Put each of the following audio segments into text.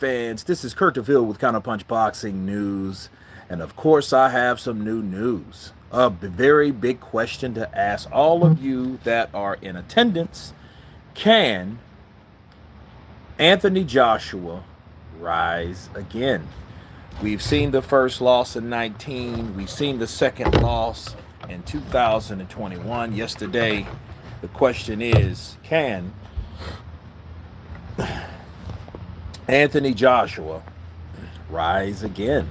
fans, this is Kurt DeVille with Counterpunch Boxing News. And of course, I have some new news. A very big question to ask all of you that are in attendance. Can Anthony Joshua rise again? We've seen the first loss in 19. We've seen the second loss in 2021. Yesterday, the question is, can Anthony Joshua rise again?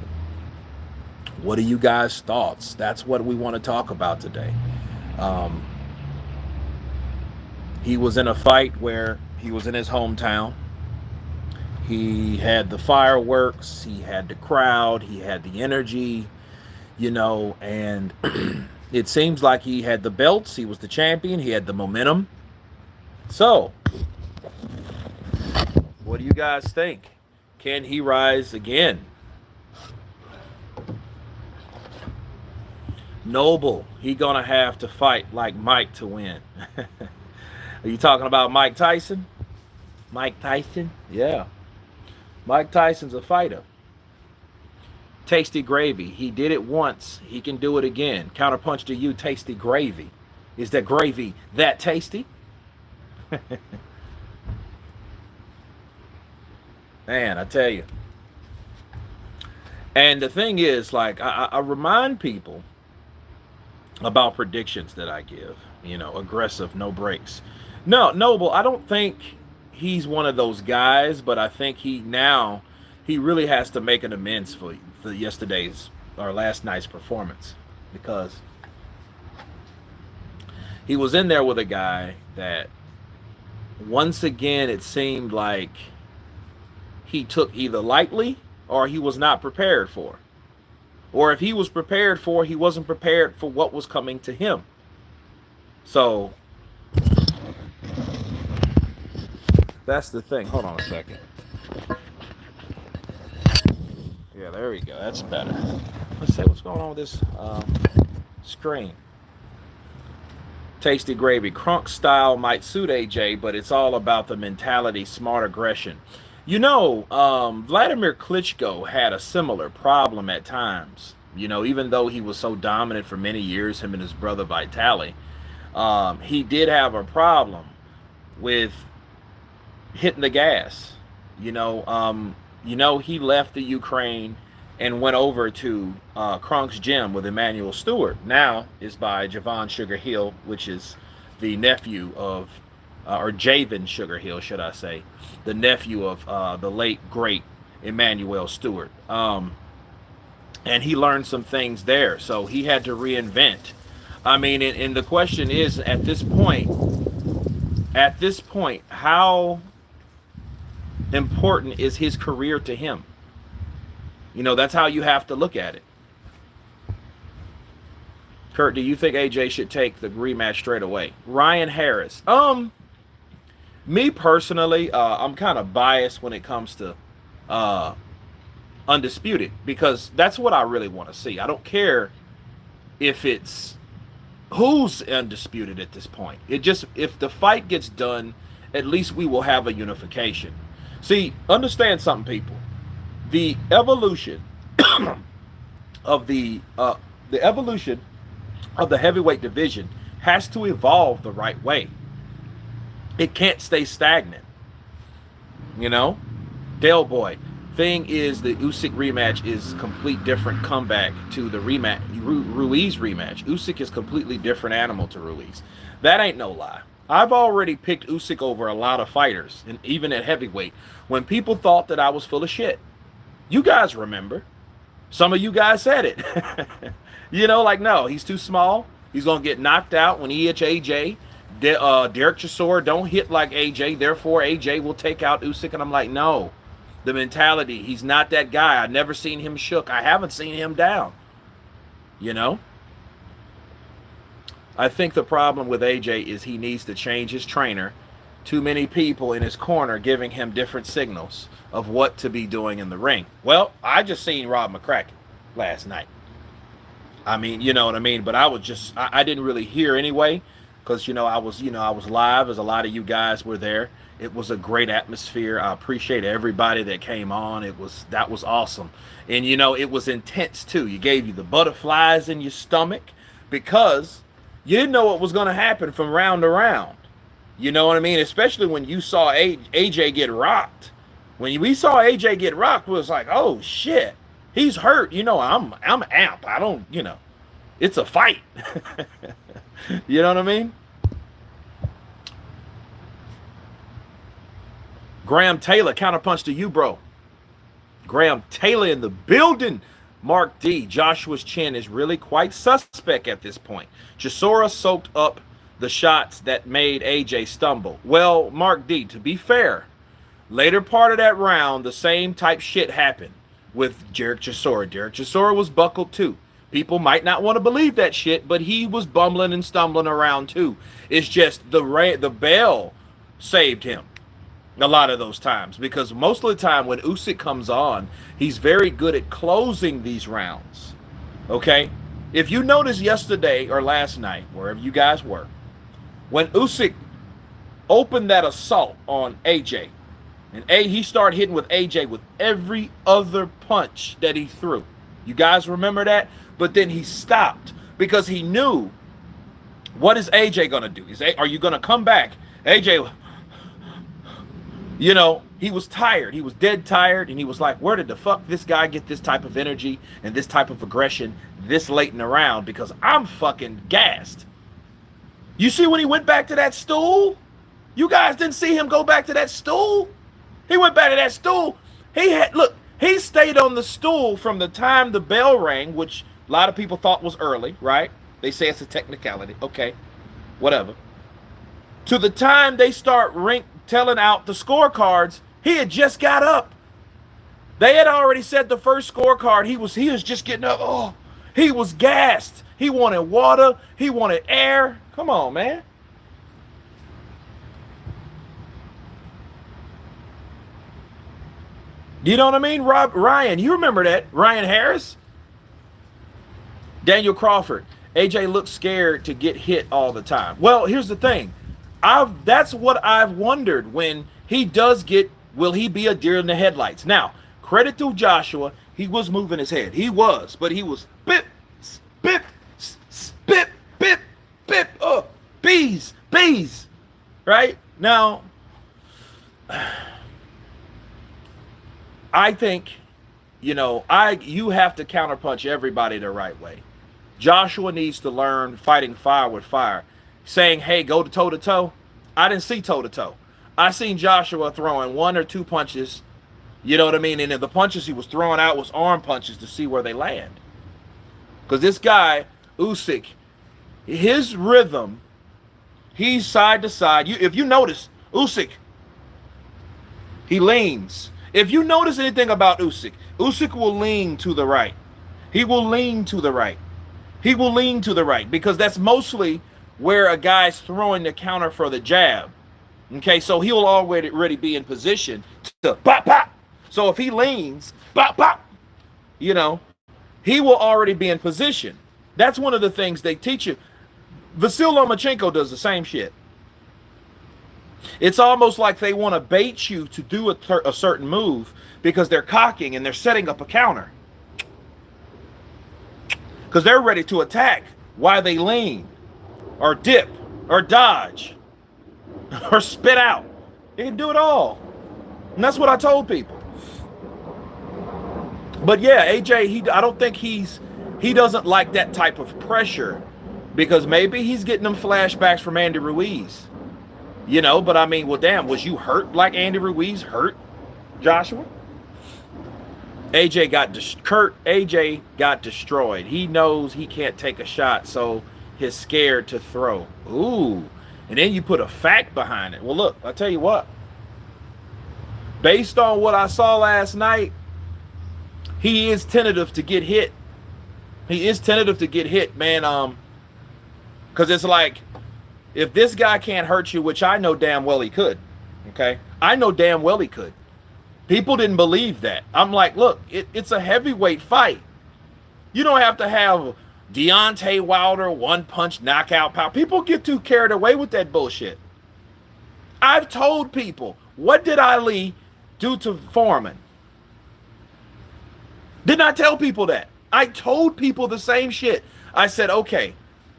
What are you guys' thoughts? That's what we want to talk about today. Um, he was in a fight where he was in his hometown. He had the fireworks, he had the crowd, he had the energy, and it seems like he had the belts, he was the champion, he had the momentum. So, what do you guys think? Can he rise again? Noble, he gonna have to fight like Mike to win. Are you talking about Mike Tyson? Mike Tyson? Yeah. Mike Tyson's a fighter. Tasty gravy. He did it once. He can do it again. Counterpunch to you, tasty gravy. Is that gravy that tasty? Man, I tell you. And the thing is, like, I remind people about predictions that I give. Aggressive, no breaks. No, Noble, I don't think he's one of those guys, but I think he really has to make an amends for yesterday's or last night's performance, because he was in there with a guy that once again it seemed like he took either lightly or he was not prepared for. Or if he was prepared for, he wasn't prepared for what was coming to him. So that's the thing. Hold on a second. Yeah, there we go. That's better. Let's see what's going on with this screen. Tasty gravy. Crunk style might suit AJ, but it's all about the mentality, smart aggression. Vladimir Klitschko had a similar problem at times. Even though he was so dominant for many years, him and his brother Vitaly, he did have a problem with hitting the gas. He left the Ukraine and went over to Krunk's gym with Emmanuel Stewart. Now is by Javon Sugar Hill, which is the nephew of, or Javen Sugar Hill, should I say, the nephew of the late, great Emmanuel Stewart. And he learned some things there, so he had to reinvent. I mean, and the question is, at this point, how important is his career to him? That's how you have to look at it. Kurt, do you think AJ should take the rematch straight away? Ryan Harris. Me personally, I'm kind of biased when it comes to Undisputed, because that's what I really want to see. I don't care if it's who's undisputed at this point. If the fight gets done, at least we will have a unification. See, understand something, people. The evolution of the evolution of the heavyweight division has to evolve the right way. It can't stay stagnant. Dale Boy. Thing is, the Usyk rematch is complete different comeback to the rematch, Ruiz rematch. Usyk is completely different animal to Ruiz. That ain't no lie. I've already picked Usyk over a lot of fighters, and even at heavyweight, when people thought that I was full of shit. You guys remember. Some of you guys said it. No, he's too small. He's going to get knocked out when he hits AJ. Derek Chisora don't hit like AJ, therefore AJ will take out Usyk. And I'm like, no. The mentality, he's not that guy. I've never seen him shook. I haven't seen him down. I think the problem with AJ is he needs to change his trainer. Too many people in his corner giving him different signals of what to be doing in the ring. Well, I just seen Rob McCracken last night. I mean, you know what I mean? But I didn't really hear anyway. because I was live as a lot of you guys were there. It was a great atmosphere. I appreciate everybody that came on. That was awesome. And it was intense too. You gave you the butterflies in your stomach because you didn't know what was going to happen from round to round. You know what I mean? Especially when you saw AJ get rocked. When we saw AJ get rocked, it was like, oh shit, he's hurt. I'm amp. I don't, it's a fight. You know what I mean? Graham Taylor, counterpunch to you, bro. Graham Taylor in the building. Mark D, Joshua's chin is really quite suspect at this point. Chisora soaked up the shots that made AJ stumble. Well, Mark D, to be fair, later part of that round, the same type shit happened with Derek Chisora. Derek Chisora was buckled too. People might not want to believe that shit, but he was bumbling and stumbling around too. It's just the bell saved him a lot of those times, because most of the time when Usyk comes on, he's very good at closing these rounds. Okay? If you noticed yesterday or last night, wherever you guys were, when Usyk opened that assault on AJ, and he started hitting with AJ with every other punch that he threw. You guys remember that? But then he stopped because he knew, what is AJ going to do? Are you going to come back? AJ, he was tired. He was dead tired. And he was like, where did the fuck this guy get this type of energy and this type of aggression this late in the round? Because I'm fucking gassed. You see when he went back to that stool? You guys didn't see him go back to that stool? He went back to that stool. He stayed on the stool from the time the bell rang, which a lot of people thought was early, right? They say it's a technicality. Okay, whatever. To the time they start telling out the scorecards, he had just got up. They had already said the first scorecard. He was just getting up. Oh, he was gassed. He wanted water. He wanted air. Come on, man. You know what I mean? Ryan, you remember that? Ryan Harris? Daniel Crawford. AJ looks scared to get hit all the time. Well, here's the thing. That's what I've wondered when he does get, will he be a deer in the headlights? Now, credit to Joshua. He was moving his head. He was, but he was bip, bip, bip, bip, bip, bees, right? Now, I think, you have to counterpunch everybody the right way. Joshua needs to learn fighting fire with fire. Saying, hey, go to toe-to-toe. I didn't see toe-to-toe. I seen Joshua throwing one or two punches, you know what I mean? And the punches he was throwing out was arm punches to see where they land. Because this guy, Usyk, his rhythm, he's side to side. If you notice, Usyk, he leans. If you notice anything about Usyk, Usyk will lean to the right. He will lean to the right. He will lean to the right because that's mostly where a guy's throwing the counter for the jab. Okay, so he'll already be in position to pop, pop. So if he leans, pop, pop, he will already be in position. That's one of the things they teach you. Vasyl Lomachenko does the same shit. It's almost like they want to bait you to do a certain move because they're cocking and they're setting up a counter. Because they're ready to attack while they lean or dip or dodge or spit out. They can do it all. And that's what I told people. But yeah, AJ, I don't think he doesn't like that type of pressure because maybe he's getting them flashbacks from Andy Ruiz. But I mean, well, damn, was you hurt like Andy Ruiz hurt Joshua? AJ got destroyed. He knows he can't take a shot, so he's scared to throw. Ooh. And then you put a fact behind it. Well, look, I'll tell you what. Based on what I saw last night, he is tentative to get hit. He is tentative to get hit, man. Because it's like, if this guy can't hurt you, which I know damn well he could, okay? I know damn well he could. People didn't believe that. I'm like, look, it's a heavyweight fight. You don't have to have Deontay Wilder, one punch knockout power. People get too carried away with that bullshit. I've told people, what did Ali do to Foreman? Didn't I tell people that? I told people the same shit. I said, okay,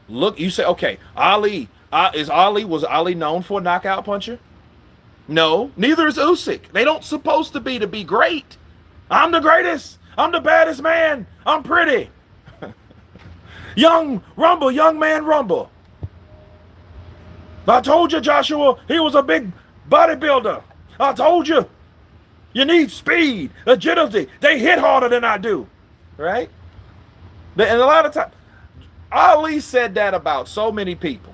look, you say, okay, Ali, was Ali known for a knockout puncher? No, neither is Usyk. They don't supposed to be great. I'm the greatest. I'm the baddest man. I'm pretty. Young man rumble. I told you, Joshua, he was a big bodybuilder. I told you. You need speed, agility. They hit harder than I do. Right? And a lot of times, Ali said that about so many people.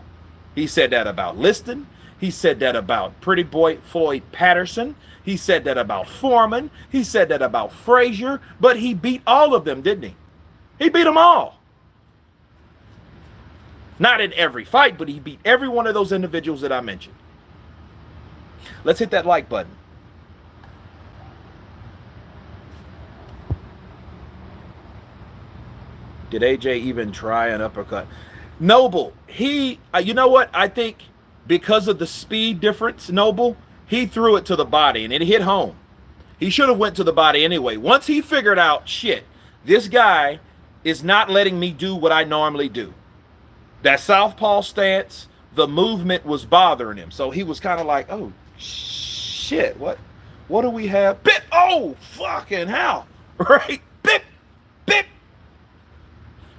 He said that about Liston. He said that about Pretty Boy Floyd Patterson. He said that about Foreman. He said that about Frazier. But he beat all of them, didn't he? He beat them all. Not in every fight, but he beat every one of those individuals that I mentioned. Let's hit that like button. Did AJ even try an uppercut? Noble, you know what? I think because of the speed difference, Noble, he threw it to the body and it hit home. He should have went to the body anyway. Once he figured out, shit, this guy is not letting me do what I normally do. That southpaw stance, the movement was bothering him. So he was kind of like, oh, shit, what do we have? Bip, oh, fucking hell, right? Bip, bip.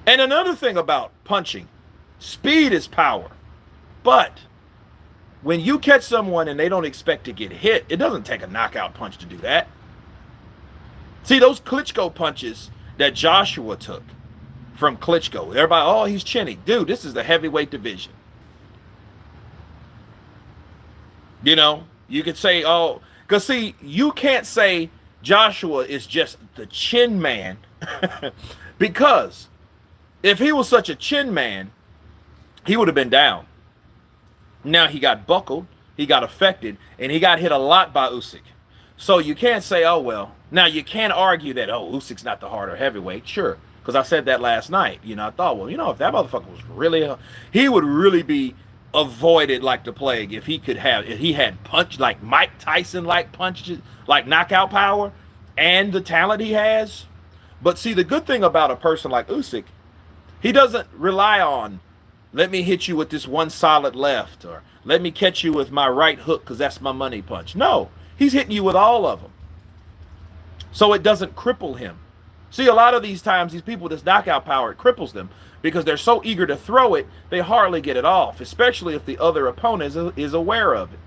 And another thing about punching, speed is power. But when you catch someone and they don't expect to get hit, it doesn't take a knockout punch to do that. See, those Klitschko punches that Joshua took from Klitschko, everybody, oh, he's chinny. Dude, this is the heavyweight division. You know, you could say, oh, because see, you can't say Joshua is just the chin man because if he was such a chin man, he would have been down. Now he got buckled, he got affected, and he got hit a lot by Usyk. So you can't say, oh, well. Now you can't argue that, oh, Usyk's not the harder heavyweight. Sure, because I said that last night. You know, I thought, well, you know, if that motherfucker was really, he would really be avoided like the plague if he had punch like Mike Tyson like punches, like knockout power, and the talent he has. But see, the good thing about a person like Usyk, he doesn't rely on, let me hit you with this one solid left, or let me catch you with my right hook because that's my money punch. No, he's hitting you with all of them. So it doesn't cripple him. See, a lot of these times, these people with this knockout power, it cripples them because they're so eager to throw it, they hardly get it off, especially if the other opponent is aware of it.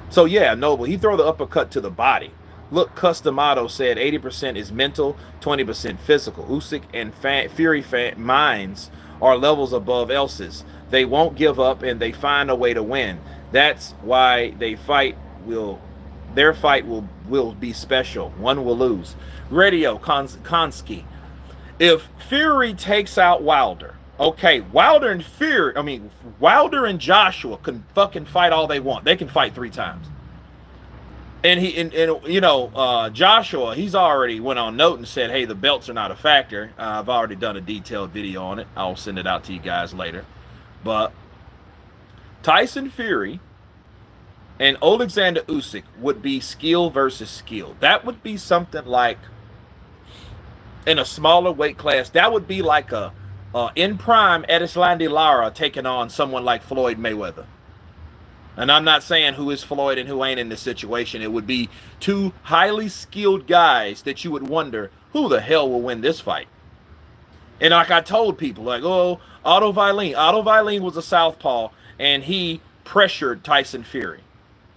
So yeah, Noble, he throw the uppercut to the body. Look, Customato said 80% is mental, 20% physical. Usyk and Fury minds are levels above else's. They won't give up and they find a way to win. That's why their fight will be special. One will lose. Radio Konski. If Fury takes out Wilder, okay, Wilder and Joshua can fucking fight all they want. They can fight 3 times. And Joshua, he's already went on note and said, hey, the belts are not a factor. I've already done a detailed video on it. I'll send it out to you guys later. But Tyson Fury and Alexander Usyk would be skill versus skill. That would be something like, in a smaller weight class, that would be like a in prime Erislandy Lara taking on someone like Floyd Mayweather. And I'm not saying who is Floyd and who ain't in this situation. It would be 2 highly skilled guys that you would wonder, who the hell will win this fight? And like I told people, like, oh, Otto Wallin. Otto Wallin was a southpaw, and he pressured Tyson Fury.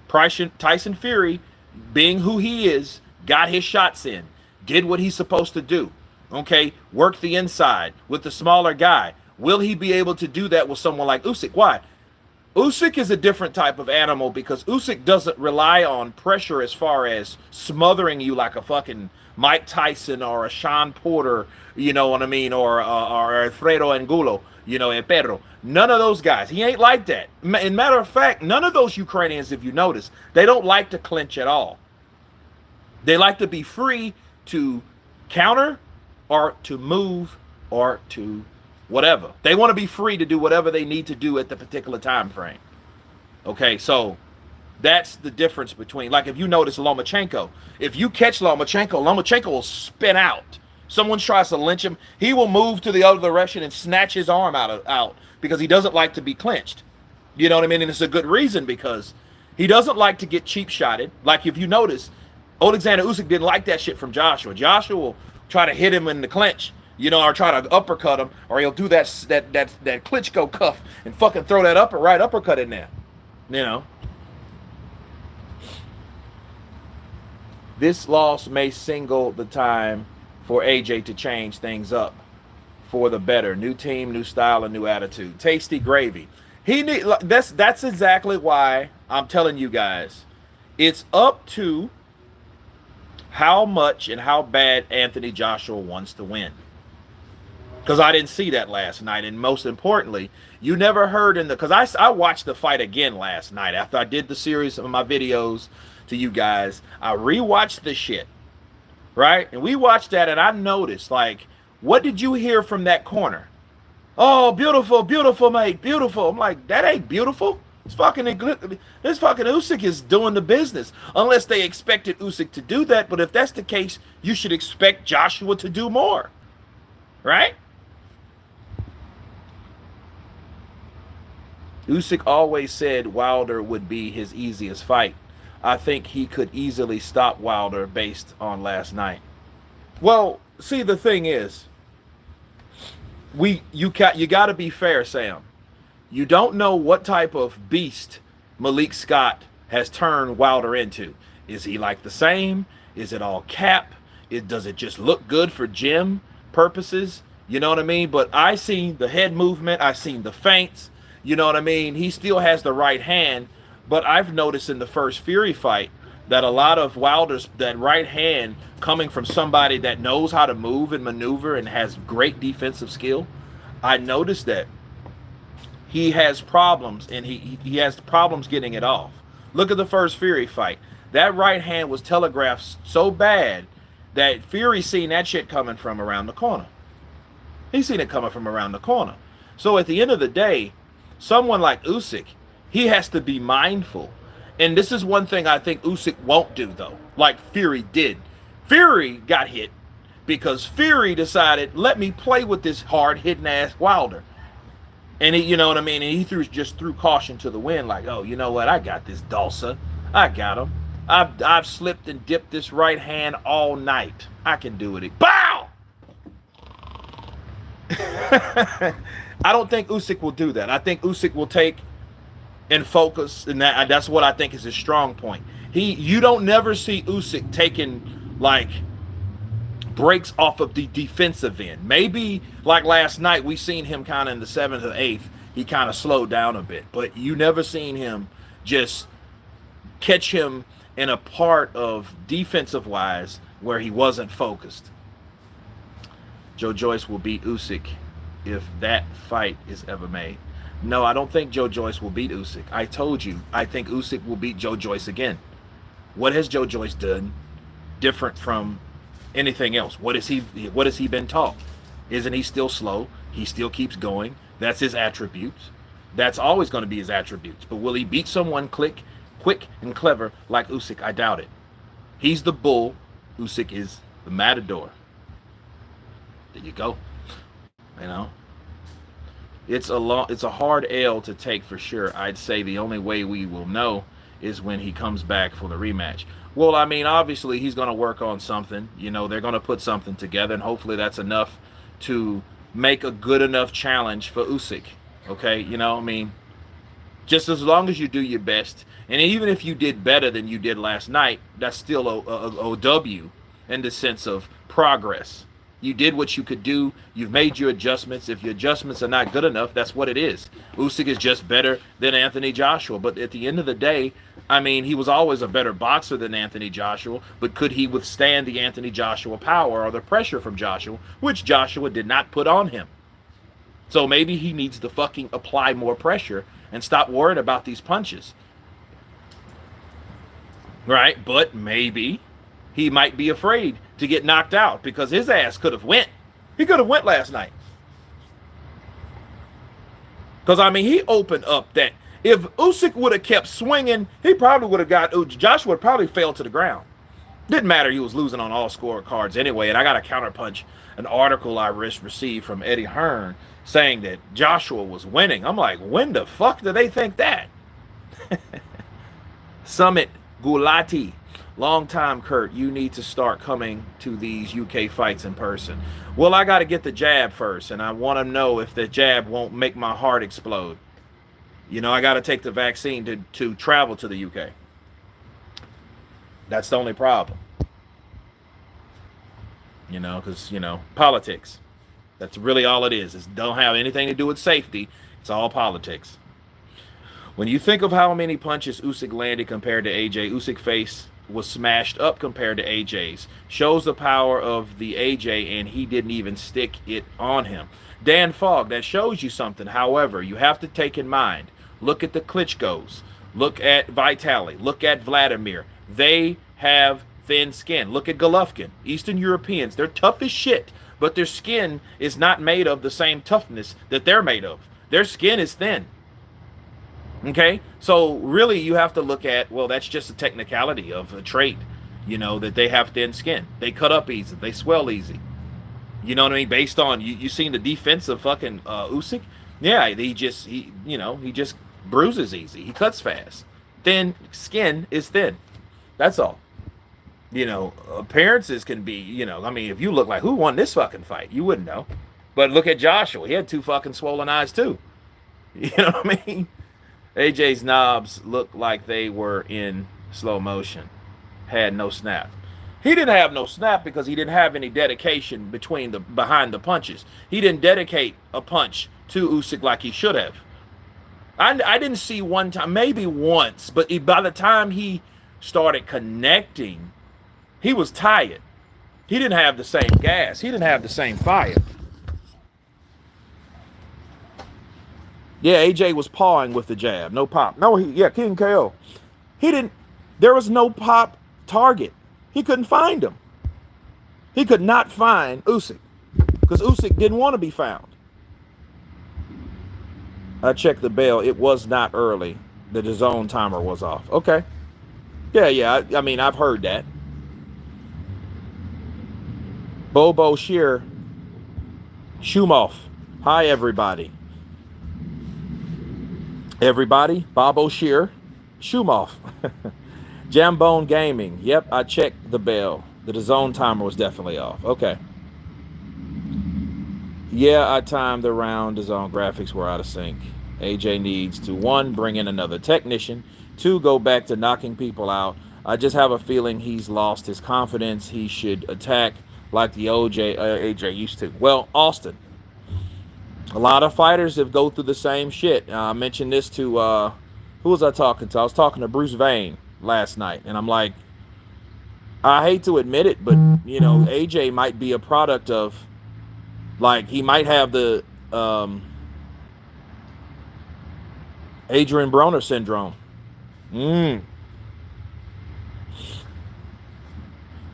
Tyson Fury, being who he is, got his shots in, did what he's supposed to do. Okay, worked the inside with the smaller guy. Will he be able to do that with someone like Usyk? Why? Usyk is a different type of animal because Usyk doesn't rely on pressure as far as smothering you like a fucking Mike Tyson or a Sean Porter, you know what I mean, or Alfredo Angulo, you know, and Pedro. None of those guys. He ain't like that. In matter of fact, none of those Ukrainians, if you notice, they don't like to clinch at all. They like to be free to counter or to move or to whatever. They want to be free to do whatever they need to do at the particular time frame. Okay, so that's the difference between, like, if you notice Lomachenko, if you catch Lomachenko will spin out. Someone tries to lynch him, he will move to the other direction and snatch his arm out because he doesn't like to be clinched. You know what I mean? And it's a good reason, because he doesn't like to get cheap shotted. Like, if you notice, Alexander Usyk didn't like that shit from Joshua. Joshua will try to hit him in the clinch, you know, or try to uppercut him, or he'll do that Klitschko cuff and fucking throw that uppercut in there. You know, this loss may signal the time for AJ to change things up for the better. New team, new style, and new attitude. Tasty gravy. That's exactly why I'm telling you guys, it's up to how much and how bad Anthony Joshua wants to win. Because I didn't see that last night. And most importantly, you never heard because I watched the fight again last night after I did the series of my videos to you guys. I rewatched the shit, right? And we watched that, and I noticed, like, what did you hear from that corner? Oh, beautiful, beautiful, mate, beautiful. I'm like, that ain't beautiful. This fucking Usyk is doing the business. Unless they expected Usyk to do that. But if that's the case, you should expect Joshua to do more, right? Usyk always said Wilder would be his easiest fight. I think he could easily stop Wilder based on last night. Well, see, the thing is, you got to be fair, Sam. You don't know what type of beast Malik Scott has turned Wilder into. Is he like the same? Is it all cap? Does it just look good for gym purposes? You know what I mean? But I seen the head movement. I seen the feints. You know what I mean? He still has the right hand. But I've noticed in the first Fury fight that a lot of Wilder's, that right hand coming from somebody that knows how to move and maneuver and has great defensive skill, I noticed that he has problems, and he has problems getting it off. Look at the first Fury fight. That right hand was telegraphed so bad that Fury seen that shit coming from around the corner. He seen it coming from around the corner. So at the end of the day, someone like Usyk, he has to be mindful. And this is one thing I think Usyk won't do, though, like Fury did. Fury got hit because Fury decided, let me play with this hard-hitting ass Wilder. And he, you know what I mean? And he just threw caution to the wind, like, oh, you know what? I got this Dulce. I got him. I've slipped and dipped this right hand all night. I can do it. Bow! I don't think Usyk will do that. I think Usyk will take and focus, and that's what I think is his strong point. You don't never see Usyk taking like breaks off of the defensive end. Maybe like last night, we seen him kind of in the 7th or 8th, he kind of slowed down a bit, but you never seen him just catch him in a part of defensive wise where he wasn't focused. Joe Joyce will beat Usyk if that fight is ever made. No, I don't think Joe Joyce will beat Usyk. I told you, I think Usyk will beat Joe Joyce again. What has Joe Joyce done different from anything else? What has he been taught? Isn't he still slow? He still keeps going. That's his attributes. That's always going to be his attributes. But will he beat someone quick and clever like Usyk? I doubt it. He's the bull. Usyk is the matador. There you go. You know, it's a hard L to take for sure. I'd say the only way we will know is when he comes back for the rematch. Well, I mean, obviously he's going to work on something. You know, they're going to put something together, and hopefully that's enough to make a good enough challenge for Usyk. Okay, you know, I mean, just as long as you do your best, and even if you did better than you did last night, that's still a W in the sense of progress. You did what you could do. You've made your adjustments. If your adjustments are not good enough, that's what it is. Usyk is just better than Anthony Joshua. But at the end of the day, I mean, he was always a better boxer than Anthony Joshua. But could he withstand the Anthony Joshua power or the pressure from Joshua, which Joshua did not put on him? So maybe he needs to fucking apply more pressure and stop worrying about these punches. Right? But maybe he might be afraid to get knocked out because his ass could have went. He could have went last night. Because, I mean, he opened up that. If Usyk would have kept swinging, he probably would have got, Joshua would probably fell to the ground. Didn't matter. He was losing on all scorecards anyway. And I got a counterpunch, an article I received from Eddie Hearn saying that Joshua was winning. I'm like, when the fuck do they think that? Summit Gulati. Long time, Kurt. You need to start coming to these UK fights in person. Well, I got to get the jab first, and I want to know if the jab won't make my heart explode. You know, I got to take the vaccine to travel to the UK. That's the only problem. You know, because, you know, politics. That's really all it is. It don't have anything to do with safety. It's all politics. When you think of how many punches Usyk landed compared to AJ, Usyk's face was smashed up compared to AJ's. Shows the power of the AJ, and he didn't even stick it on him. Dan Fogg, that shows you something. However, you have to take in mind, look at the Klitschko's, look at Vitaly, look at Vladimir. They have thin skin. Look at Golovkin. Eastern Europeans, they're tough as shit, but their skin is not made of the same toughness that they're made of. Their skin is thin. Okay, so really you have to look at, well, that's just a technicality of a trait, you know, that they have thin skin. They cut up easy. They swell easy. You know what I mean? Based on, you seen the defense of fucking Usyk? Yeah, he just bruises easy. He cuts fast. Thin skin is thin. That's all. You know, appearances can be, you know, I mean, if you look like, who won this fucking fight? You wouldn't know. But look at Joshua. He had 2 fucking swollen eyes too. You know what I mean? AJ's knobs looked like they were in slow motion. Had no snap. He didn't have no snap because he didn't have any dedication behind the punches. He didn't dedicate a punch to Usyk like he should have. I didn't see one time, maybe once, but by the time he started connecting, he was tired. He didn't have the same gas. He didn't have the same fire. Yeah, AJ was pawing with the jab. No pop. No, King KO. There was no pop target. He couldn't find him. He could not find Usyk because Usyk didn't want to be found. I checked the bell. It was not early. The DAZN timer was off. Okay. Yeah. I mean, I've heard that. Bobo Shear. Shumoff. Hi, everybody. Bobo Shear. Shumoff. Jambone Gaming. Yep, I checked the bell. The DAZN timer was definitely off. Okay. Yeah, I timed the round. DAZN graphics were out of sync. AJ needs to, 1, bring in another technician. 2, go back to knocking people out. I just have a feeling he's lost his confidence. He should attack like the AJ used to. Well, Austin, a lot of fighters have go through the same shit. I mentioned this to, who was I talking to? I was talking to Bruce Vane last night. And I'm like, I hate to admit it, but, you know, AJ might be a product of, like, he might have the Adrian Broner syndrome.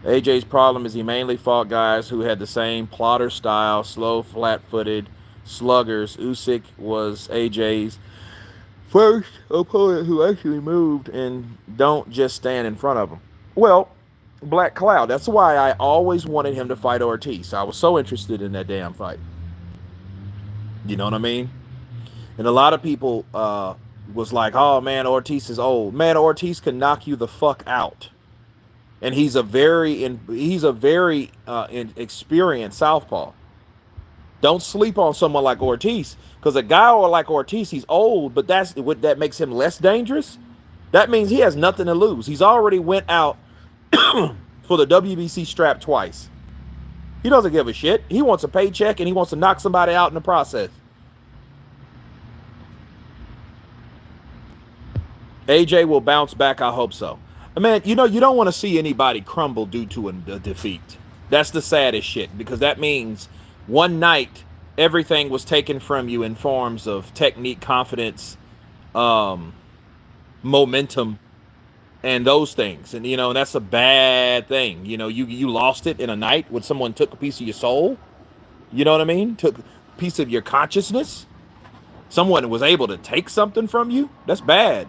AJ's problem is he mainly fought guys who had the same plotter style, slow, flat-footed sluggers. Usyk was AJ's first opponent who actually moved and don't just stand in front of him. Well, Black Cloud, that's why I always wanted him to fight Ortiz. I was so interested in that damn fight. You know what I mean? And a lot of people was like, oh man, Ortiz is old. Man, Ortiz can knock you the fuck out. And he's a very experienced southpaw. Don't sleep on someone like Ortiz, because a guy like Ortiz, he's old, but that makes him less dangerous. That means he has nothing to lose. He's already went out for the WBC strap twice. He doesn't give a shit. He wants a paycheck and he wants to knock somebody out in the process. AJ will bounce back. I hope so. Man, you know, you don't want to see anybody crumble due to a defeat. That's the saddest shit, because that means one night everything was taken from you in forms of technique, confidence, momentum, and those things. And, you know, that's a bad thing. You know, you lost it in a night when someone took a piece of your soul. You know what I mean? Took a piece of your consciousness. Someone was able to take something from you. That's bad.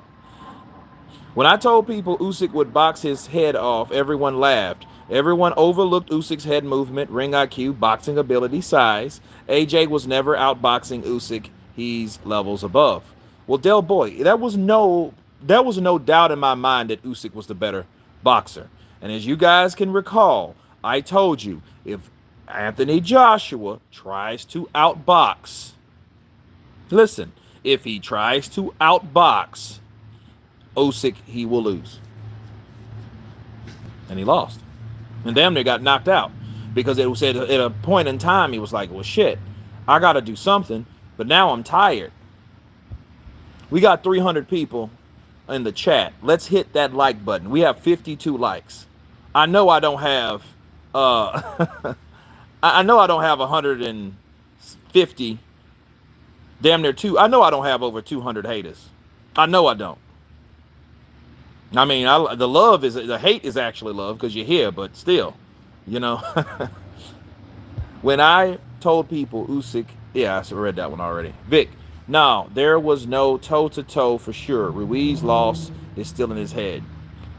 When I told people Usyk would box his head off, everyone laughed. Everyone overlooked Usyk's head movement, ring IQ, boxing ability, size. AJ was never outboxing Usyk. He's levels above. Well, Del Boy, there was no doubt in my mind that Usyk was the better boxer. And as you guys can recall, I told you if Anthony Joshua tries to outbox, listen, if he tries to outbox Usyk, he will lose. And he lost. And damn near got knocked out. Because it was at a point in time, he was like, well, shit, I got to do something. But now I'm tired. We got 300 people in the chat. Let's hit that like button. We have 52 likes. I know I don't have, I know I don't have 150, damn near two. I know I don't have over 200 haters. I know I don't. I mean, the love is, the hate is actually love because you're here, but still, you know. When I told people Usyk, yeah, I read that one already. Vic, no, there was no toe-to-toe for sure. Ruiz loss is still in his head.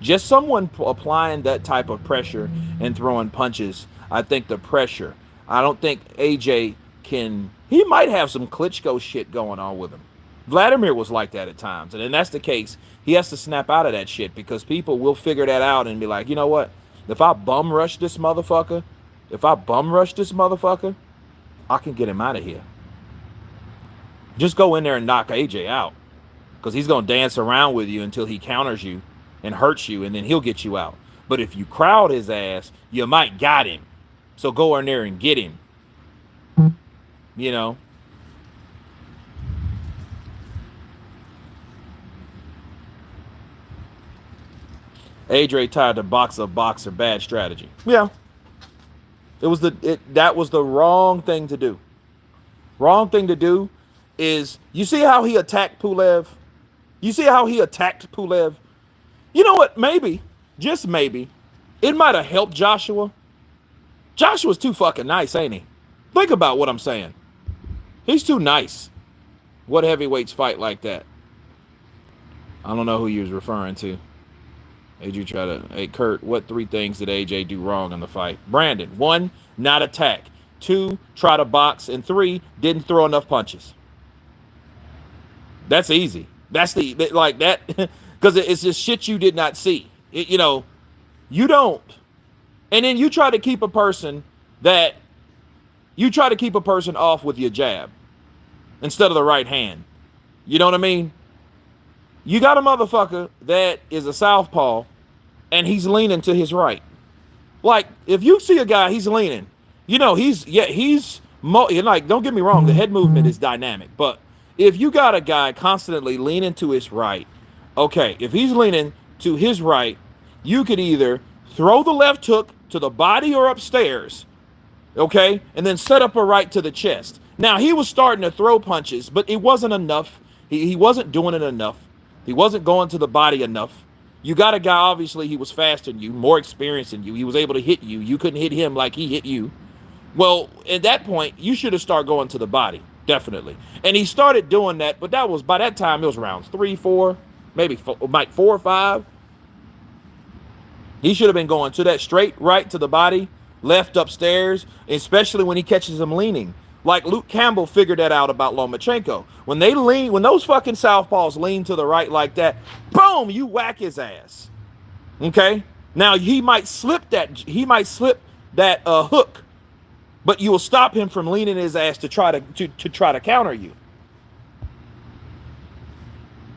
Just someone applying that type of pressure and throwing punches. I think the pressure. I don't think AJ can. He might have some Klitschko shit going on with him. Vladimir was like that at times. And if that's the case, he has to snap out of that shit because people will figure that out and be like, you know what? If I bum rush this motherfucker, I can get him out of here. Just go in there and knock AJ out because he's going to dance around with you until he counters you and hurts you, and then he'll get you out. But if you crowd his ass, you might got him. So go in there and get him. You know? AJ tied to boxer, bad strategy. Yeah. That was the wrong thing to do. Wrong thing to do is, you see how he attacked Pulev? You see how he attacked Pulev? You know what? Maybe, just maybe, it might have helped Joshua. Joshua's too fucking nice, ain't he? Think about what I'm saying. He's too nice. What heavyweights fight like that? I don't know who you was referring to. Hey, Kurt, what 3 things did AJ do wrong in the fight? Brandon, 1, not attack. 2, try to box. And 3, didn't throw enough punches. That's easy. That's like that, because it's just shit you did not see. You know, you don't. And then you try to keep a person off with your jab instead of the right hand. You know what I mean? You got a motherfucker that is a southpaw and he's leaning to his right. Like, if you see a guy, he's leaning, you know, like, don't get me wrong, the head movement is dynamic, but if you got a guy constantly leaning to his right, okay, if he's leaning to his right, you could either throw the left hook to the body or upstairs, okay, and then set up a right to the chest. Now, he was starting to throw punches, but it wasn't enough. He wasn't doing it enough. He wasn't going to the body enough. You got a guy, obviously, he was faster than you, more experienced than you. He was able to hit you. You couldn't hit him like he hit you. Well, at that point, you should have started going to the body, definitely. And he started doing that, but that was, by that time, it was rounds 3, 4, maybe 4 or 5. He should have been going to that straight right to the body, left upstairs, especially when he catches him leaning. Like Luke Campbell figured that out about Lomachenko. When those fucking southpaws lean to the right like that, boom, you whack his ass. Okay? Now he might slip that hook, but you will stop him from leaning his ass to try to counter you.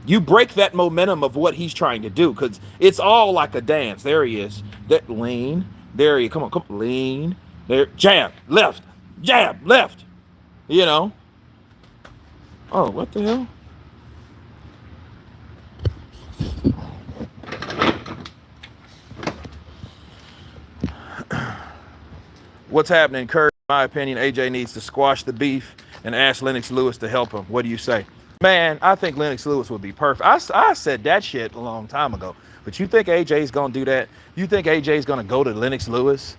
You break that momentum of what he's trying to do, because it's all like a dance. There he is. That lean. There he, come on, lean. There, jab, left, jab, left. You know. Oh, what the hell? What's happening, Kurt? In my opinion, AJ needs to squash the beef and ask Lennox Lewis to help him. What do you say? Man, I think Lennox Lewis would be perfect. I said that shit a long time ago. But you think AJ's going to do that? You think AJ's going to go to Lennox Lewis?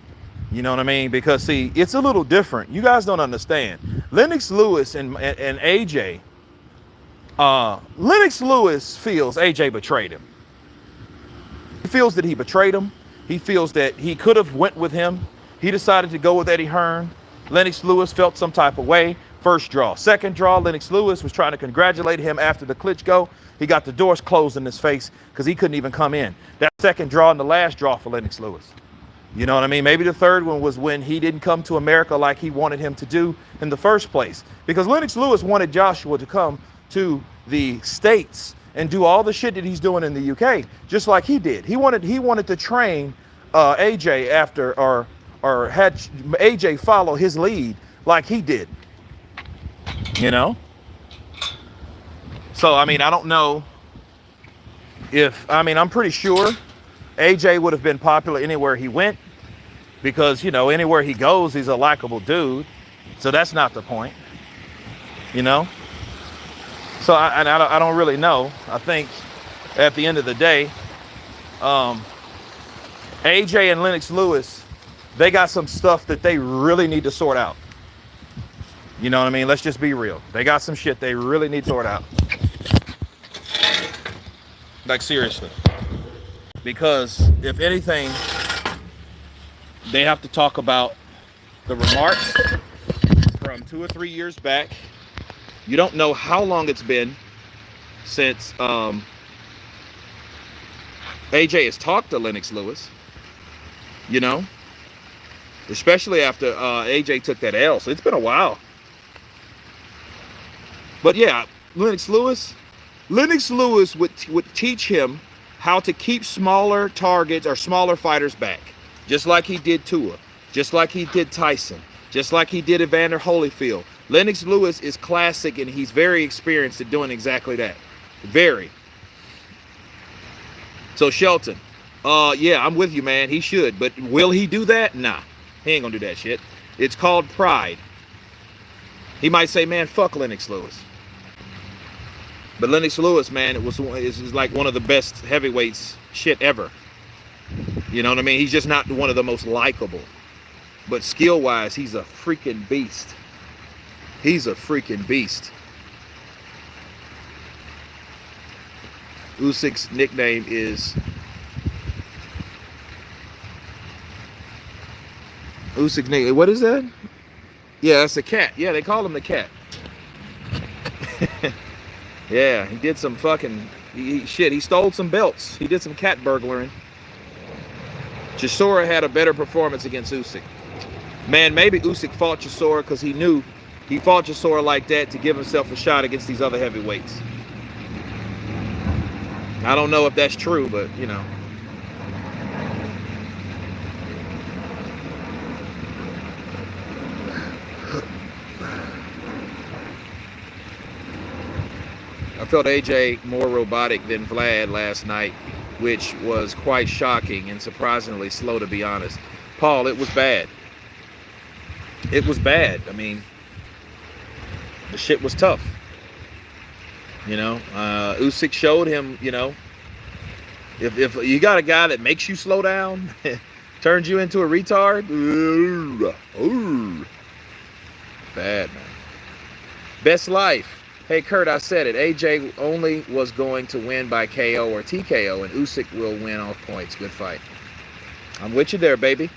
You know what I mean? Because, see, it's a little different. You guys don't understand. Lennox Lewis and AJ, Lennox Lewis feels AJ betrayed him. He feels that he betrayed him. He feels that he could have went with him. He decided to go with Eddie Hearn. Lennox Lewis felt some type of way. First draw. Second draw, Lennox Lewis was trying to congratulate him after the Klitschko. He got the doors closed in his face because he couldn't even come in. That second draw and the last draw for Lennox Lewis. You know what I mean? Maybe the third one was when he didn't come to America like he wanted him to do in the first place. Because Lennox Lewis wanted Joshua to come to the States and do all the shit that he's doing in the UK, just like he did. He wanted to train AJ after, or had AJ follow his lead like he did. You know? So, I mean, I don't know if, I mean, I'm pretty sure AJ would have been popular anywhere he went because, you know, anywhere he goes, he's a likable dude. So that's not the point, you know? So I don't really know. I think at the end of the day, AJ and Lennox Lewis, they got some stuff that they really need to sort out. You know what I mean? Let's just be real. They got some shit they really need to sort out. Like, seriously. Because if anything, they have to talk about the remarks from 2 or 3 years back. You don't know how long it's been since AJ has talked to Lennox Lewis, you know, especially after AJ took that L. So it's been a while. But yeah, Lennox Lewis would teach him how to keep smaller targets or smaller fighters back, just like he did Tua, just like he did Tyson, just like he did Evander Holyfield. Lennox Lewis is classic, and he's very experienced at doing exactly that. Very. So Shelton, yeah, I'm with you, man. He should, but will he do that? Nah, he ain't gonna do that shit. It's called pride. He might say, man, fuck Lennox Lewis. But Lennox Lewis, man, is like one of the best heavyweights shit ever. You know what I mean? He's just not one of the most likable. But skill-wise, he's a freaking beast. He's a freaking beast. Usyk's nickname is Usyk's nickname. What is that? Yeah, that's the cat. Yeah, they call him the cat. Yeah, he did some fucking shit. He stole some belts. He did some cat burglaring. Chisora had a better performance against Usyk. Man, maybe Usyk fought Chisora because he knew he fought Chisora like that to give himself a shot against these other heavyweights. I don't know if that's true, but you know. I felt AJ more robotic than Vlad last night, which was quite shocking and surprisingly slow, to be honest. Paul, it was bad. It was bad. I mean, the shit was tough. You know, Usyk showed him, you know, if you got a guy that makes you slow down, turns you into a retard, bad, man. Best life. Hey, Kurt, I said it. AJ only was going to win by KO or TKO, and Usyk will win off points. Good fight. I'm with you there, baby.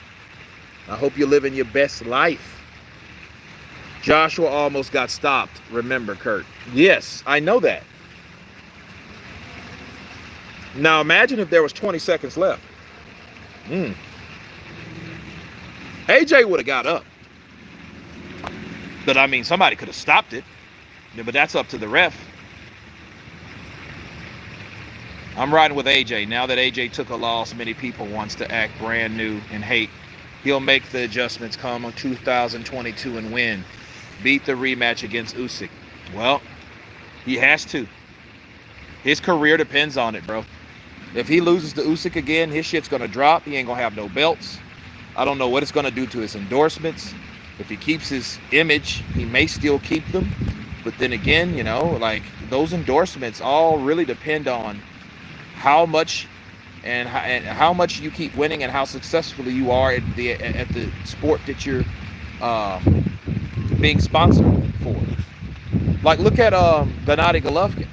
I hope you're living your best life. Joshua almost got stopped. Remember, Kurt. Yes, I know that. Now, imagine if there was 20 seconds left. AJ would have got up. But, I mean, somebody could have stopped it. Yeah, but that's up to the ref. I'm riding with AJ. Now that AJ took a loss, many people wants to act brand new and hate. He'll make the adjustments come on 2022 and win. Beat the rematch against Usyk. Well, he has to. His career depends on it, bro. If he loses to Usyk again, his shit's going to drop. He ain't going to have no belts. I don't know what it's going to do to his endorsements. If he keeps his image, he may still keep them. But then again, you know, like those endorsements all really depend on how much and how much you keep winning and how successful you are at the sport that you're being sponsored for. Like, look at Gennady Golovkin.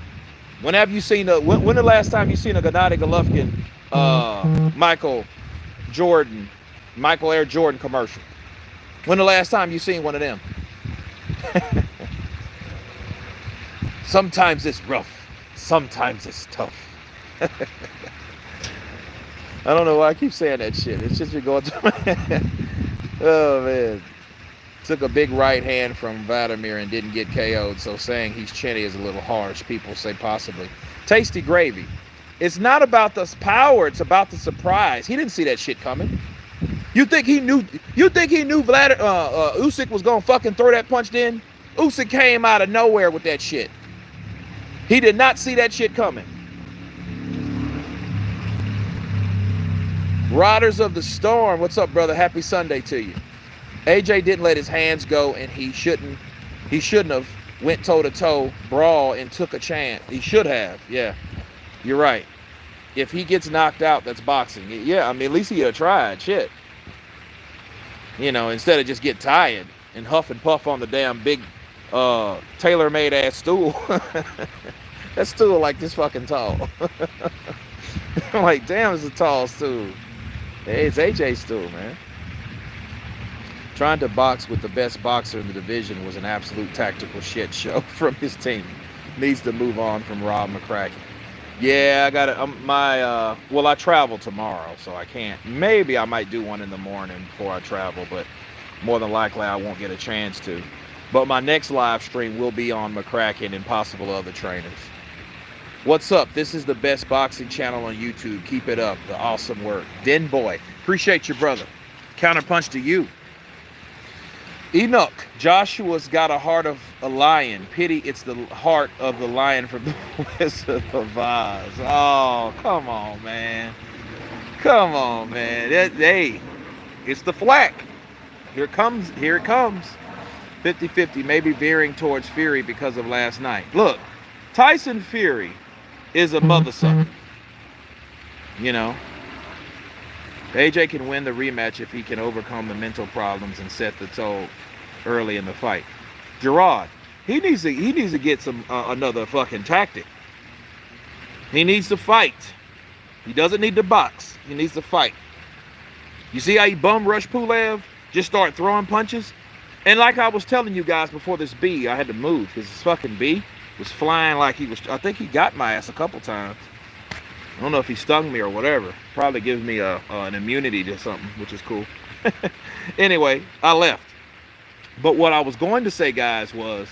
When have you seen when the last time you seen a Gennady Golovkin Michael Air Jordan commercial? When the last time you seen one of them? Sometimes it's rough, sometimes it's tough. I don't know why I keep saying that shit. It's just been going through my head. Oh man. Took a big right hand from Vladimir and didn't get KO'd, so saying he's chinny is a little harsh. People say possibly. Tasty gravy. It's not about the power, it's about the surprise. He didn't see that shit coming. You think he knew Usyk was gonna fucking throw that punch then? Usyk came out of nowhere with that shit. He did not see that shit coming. Riders of the Storm, what's up, brother? Happy Sunday to you. AJ didn't let his hands go, and he shouldn't have went toe-to-toe brawl and took a chance. He should have. Yeah, you're right. If he gets knocked out, that's boxing. Yeah, I mean, at least he had tried. Shit. You know, instead of just get tired and huff and puff on the damn big tailor-made ass stool. That stool like this fucking tall. I'm like, damn, it's a tall stool. Hey, it's AJ's stool, man. Trying to box with the best boxer in the division was an absolute tactical shit show from his team. Needs to move on from Rob McCracken. Yeah, I got it. Well, I travel tomorrow, so I can't. Maybe I might do one in the morning before I travel, but more than likely I won't get a chance to. But my next live stream will be on McCracken and possible other trainers. What's up? This is the best boxing channel on YouTube. Keep it up. The awesome work. Den Boy. Appreciate you, brother. Counterpunch to you. Enoch, Joshua's got a heart of a lion. Pity it's the heart of the lion from the Wizard of Oz. Oh, come on, man. Come on, man. Hey, it's the flack. Here it comes. 50-50, maybe veering towards Fury because of last night. Look, Tyson Fury is a mother sucker. You know? AJ can win the rematch if he can overcome the mental problems and set the tone early in the fight. Gerard, he needs to get some another fucking tactic. He needs to fight. He doesn't need to box. He needs to fight. You see how he bum rushed Pulev? Just start throwing punches? And like I was telling you guys before this B, I had to move because this fucking B was flying like he was. I think he got my ass a couple times. I don't know if he stung me or whatever. Probably gives me an immunity to something, which is cool. Anyway, I left. But what I was going to say, guys, was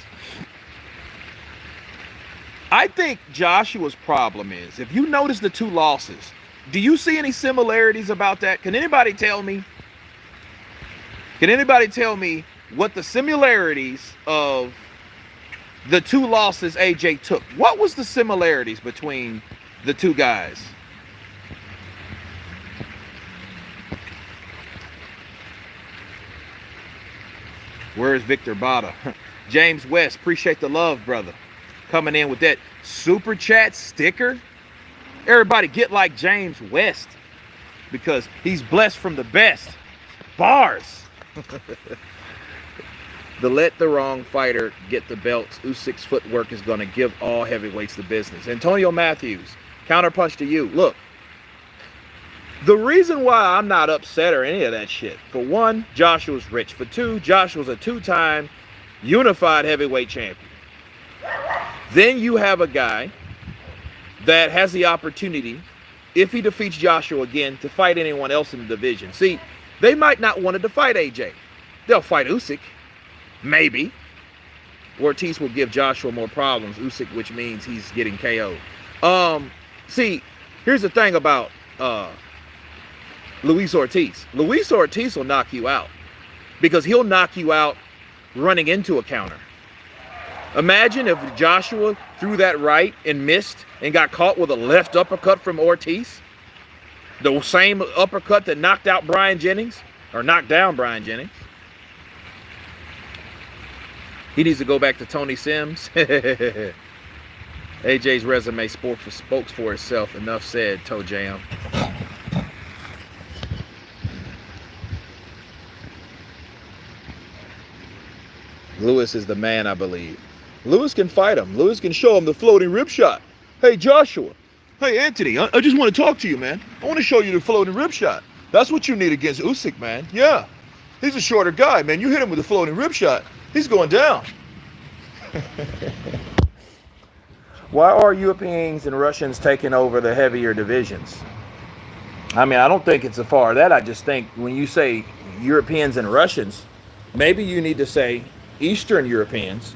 I think Joshua's problem is, if you notice the two losses, do you see any similarities about that? Can anybody tell me? Can anybody tell me what the similarities of the two losses AJ took? What was the similarities between the two guys? Where's Victor Bada? James West, appreciate the love, brother. Coming in with that super chat sticker. Everybody get like James West because he's blessed from the best. Bars. Let the wrong fighter get the belts. Usyk's footwork is going to give all heavyweights the business. Antonio Matthews, counterpunch to you. Look, the reason why I'm not upset or any of that shit, for one, Joshua's rich. For two, Joshua's a two-time unified heavyweight champion. Then you have a guy that has the opportunity, if he defeats Joshua again, to fight anyone else in the division. See, they might not want to fight AJ. They'll fight Usyk. Maybe. Ortiz will give Joshua more problems. Usyk, which means he's getting KO'd. See, here's the thing about Luis Ortiz. Luis Ortiz will knock you out because he'll knock you out running into a counter. Imagine if Joshua threw that right and missed and got caught with a left uppercut from Ortiz. The same uppercut that knocked out Brian Jennings, or knocked down Brian Jennings. He needs to go back to Tony Sims. AJ's resume spoke for itself. Enough said, Toe Jam. Lewis is the man, I believe. Lewis can fight him. Lewis can show him the floating rib shot. Hey, Joshua. Hey, Anthony, I just want to talk to you, man. I want to show you the floating rib shot. That's what you need against Usyk, man. Yeah. He's a shorter guy, man. You hit him with a floating rib shot, he's going down. Why are Europeans and Russians taking over the heavier divisions? I mean, I don't think it's a far that. I just think when you say Europeans and Russians, maybe you need to say Eastern Europeans.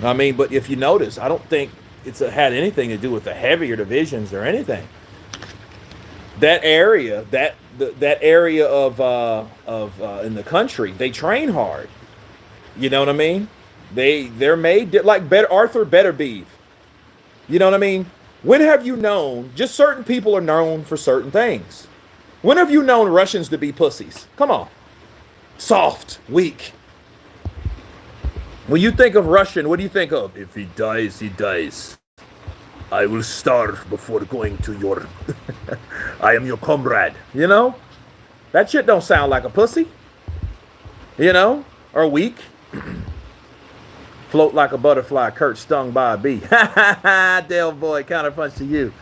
I mean, but if you notice, I don't think it's had anything to do with the heavier divisions or anything. That area, that area of in the country, they train hard. You know what I mean? They're made like Arthur Beterbiev. You know what I mean? When have you known, just certain people are known for certain things. When have you known Russians to be pussies? Come on. Soft, weak. When you think of Russian, what do you think of? If he dies, he dies. I will starve before going to your... I am your comrade. You know? That shit don't sound like a pussy. You know? Or weak. Float like a butterfly, Kurt stung by a bee. Ha ha ha, Dale boy, counterpunch to you.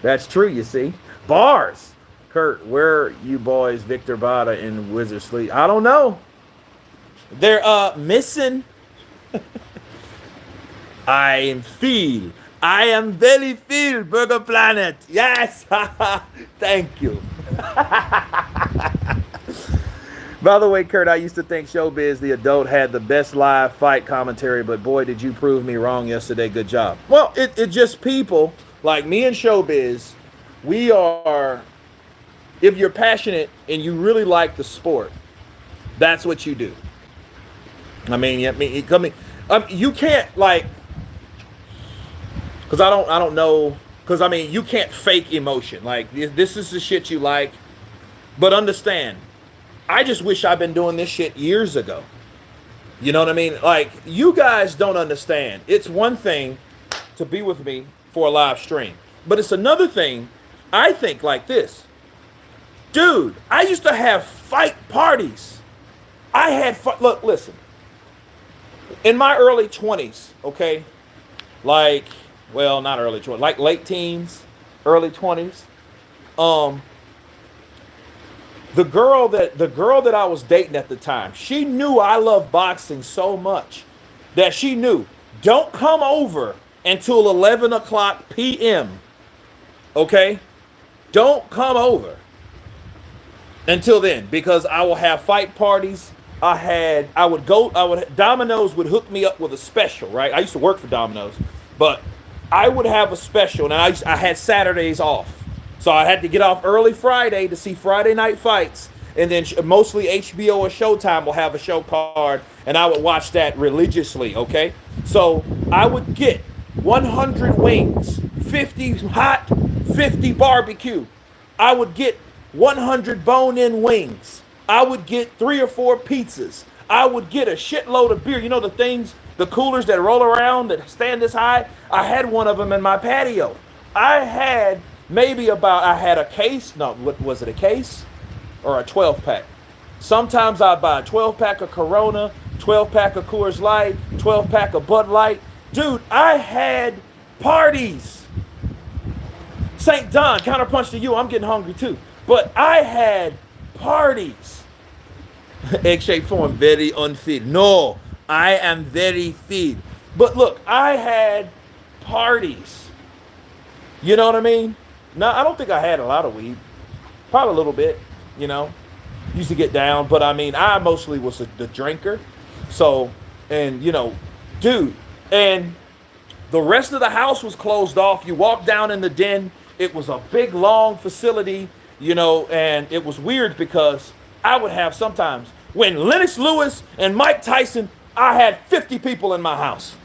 That's true, you see. Bars. Kurt, where are you boys, Victor Bada and Wizard Sleep? I don't know. They're missing. I am feel. I am very feel, Burger Planet. Yes. Thank you. By the way, Kurt, I used to think Showbiz, the adult, had the best live fight commentary, but boy, did you prove me wrong yesterday. Good job. Well, it just people like me and Showbiz, we are, if you're passionate and you really like the sport, that's what you do. I mean, you can't like, because I don't know, because I mean, you can't fake emotion. Like, this is the shit you like, but understand, I just wish I'd been doing this shit years ago. You know what I mean? Like, you guys don't understand. It's one thing to be with me for a live stream, but it's another thing, I think, like this. Dude, I used to have fight parties. I had look, listen. In my early 20s, okay? Like, well, not early 20s, like late teens, early 20s. The girl that I was dating at the time, she knew I loved boxing so much that she knew, don't come over until 11 o'clock p.m. Okay? Don't come over until then, because I will have fight parties. Domino's would hook me up with a special, right? I used to work for Domino's, but I would have a special, and I had Saturdays off. So I had to get off early Friday to see Friday night fights. And then mostly HBO or Showtime will have a show card, and I would watch that religiously, okay? So I would get 100 wings, 50 hot, 50 barbecue. I would get 100 bone-in wings. I would get 3 or 4 pizzas. I would get a shitload of beer. You know the things, the coolers that roll around that stand this high? I had one of them in my patio. I had a case. No, what was it, a case or a 12-pack? Sometimes I'd buy a 12-pack of Corona, 12-pack of Coors Light, 12-pack of Bud Light. Dude, I had parties. St. Don, counterpunch to you. I'm getting hungry too. But I had parties. Egg-shaped form, very unfit. No, I am very fit. But look, I had parties. You know what I mean? Now, I don't think I had a lot of weed. Probably a little bit, you know. Used to get down. But, I mean, I mostly was the drinker. So, and, you know, dude. And the rest of the house was closed off. You walk down in the den. It was a big, long facility, you know. And it was weird because I would have sometimes, when Lennox Lewis and Mike Tyson, I had 50 people in my house.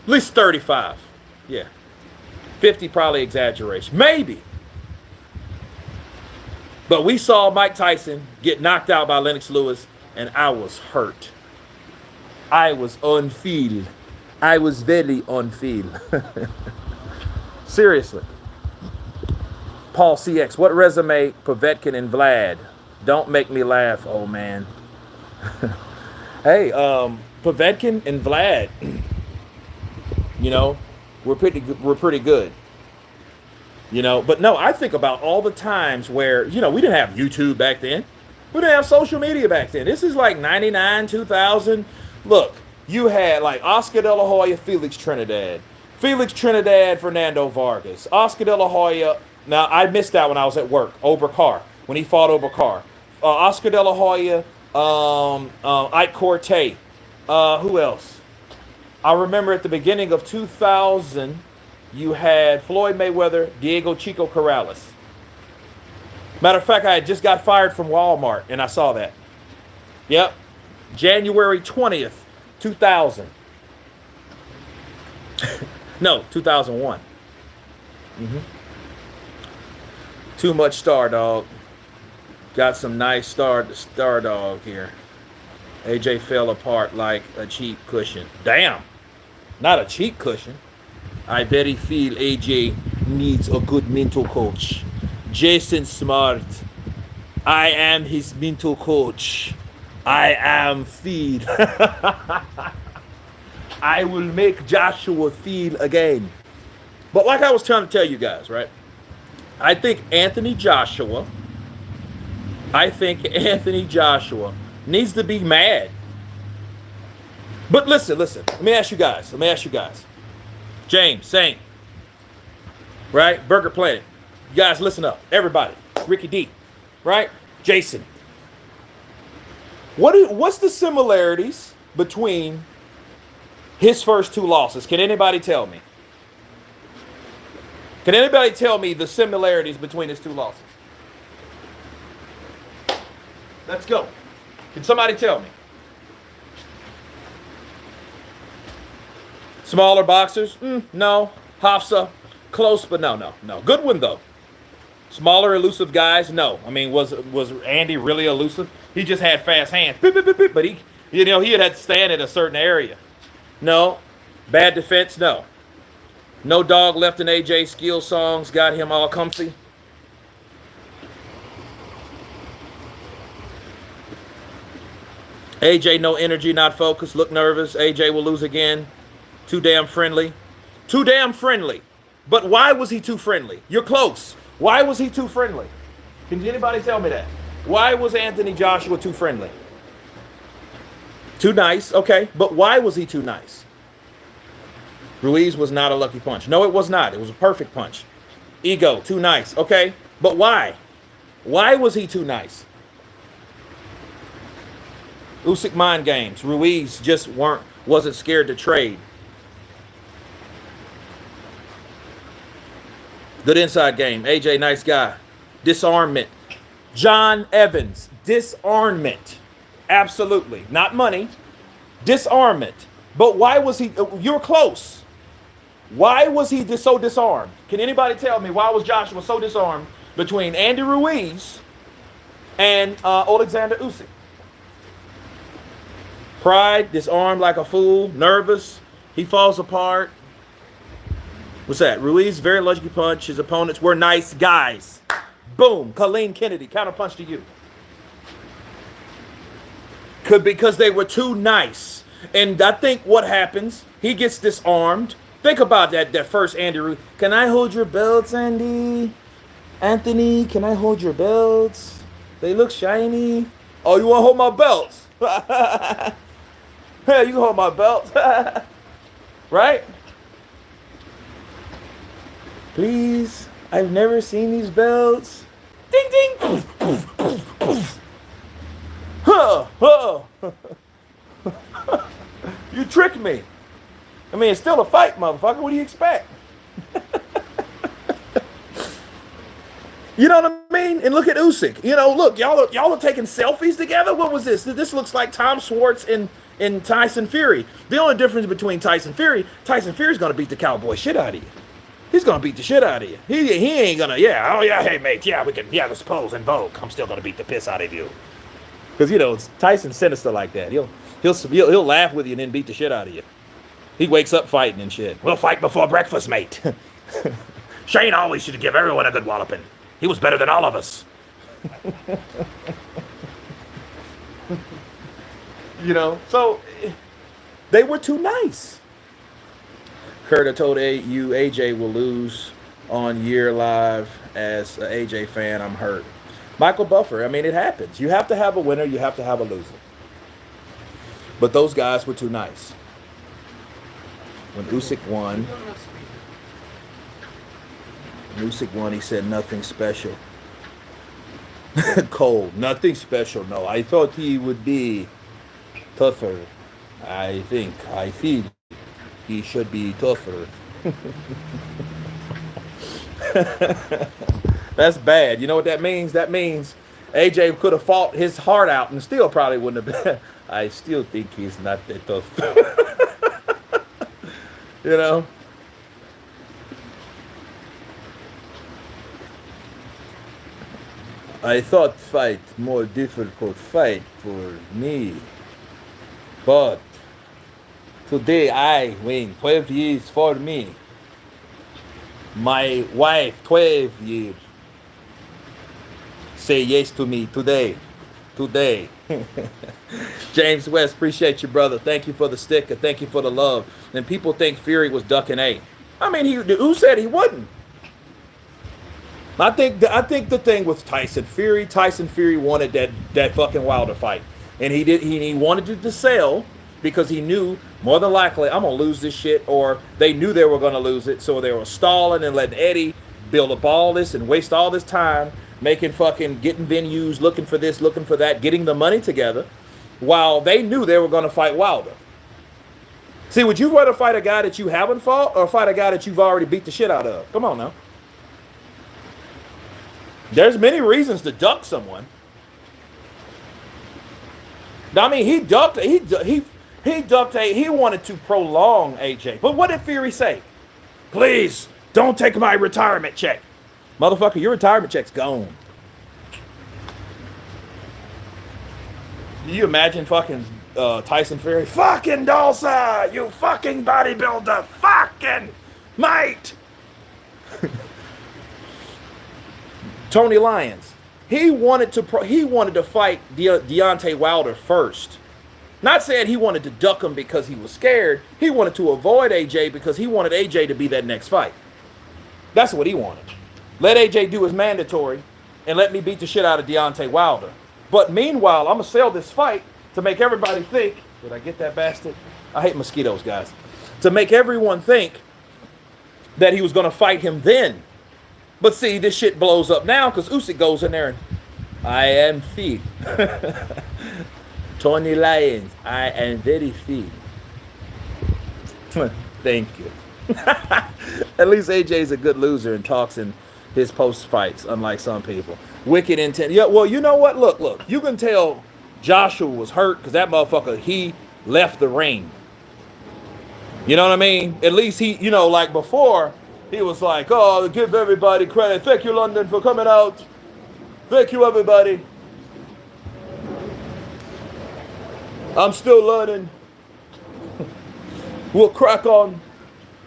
At least 35. Yeah. 50 probably exaggeration. Maybe. But we saw Mike Tyson get knocked out by Lennox Lewis, and I was hurt. I was on field. I was very on field. Seriously. Paul CX, what resume, Povetkin and Vlad? Don't make me laugh, old man. Hey, Povetkin and Vlad, you know, we're pretty good. You know, but no, I think about all the times where, you know, we didn't have YouTube back then. We didn't have social media back then. This is like 99, 2000. Look, you had like Oscar De La Hoya, Felix Trinidad, Fernando Vargas, Oscar De La Hoya. Now, I missed that when I was at work. Oberkar, when he fought Oberkar. Oscar De La Hoya, Ike Corte. Who else? I remember at the beginning of 2000, you had Floyd Mayweather, Diego Chico Corrales. Matter of fact, I had just got fired from Walmart, and I saw that. Yep. January 20th, 2000. No, 2001. Too much Star Dog. Got some nice Star Dog here. AJ fell apart like a cheap cushion. Damn. Not a cheap cushion. I very feel AJ needs a good mental coach. Jason Smart. I am his mental coach. I am feel. I will make Joshua feel again. But like I was trying to tell you guys, right? I think Anthony Joshua needs to be mad. But listen. Let me ask you guys. James, Saint, right? Burger Planet. You guys listen up. Everybody. Ricky D, right? Jason. What's the similarities between his first two losses? Can anybody tell me? Can anybody tell me the similarities between his two losses? Let's go. Can somebody tell me? Smaller boxers? No. Hafsa? Close, but no. Good one, though. Smaller, elusive guys? No. I mean, was Andy really elusive? He just had fast hands. Beep, beep, beep, beep. But he had to stand in a certain area. No. Bad defense? No. No dog left in AJ skill songs got him all comfy. AJ, no energy, not focused, look nervous. AJ will lose again. Too damn friendly. But why was he too friendly? You're close. Why was he too friendly? Can anybody tell me that? Why was Anthony Joshua too friendly? Too nice, okay. But why was he too nice? Ruiz was not a lucky punch. No, it was not. It was a perfect punch. Ego, too nice, okay. But why? Why was he too nice? Usyk mind games. Ruiz just wasn't scared to trade. Good inside game. AJ, nice guy. Disarmament. John Evans, disarmament. Absolutely. Not money. Disarmament. But why was he? You're close. Why was he so disarmed? Can anybody tell me why was Joshua so disarmed between Andy Ruiz and Alexander Usyk? Pride, disarmed like a fool, nervous. He falls apart. What's that? Ruiz, very lucky punch. His opponents were nice guys. Boom. Colleen Kennedy, counter punch to you. Because they were too nice. And I think what happens, he gets disarmed. Think about that first Andy Ruiz. Can I hold your belts, Andy? Anthony, can I hold your belts? They look shiny. Oh, you want to hold my belts? Yeah, you can hold my belts. Right? Please, I've never seen these belts. Ding, ding. You tricked me. I mean, it's still a fight, motherfucker. What do you expect? You know what I mean? And look at Usyk. You know, look, y'all are taking selfies together. What was this? This looks like Tom Schwartz and Tyson Fury. The only difference between Tyson Fury's going to beat the cowboy shit out of you. He's going to beat the shit out of you. He ain't going to, hey, mate, let's pose and vogue. I'm still going to beat the piss out of you. Because, you know, Tyson's sinister like that. He'll laugh with you and then beat the shit out of you. He wakes up fighting and shit. We'll fight before breakfast, mate. Shane always should give everyone a good walloping. He was better than all of us. You know, so they were too nice. Kurt, I told you AJ will lose on Year Live. As an AJ fan, I'm hurt. Michael Buffer, I mean, it happens. You have to have a winner, you have to have a loser. But those guys were too nice. When Usyk won, he said nothing special. Cole, nothing special. No, I thought he would be tougher. I feel he should be tougher. That's bad. You know what that means? That means AJ could have fought his heart out and still probably wouldn't have been. I still think he's not that tough. You know? I thought fight more difficult fight for me. But today I win 12 years for me. My wife, 12 years. Say yes to me today. Today. James West, appreciate you, brother. Thank you for the sticker. Thank you for the love. And people think Fury was ducking A. I mean, who said he wouldn't? I think the thing with Tyson Fury wanted that fucking Wilder fight. And he wanted it to sell because he knew more than likely I'm gonna lose this shit, or they knew they were gonna lose it, so they were stalling and letting Eddie build up all this and waste all this time getting venues, looking for this, looking for that, getting the money together, while they knew they were gonna fight Wilder. See, would you rather fight a guy that you haven't fought or fight a guy that you've already beat the shit out of? Come on now. There's many reasons to duck someone. I mean, he ducked. He ducked. He wanted to prolong AJ. But what did Fury say? Please don't take my retirement check, motherfucker. Your retirement check's gone. Do you imagine fucking Tyson Fury? Fucking Dulce, you fucking bodybuilder, fucking mate. Tony Lyons, he wanted to fight Deontay Wilder first. Not saying he wanted to duck him because he was scared. He wanted to avoid AJ because he wanted AJ to be that next fight. That's what he wanted. Let AJ do his mandatory and let me beat the shit out of Deontay Wilder. But meanwhile, I'm going to sell this fight to make everybody think, did I get that bastard? I hate mosquitoes, guys. To make everyone think that he was going to fight him then. But see, this shit blows up now because Usyk goes in there and I am fit. Tony Lyons, I am very fit. Thank you. At least AJ's a good loser and talks in his post fights, unlike some people. Wicked intent. Yeah, well, you know what? Look. You can tell Joshua was hurt because that motherfucker, he left the ring. You know what I mean? At least he, like before, he was like, oh, give everybody credit. Thank you, London, for coming out. Thank you, everybody. I'm still learning. We'll crack on.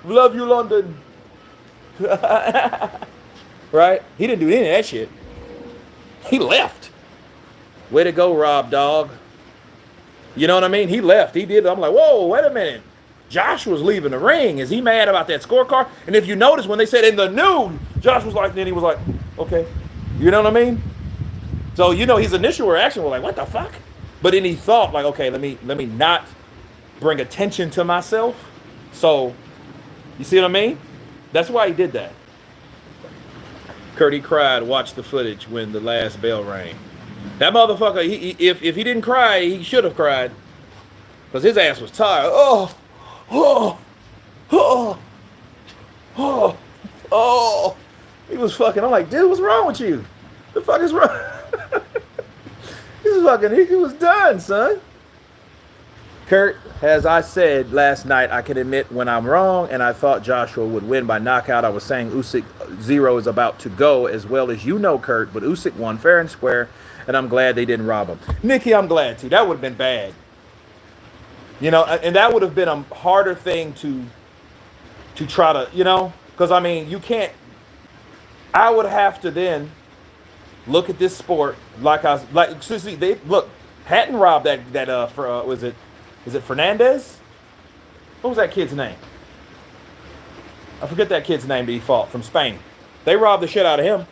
Love you, London. Right? He didn't do any of that shit. He left. Way to go, Rob Dog. You know what I mean? He left. He did. I'm like, whoa, wait a minute. Josh was leaving the ring. Is he mad about that scorecard? And if you notice, when they said in the news, Josh was like, then he was like, okay. You know what I mean? So, his initial reaction was like, what the fuck? But then he thought, like, okay, let me not bring attention to myself. So, you see what I mean? That's why he did that. Curdy cried, watch the footage when the last bell rang. That motherfucker, if he didn't cry, he should have cried. Because his ass was tired. Oh. He was fucking, I'm like, dude, what's wrong with you? The fuck is wrong? He was done, son. Kurt, as I said last night, I can admit when I'm wrong, and I thought Joshua would win by knockout. I was saying Usyk 0 is about to go, as well as Kurt, but Usyk won fair and square, and I'm glad they didn't rob him. Nikki, I'm glad too. That would have been bad. And that would have been a harder thing to try to, because I mean, you can't. I would have to then look at this sport like Hatton robbed was it Fernandez? What was that kid's name? I forget that kid's name that he fought from Spain. They robbed the shit out of him.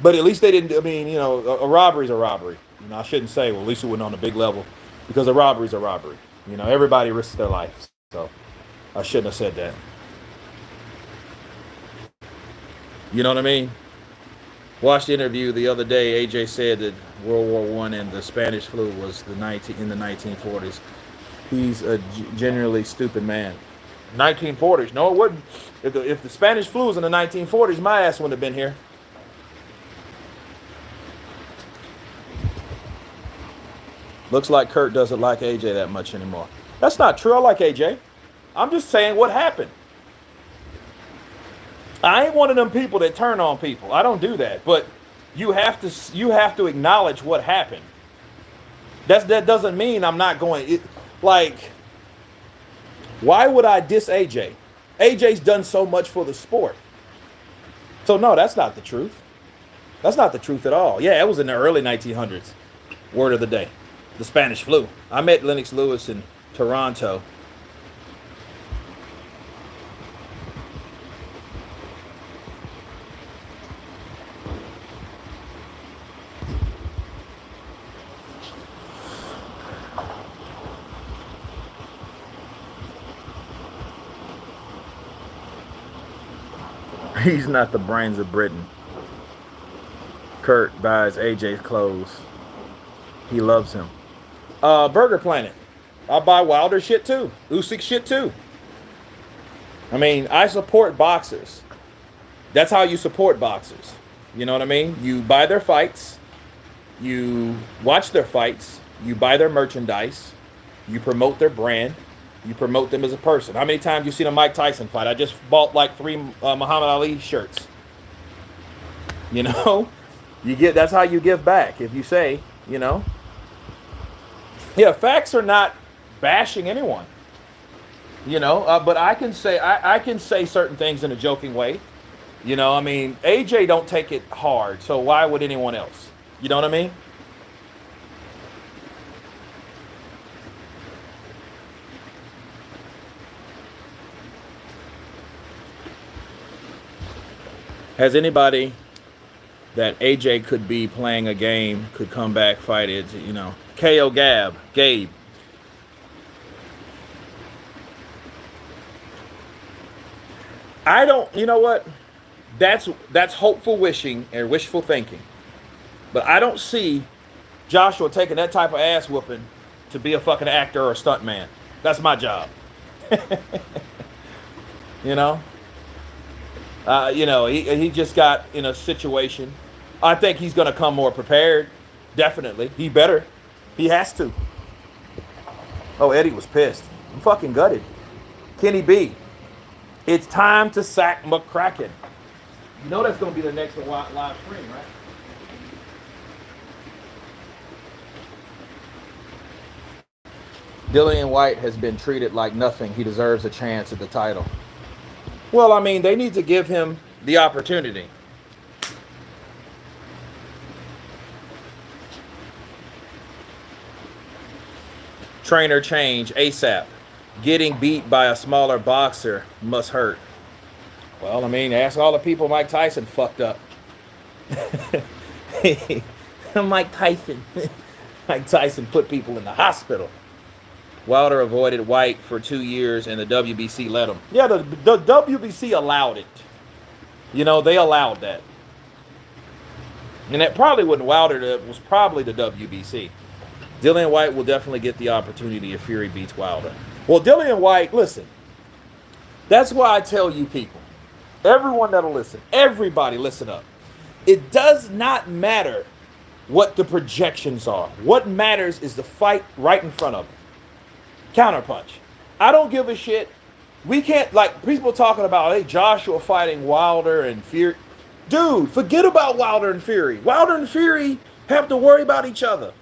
But at least they didn't, I mean, a robbery's a robbery. I shouldn't say, well, at least it wasn't on a big level, because a robbery's a robbery. Everybody risks their life. So I shouldn't have said that. You know what I mean? Watched the interview the other day. AJ said that World War I and the Spanish flu was in the 1940s. He's a genuinely stupid man. 1940s? No, it wouldn't. If the Spanish flu was in the 1940s, my ass wouldn't have been here. Looks like Kurt doesn't like AJ that much anymore. That's not true. I like AJ. I'm just saying what happened. I ain't one of them people that turn on people. I don't do that. But you have to acknowledge what happened. That doesn't mean I'm not going. Why would I diss AJ? AJ's done so much for the sport. So no, that's not the truth. That's not the truth at all. Yeah, it was in the early 1900s. Word of the day. The Spanish flu. I met Lennox Lewis in Toronto. He's not the brains of Britain. Kurt buys AJ's clothes. He loves him. Burger Planet. I buy Wilder shit too. Usyk shit too. I mean, I support boxers. That's how you support boxers. You know what I mean? You buy their fights. You watch their fights. You buy their merchandise. You promote their brand. You promote them as a person. How many times you seen a Mike Tyson fight? I just bought like 3 Muhammad Ali shirts. That's how you give back. If you say, yeah, facts are not bashing anyone. But I can say certain things in a joking way. I mean, AJ don't take it hard, so why would anyone else? You know what I mean? Has anybody that AJ could be playing a game, could come back, fight it, KO Gabe. I don't, you know what? That's hopeful wishing and wishful thinking. But I don't see Joshua taking that type of ass whooping to be a fucking actor or a stunt man. That's my job. He just got in a situation. I think he's going to come more prepared. Definitely. He better. He has to. Oh, Eddie was pissed. I'm fucking gutted. Kenny B. It's time to sack McCracken. That's going to be the next live stream, right? Dillian White has been treated like nothing. He deserves a chance at the title. Well, I mean, they need to give him the opportunity. Trainer change ASAP. Getting beat by a smaller boxer must hurt. Well, I mean, ask all the people Mike Tyson fucked up. Mike Tyson. Mike Tyson put people in the hospital. Wilder avoided White for 2 years, and the WBC let him. Yeah, the WBC allowed it. They allowed that. And that probably wasn't Wilder. That was probably the WBC. Dillian White will definitely get the opportunity if Fury beats Wilder. Well, Dillian White, listen. That's why I tell you people, everyone that'll listen, everybody listen up. It does not matter what the projections are. What matters is the fight right in front of them. Counterpunch. I don't give a shit. We can't, like, people talking about, hey, Joshua fighting Wilder and Fury. Dude, forget about Wilder and Fury. Wilder and Fury have to worry about each other.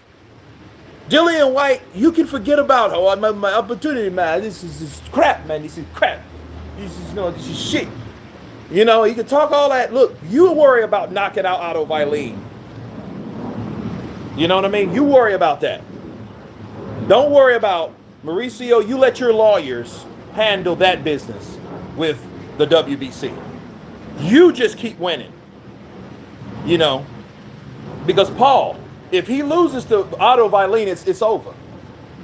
Dillian White, you can forget about, oh, I my opportunity, man. This is crap, man. This is crap. This is shit. You can talk all that. Look, you worry about knocking out Otto Vailene. You know what I mean? You worry about that. Don't worry about Mauricio. You let your lawyers handle that business with the WBC. You just keep winning. You know, because Paul, if he loses to Otto Wallin, it's over.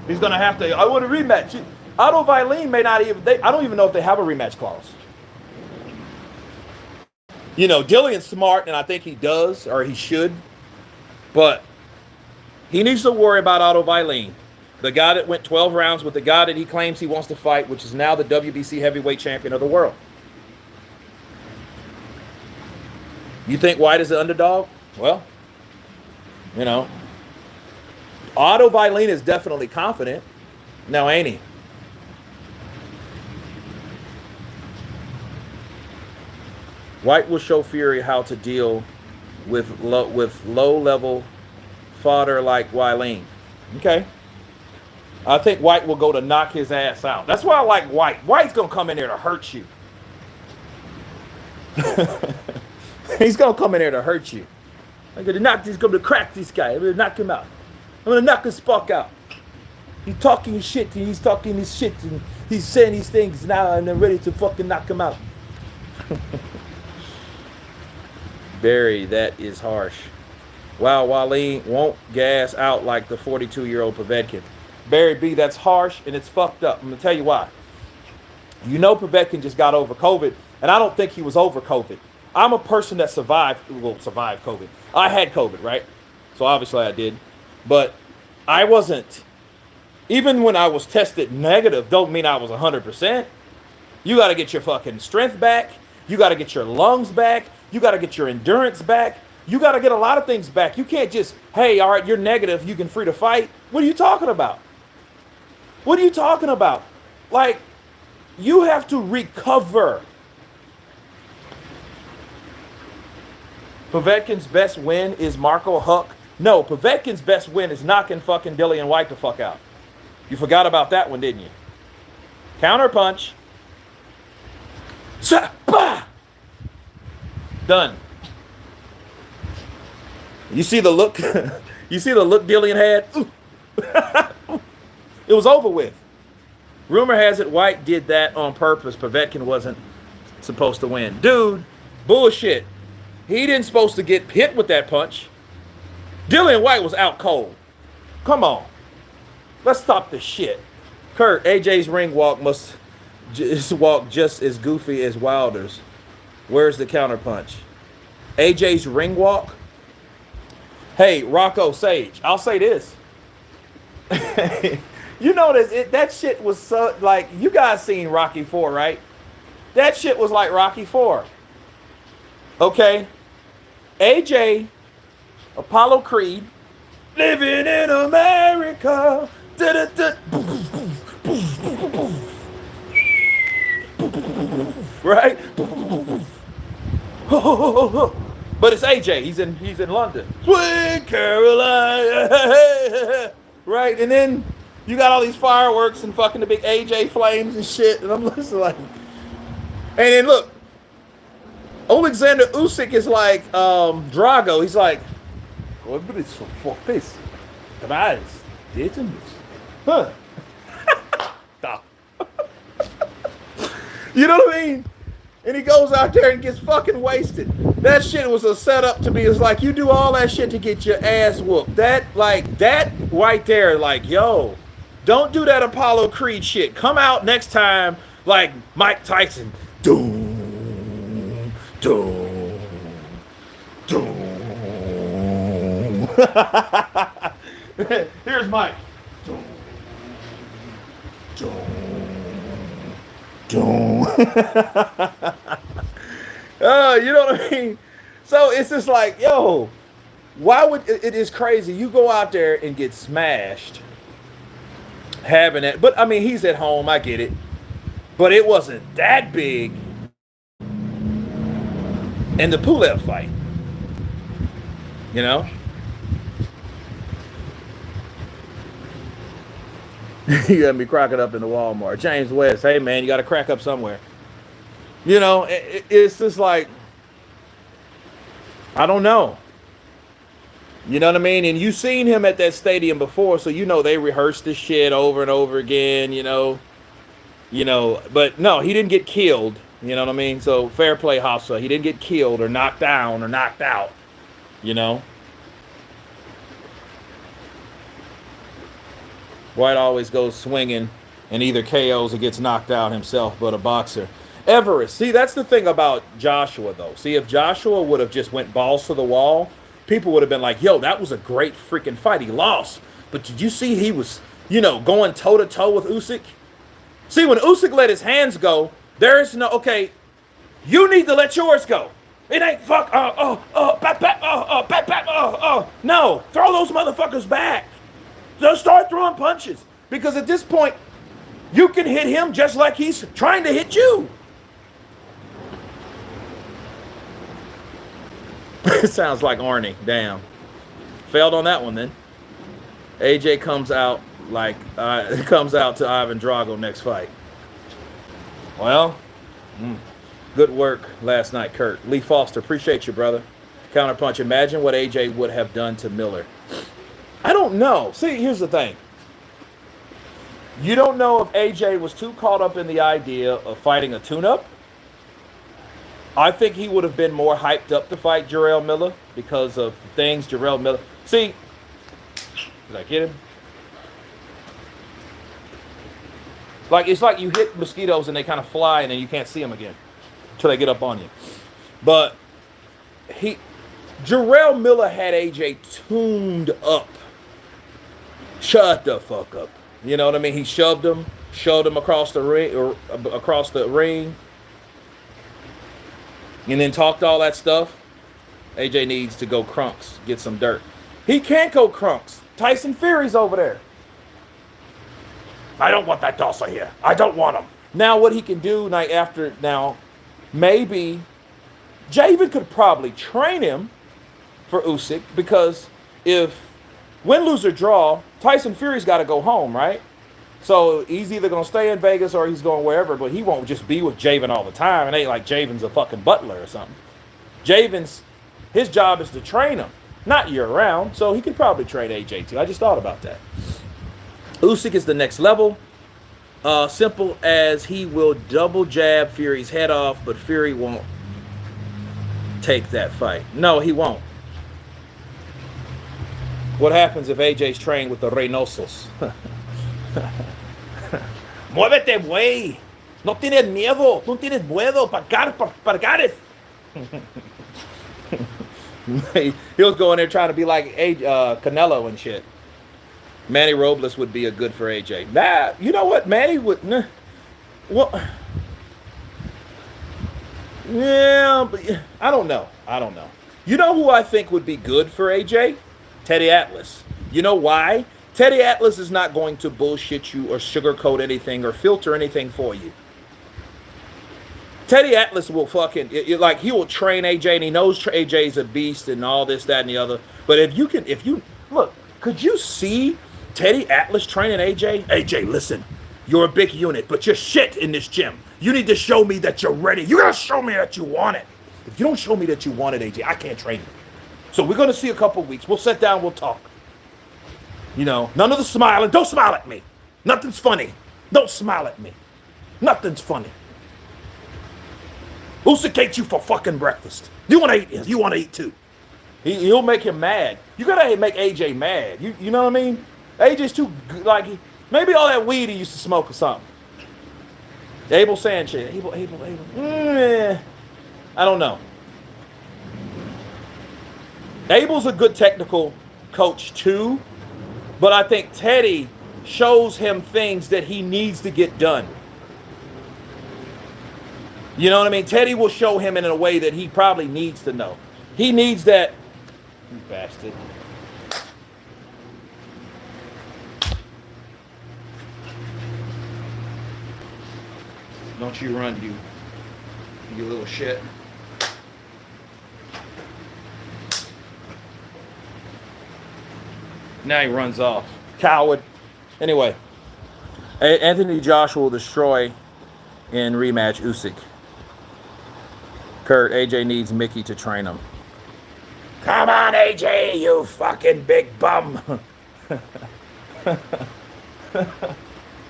He's gonna have to. I want a rematch. Otto Wallin may not even. I don't even know if they have a rematch clause. You know, Dillian's smart, and I think he does, or he should. But he needs to worry about Otto Wallin, the guy that went 12 rounds with the guy that he claims he wants to fight, which is now the WBC heavyweight champion of the world. You think White is the underdog? Well, you know, Otto Wallin is definitely confident. Now, ain't he? White will show Fury how to deal with low-level fodder like Wallin. Okay. I think White will go to knock his ass out. That's why I like White. White's going to come in there to hurt you. He's going to come in there to hurt you. I'm going to knock this, going to crack this guy. I'm going to knock him out. I'm going to knock his spark out. He's talking his shit, and he's talking his shit, and he's saying these things now, and I'm ready to fucking knock him out. Barry, that is harsh. Wow, Wallin won't gas out like the 42-year-old Povetkin. Barry B, that's harsh, and it's fucked up. I'm going to tell you why. You know Povetkin just got over COVID, and I don't think he was over COVID. I'm a person that survived COVID. I had COVID, right? So obviously I did. But I wasn't, even when I was tested negative, don't mean I was 100%. You got to get your fucking strength back. You got to get your lungs back. You got to get your endurance back. You got to get a lot of things back. You can't just, hey, all right, you're negative. You can free to fight. What are you talking about? What are you talking about? Like, you have to recover. Povetkin's best win is Marco Huck. No, Povetkin's best win is knocking fucking Dillian White the fuck out. You forgot about that one, didn't you? Counter punch. Done. You see the look? You see the look Dillian had? It was over with. Rumor has it White did that on purpose. Povetkin wasn't supposed to win. Dude, bullshit. He didn't supposed to get hit with that punch. Dillian White was out cold. Come on. Let's stop this shit. Kurt, AJ's ring walk must walk just as goofy as Wilder's. Where's the counter punch? AJ's ring walk? Hey, Rocco Sage, I'll say this. You know this, that shit was so, like, you guys seen Rocky IV, right? That shit was like Rocky IV. Okay? AJ, Apollo Creed, living in America. Right? But it's AJ. He's in London. Sweet Caroline. Right? And then you got all these fireworks and fucking the big AJ flames and shit. And I'm listening like, and then look, Alexander Usyk is like Drago. He's like, what is for this? Guys, huh? You know what I mean? And he goes out there and gets fucking wasted. That shit was a setup to me. It's like, you do all that shit to get your ass whooped. That right there, like, yo, don't do that Apollo Creed shit. Come out next time like Mike Tyson. Doom, doom, doom. Here's Mike. Doom, doom. You know what I mean? So it's just like, yo, why would it is crazy. You go out there and get smashed having that. But I mean, he's at home, I get it. But it wasn't that big in the Pulev fight. You know? You got me cracking up in the Walmart. James West, hey man, you got to crack up somewhere. You know, it's just like, I don't know. You know what I mean? And you've seen him at that stadium before, so you know they rehearsed this shit over and over again, but no, he didn't get killed. You know what I mean? So fair play, Hafsa. He didn't get killed or knocked down or knocked out. You know? White always goes swinging and either KOs or gets knocked out himself, but a boxer. Everest. See, that's the thing about Joshua, though. See, if Joshua would have just went balls to the wall, people would have been like, yo, that was a great freaking fight. He lost. But did you see he was, going toe-to-toe with Usyk? See, when Usyk let his hands go, there is no, okay, you need to let yours go. It ain't no, throw those motherfuckers back. They'll start throwing punches. Because at this point, you can hit him just like he's trying to hit you. It sounds like Arnie. Damn. Failed on that one then. AJ comes out to Ivan Drago next fight. Well, good work last night, Kurt. Lee Foster, appreciate you, brother. Counterpunch. Imagine what AJ would have done to Miller. I don't know. See, here's the thing. You don't know if AJ was too caught up in the idea of fighting a tune-up. I think he would have been more hyped up to fight Jarrell Miller because of the things Jarrell Miller. See, did I get him? It's like you hit mosquitoes and they kind of fly and then you can't see them again until they get up on you. But Jarrell Miller had AJ tuned up. Shut the fuck up. You know what I mean? He shoved him across the ring, and then talked all that stuff. AJ needs to go crunks, get some dirt. He can't go crunks. Tyson Fury's over there. I don't want that Dawson here. I don't want him. Now what he can do maybe Javen could probably train him for Usyk, because if win, lose, or draw, Tyson Fury's got to go home, right? So he's either going to stay in Vegas or he's going wherever, but he won't just be with Javen all the time. It ain't like Javen's a fucking butler or something. His job is to train him, not year-round, so he could probably train AJ too. I just thought about that. Usyk is the next level. Simple as he will double jab Fury's head off, but Fury won't take that fight. No, he won't. What happens if AJ's trained with the Reynosos? Muévete, güey. No tienes miedo. No tienes miedo. Pagar. He was going there trying to be like Canelo and shit. Manny Robles would be a good for AJ. Nah, you know what? Manny would. Well, yeah, but I don't know. You know who I think would be good for AJ? Teddy Atlas. You know why? Teddy Atlas is not going to bullshit you or sugarcoat anything or filter anything for you. Teddy Atlas will he will train AJ, and he knows AJ's a beast and all this, that, and the other. But could you see Teddy Atlas training AJ? AJ, listen, you're a big unit, but you're shit in this gym. You need to show me that you're ready. You gotta show me that you want it. If you don't show me that you want it, AJ, I can't train you. So we're going to see a couple weeks. We'll sit down. We'll talk. None of the smiling. Don't smile at me. Nothing's funny. Don't smile at me. Nothing's funny. Usyk ate you for fucking breakfast. You want to eat? You want to eat too. He'll make him mad. You got to make AJ mad. You know what I mean? AJ's too, maybe all that weed he used to smoke or something. Abel Sanchez. Abel. I don't know. Abel's a good technical coach too, but I think Teddy shows him things that he needs to get done. You know what I mean? Teddy will show him in a way that he probably needs to know. He needs that. You bastard. Don't you run, you little shit. Now he runs off. Coward. Anyway, Anthony Joshua will destroy in rematch Usyk. Kurt, AJ needs Mickey to train him. Come on, AJ, you fucking big bum.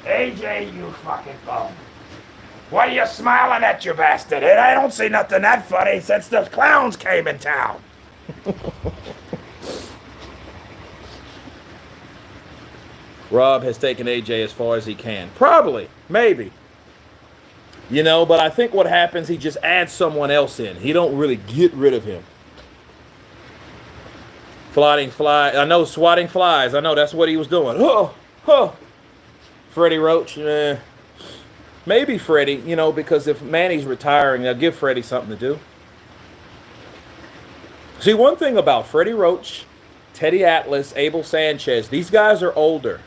AJ, you fucking bum. What are you smiling at, you bastard? I don't see nothing that funny since the clowns came in town. Rob has taken AJ as far as he can. Probably. Maybe. You know, but I think what happens, he just adds someone else in. He don't really get rid of him. Swatting flies. I know, swatting flies. I know that's what he was doing. Freddie Roach. Maybe Freddie, you know, because if Manny's retiring, they'll give Freddie something to do. See, one thing about Freddie Roach, Teddy Atlas, Abel Sanchez, these guys are older.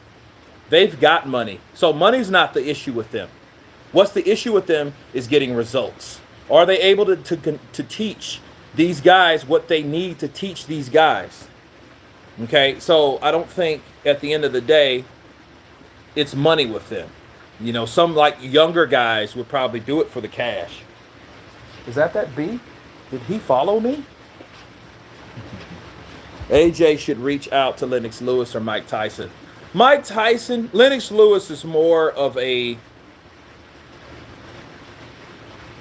They've got money. So money's not the issue with them. What's the issue with them is getting results. Are they able to teach these guys what they need to teach these guys? Okay, so I don't think at the end of the day, it's money with them. You know, some like younger guys would probably do it for the cash. Is that B? Did he follow me? AJ should reach out to Lennox Lewis or Mike Tyson. Mike Tyson, Lennox Lewis is more of a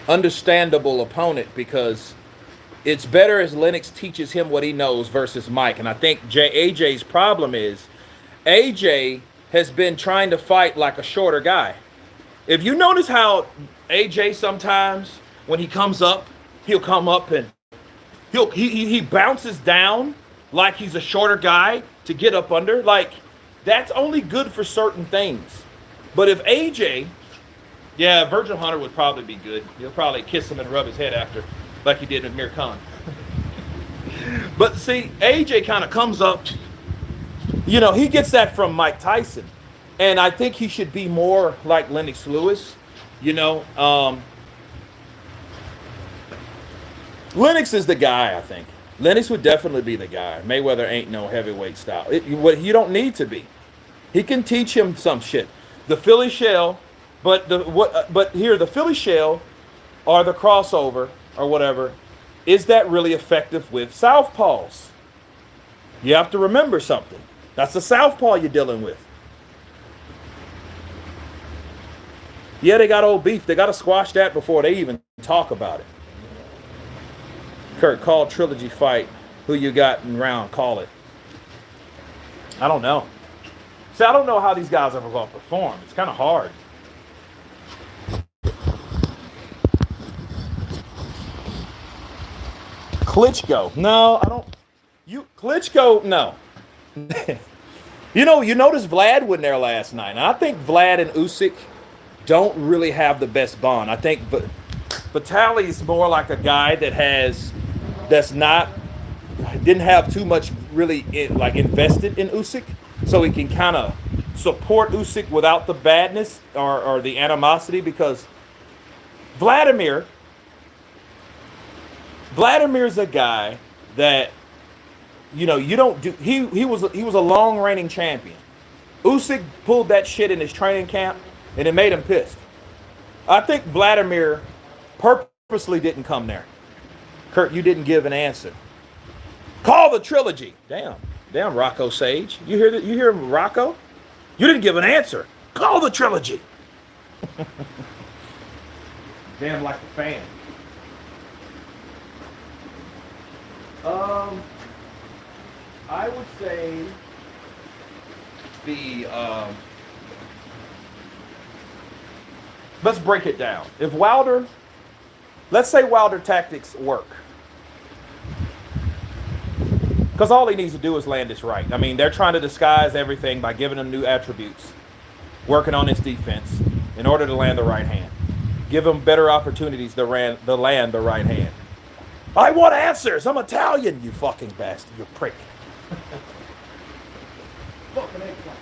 understandable opponent because it's better as Lennox teaches him what he knows versus Mike. And I think AJ's problem is AJ has been trying to fight like a shorter guy. If you notice how AJ sometimes when he comes up, he'll come up and he bounces down like he's a shorter guy to get up under. Like, that's only good for certain things. But if AJ, yeah, Virgil Hunter would probably be good. He'll probably kiss him and rub his head after, like he did with Mir Khan. But see, AJ kind of comes up, you know, he gets that from Mike Tyson. And I think he should be more like Lennox Lewis, you know. Lennox is the guy, I think. Lennox would definitely be the guy. Mayweather ain't no heavyweight style. You don't need to be. He can teach him some shit. The Philly shell, but here the Philly shell or the crossover or whatever, is that really effective with southpaws? You have to remember something. That's the southpaw you're dealing with. Yeah, they got old beef. They got to squash that before they even talk about it. Kurt, call trilogy fight. Who you got in round? Call it. I don't know. See, I don't know how these guys are going to perform. It's kind of hard. Klitschko. No, I don't. Klitschko, no. You know, you notice Vlad wasn't there last night. And I think Vlad and Usyk don't really have the best bond. I think Vitaly's more like a guy didn't have too much really invested in Usyk, so he can kind of support Usyk without the badness or the animosity, because Vladimir's a guy that, you know, you don't do. He was a long reigning champion. Usyk pulled that shit in his training camp, and it made him pissed. I think Vladimir purposely didn't come there. Kurt, you didn't give an answer. Call the trilogy. Damn, Rocco Sage. You hear that? You hear him, Rocco? You didn't give an answer. Call the trilogy. Damn, like a fan. I would say let's break it down. If Wilder, let's say Wilder tactics work. Because all he needs to do is land this right. I mean, they're trying to disguise everything by giving him new attributes, working on his defense in order to land the right hand. Give him better opportunities to land the right hand. I want answers. I'm Italian, you fucking bastard, you prick. Fucking eggplant.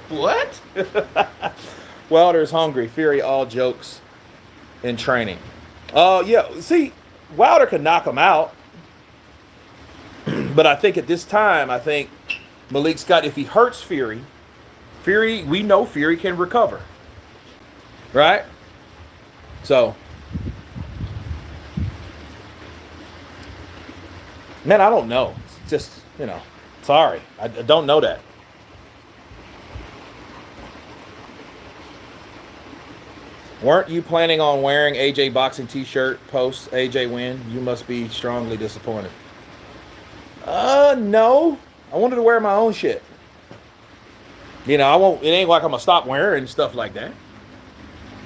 What? Wilder's hungry. Fury, all jokes in training. Yeah, see, Wilder could knock him out. But I think at this time, Malik Scott, if he hurts Fury, we know Fury can recover. Right? So, Man, I don't know. It's just, you know, sorry. I don't know that. Weren't you planning on wearing AJ boxing t-shirt post AJ win? You must be strongly disappointed. No. I wanted to wear my own shit. You know, I won't, it ain't like I'm gonna stop wearing stuff like that.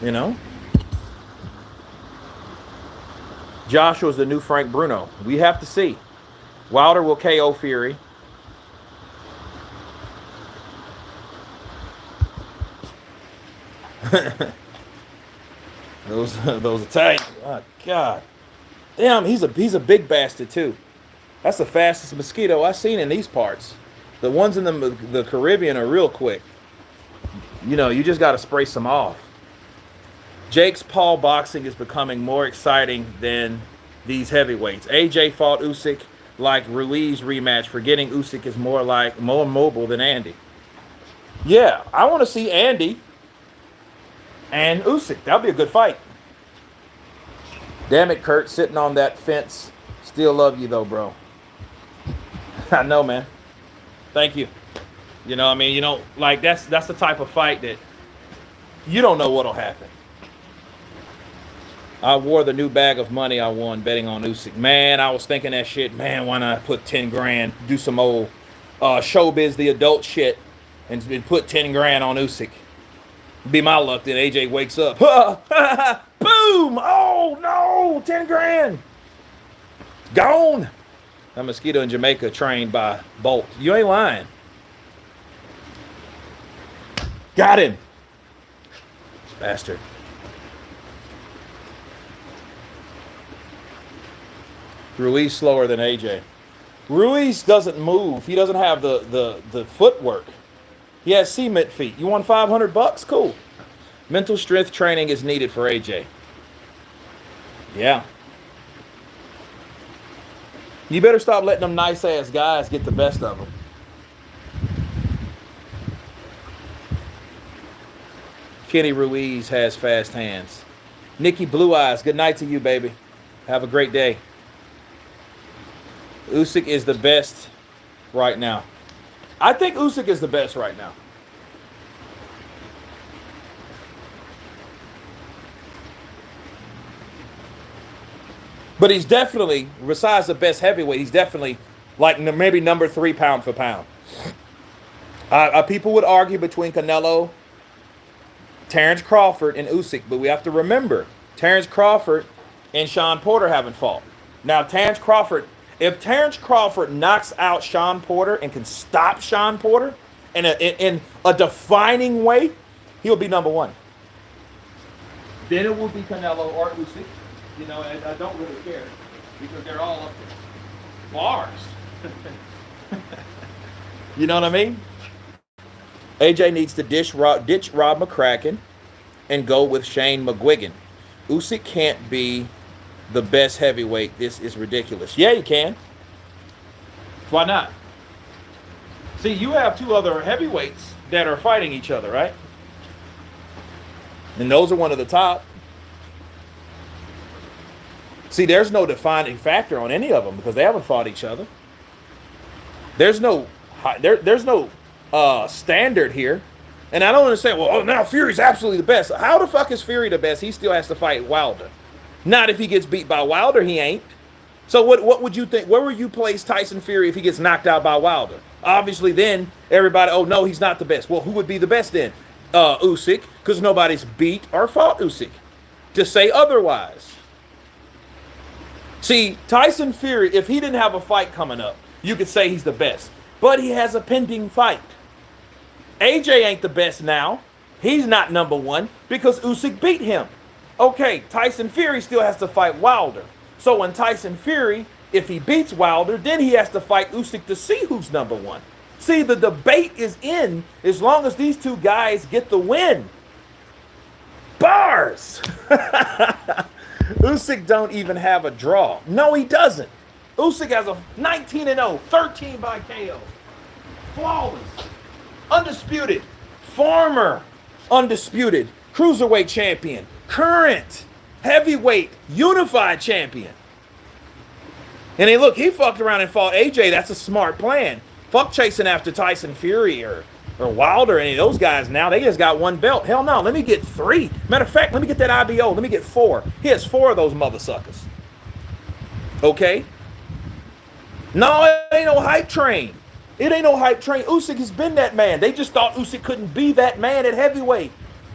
You know? Joshua's the new Frank Bruno. We have to see. Wilder will KO Fury. those Italians. Oh God. Damn, he's a big bastard too. That's the fastest mosquito I've seen in these parts. The ones in the Caribbean are real quick. You know, you just got to spray some off. Jake's Paul boxing is becoming more exciting than these heavyweights. AJ fought Usyk like Ruiz rematch, forgetting Usyk is more mobile than Andy. Yeah, I want to see Andy and Usyk. That'll be a good fight. Damn it, Kurt, sitting on that fence. Still love you though, bro. I know, man. Thank you. You know, I mean, you know, like that's the type of fight that you don't know what'll happen. I wore the new bag of money I won betting on Usyk. Man, I was thinking that shit. Man, why not put 10 grand, do some old showbiz, the adult shit, and put 10 grand on Usyk. Be my luck. Then AJ wakes up. Boom! Oh no! 10 grand. Gone. That mosquito in Jamaica trained by Bolt. You ain't lying. Got him. Bastard. Ruiz slower than AJ. Ruiz doesn't move. He doesn't have the footwork. He has cement feet. You want $500? Cool. Mental strength training is needed for AJ. Yeah. You better stop letting them nice-ass guys get the best of them. Kenny Ruiz has fast hands. Nikki Blue Eyes, good night to you, baby. Have a great day. Usyk is the best right now. I think Usyk is the best right now. But he's definitely, besides the best heavyweight, he's definitely like maybe number 3 pound for pound. People would argue between Canelo, Terrence Crawford, and Usyk, but we have to remember, Terrence Crawford and Sean Porter haven't fought. Now, if Terrence Crawford knocks out Sean Porter and can stop Sean Porter in a defining way, he'll be number 1. Then it will be Canelo or Usyk. You know, I don't really care because they're all up there. Bars. You know what I mean? AJ needs to ditch Rob McCracken and go with Shane McGuigan. Usyk can't be the best heavyweight. This is ridiculous. Yeah, you can. Why not? See, you have 2 other heavyweights that are fighting each other, right? And those are one of the top. See, there's no defining factor on any of them because they haven't fought each other. There's no standard here. And I don't understand, well, now Fury's absolutely the best. How the fuck is Fury the best? He still has to fight Wilder. Not if he gets beat by Wilder, he ain't. So what would you think? Where would you place Tyson Fury if he gets knocked out by Wilder? Obviously then, everybody, oh no, he's not the best. Well, who would be the best then? Usyk, because nobody's beat or fought Usyk. To say otherwise. See, Tyson Fury, if he didn't have a fight coming up, you could say he's the best. But he has a pending fight. AJ ain't the best now. He's not number 1 because Usyk beat him. Okay, Tyson Fury still has to fight Wilder. So when Tyson Fury, if he beats Wilder, then he has to fight Usyk to see who's number 1. See, the debate is in as long as these 2 guys get the win. Bars! Usyk don't even have a draw. No, he doesn't. Usyk has a 19-0, 13 by KO. Flawless. Undisputed. Former undisputed cruiserweight champion. Current heavyweight unified champion. And then look, he fucked around and fought AJ. That's a smart plan. Fuck chasing after Tyson Fury or Wilder, any of those guys now. They just got one belt. Hell no, let me get 3. Matter of fact, let me get that IBO. Let me get 4. He has 4 of those mother suckers. Okay? No, it ain't no hype train. It ain't no hype train. Usyk has been that man. They just thought Usyk couldn't be that man at heavyweight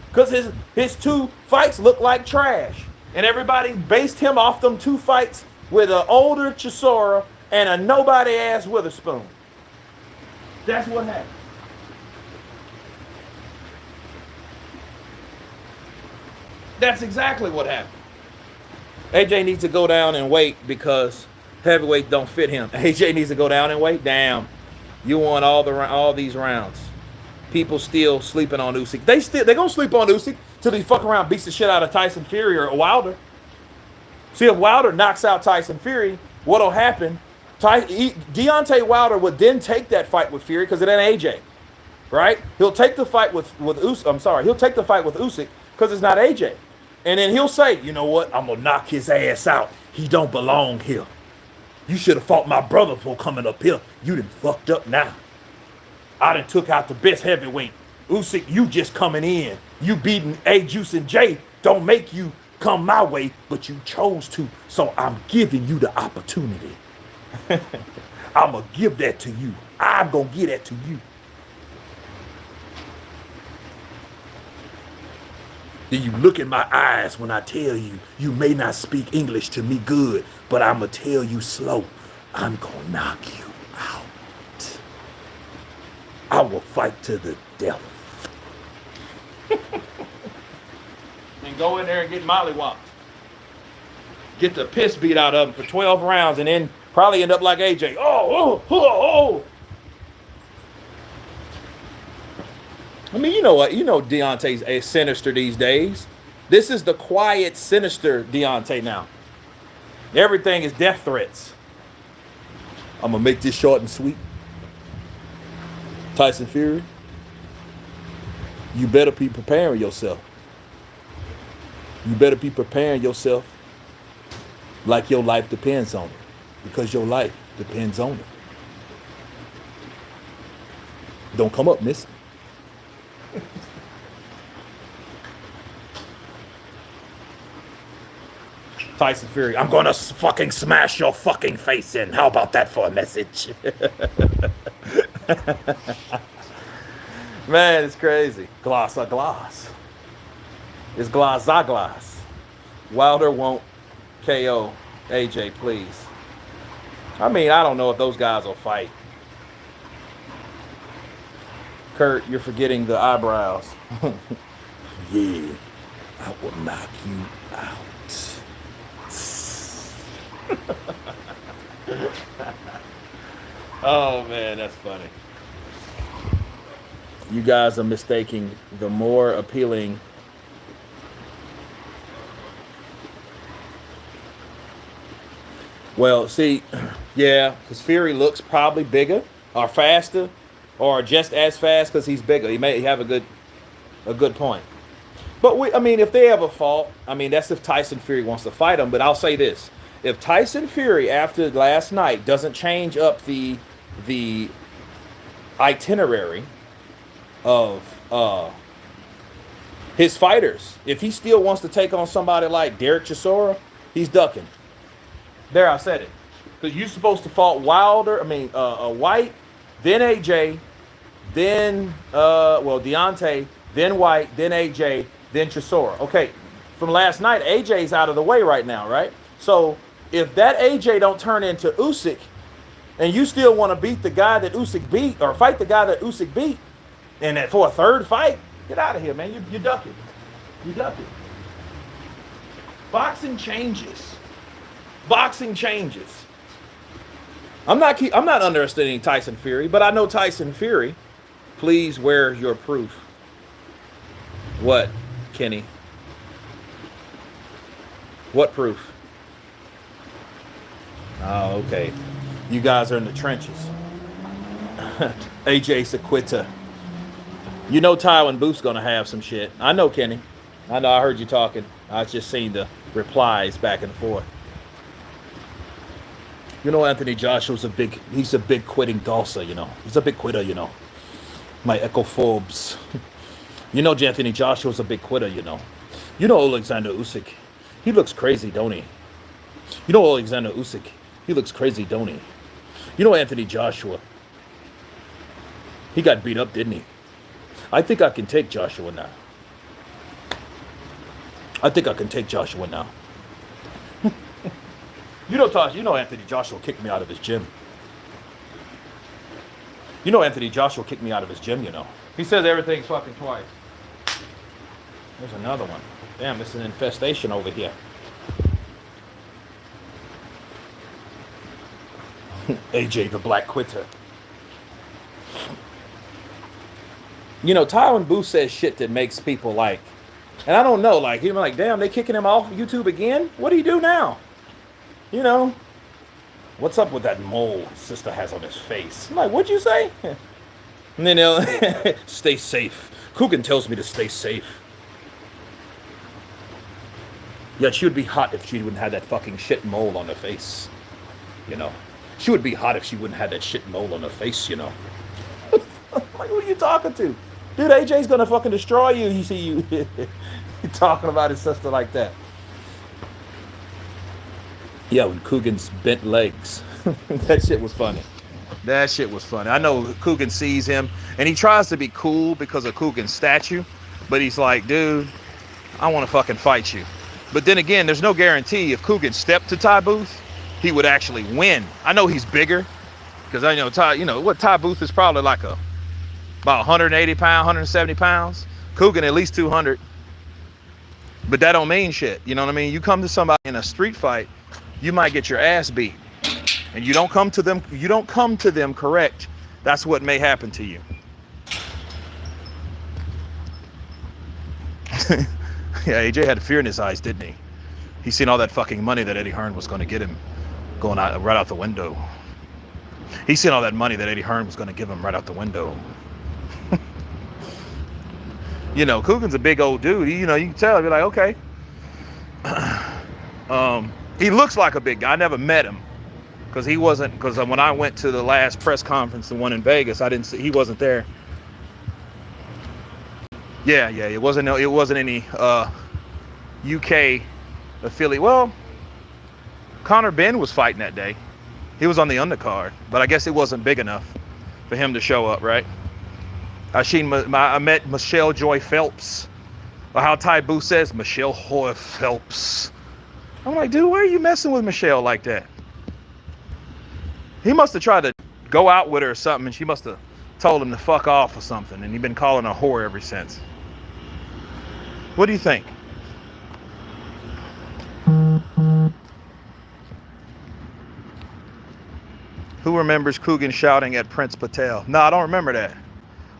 because his 2 fights looked like trash. And everybody based him off them 2 fights with an older Chisora and a nobody-ass Witherspoon. That's what happened. That's exactly what happened. AJ needs to go down and wait because heavyweight don't fit him. AJ needs to go down and wait. Damn, you won all these rounds. People still sleeping on Usyk. They gonna sleep on Usyk till he fuck around beats the shit out of Tyson Fury or Wilder. See, if Wilder knocks out Tyson Fury, what'll happen? Deontay Wilder would then take that fight with Fury because it ain't AJ, right? He'll take the fight with Usyk. I'm sorry, he'll take the fight with Usyk because it's not AJ. And then he'll say, you know what? I'm going to knock his ass out. He don't belong here. You should have fought my brother before coming up here. You done fucked up now. I done took out the best heavyweight. Usyk, you just coming in. You beating A-Juice and Jay don't make you come my way, but you chose to. So I'm giving you the opportunity. I'm going to give that to you. I'm going to give that to you. Then you look in my eyes when I tell you, you may not speak English to me good, but I'm going to tell you slow. I'm going to knock you out. I will fight to the death. And go in there and get mollywopped. Get the piss beat out of him for 12 rounds and then probably end up like AJ. Oh. I mean, you know what? You know Deontay's a sinister these days. This is the quiet, sinister Deontay now. Everything is death threats. I'm going to make this short and sweet. Tyson Fury, you better be preparing yourself. You better be preparing yourself like your life depends on it. Because your life depends on it. Don't come up missing. Tyson Fury, I'm gonna fucking smash your fucking face in. How about that for a message? Man, it's crazy. Glass a glass. It's glass a glass. Wilder won't KO AJ, please. I mean, I don't know if those guys will fight. Kurt, you're forgetting the eyebrows. Yeah, I will knock you out. Oh man, that's funny. You guys are mistaking the more appealing. Well, see, yeah, because Fury looks probably bigger or faster or just as fast because he's bigger. He may have a good point. But I mean, if they ever fought, I mean, that's if Tyson Fury wants to fight him. But I'll say this. If Tyson Fury, after last night, doesn't change up the itinerary of his fighters, if he still wants to take on somebody like Derek Chisora, he's ducking. There, I said it. Because you're supposed to fight Wilder, White, then AJ, then, Deontay, then White, then AJ, then Chisora. Okay, from last night, AJ's out of the way right now, right? So if that AJ don't turn into Usyk, and you still want to beat the guy that Usyk beat, or fight the guy that Usyk beat, and for a third fight, get out of here, man. You're ducking. You're ducking. Boxing changes. Boxing changes. I'm not underestimating Tyson Fury, but I know Tyson Fury. Please, where's your proof? What, Kenny? What proof? Oh, okay. You guys are in the trenches. AJ Sequita. You know Tywin Booth's going to have some shit. I know, Kenny. I know, I heard you talking. I just seen the replies back and forth. You know, Anthony Joshua's he's a big quitting dosser, you know. He's a big quitter, you know. My echophobes. You know, Anthony Joshua's a big quitter, you know. You know Alexander Usyk. He looks crazy, don't he? You know Alexander Usyk. He looks crazy, don't he? You know Anthony Joshua. He got beat up, didn't he? I think I can take Joshua now. I think I can take Joshua now. You know, Tosh, you know Anthony Joshua kicked me out of his gym. You know Anthony Joshua kicked me out of his gym, you know. He says everything's fucking twice. There's another one. Damn, this is an infestation over here. AJ the Black Quitter. You know, Tyron Booth says shit that makes people like, and I don't know, like, even like, damn, they kicking him off YouTube again? What do you do now? You know, what's up with that mole his sister has on his face? I'm like, what'd you say? And then they'll stay safe. Coogan tells me to stay safe. Yeah, she would be hot if she wouldn't have that fucking shit mole on her face. You know, she would be hot if she wouldn't have that shit mole on her face, you know. Like, who are you talking to? Dude, AJ's gonna fucking destroy you. You see you talking about his sister like that. Yeah, when Coogan's bent legs. That shit was funny. That shit was funny. I know Coogan sees him, and he tries to be cool because of Coogan's statue, but he's like, dude, I want to fucking fight you. But then again, there's no guarantee if Coogan stepped to Ty Booth, he would actually win. I know he's bigger, because I know Ty Booth is probably like about 180 pounds, 170 pounds. Coogan at least 200. But that don't mean shit. You know what I mean? You come to somebody in a street fight, you might get your ass beat. And you don't come to them correct. That's what may happen to you. Yeah, AJ had fear in his eyes, didn't he? He seen all that fucking money that Eddie Hearn was going to get him going out right out the window. He seen all that money that Eddie Hearn was going to give him right out the window. You know, Coogan's a big old dude. You know, you can tell. You're like, okay. He looks like a big guy. I never met him because he wasn't. Because when I went to the last press conference, the one in Vegas, I didn't see. He wasn't there. Yeah. It wasn't any UK affiliate. Well, Conor Benn was fighting that day. He was on the undercard, but I guess it wasn't big enough for him to show up, right? I met Michelle Joy Phelps, or how Ty Booth says, Michelle Joy Phelps. I'm like, dude, why are you messing with Michelle like that? He must have tried to go out with her or something, and she must have told him to fuck off or something, and he's been calling her a whore ever since. What do you think? Who remembers Coogan shouting at Prince Patel? No, I don't remember that.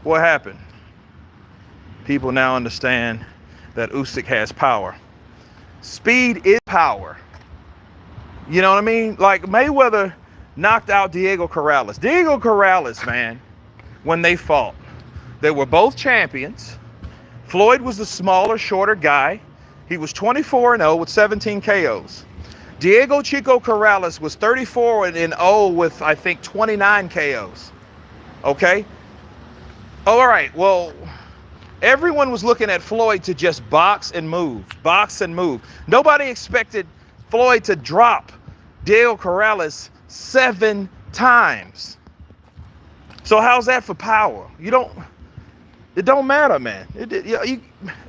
What happened? People now understand that Usyk has power. Speed is power. You know what I mean? Like Mayweather knocked out Diego Corrales. Diego Corrales, man, when they fought, they were both champions. Floyd was the smaller, shorter guy. He was 24-0 with 17 KOs. Diego Chico Corrales was 34-0 with, I think, 29 KOs. Okay? All right, well, everyone was looking at Floyd to just box and move. Nobody expected Floyd to drop Diego Corrales 7 times. So how's that for power? It don't matter, man.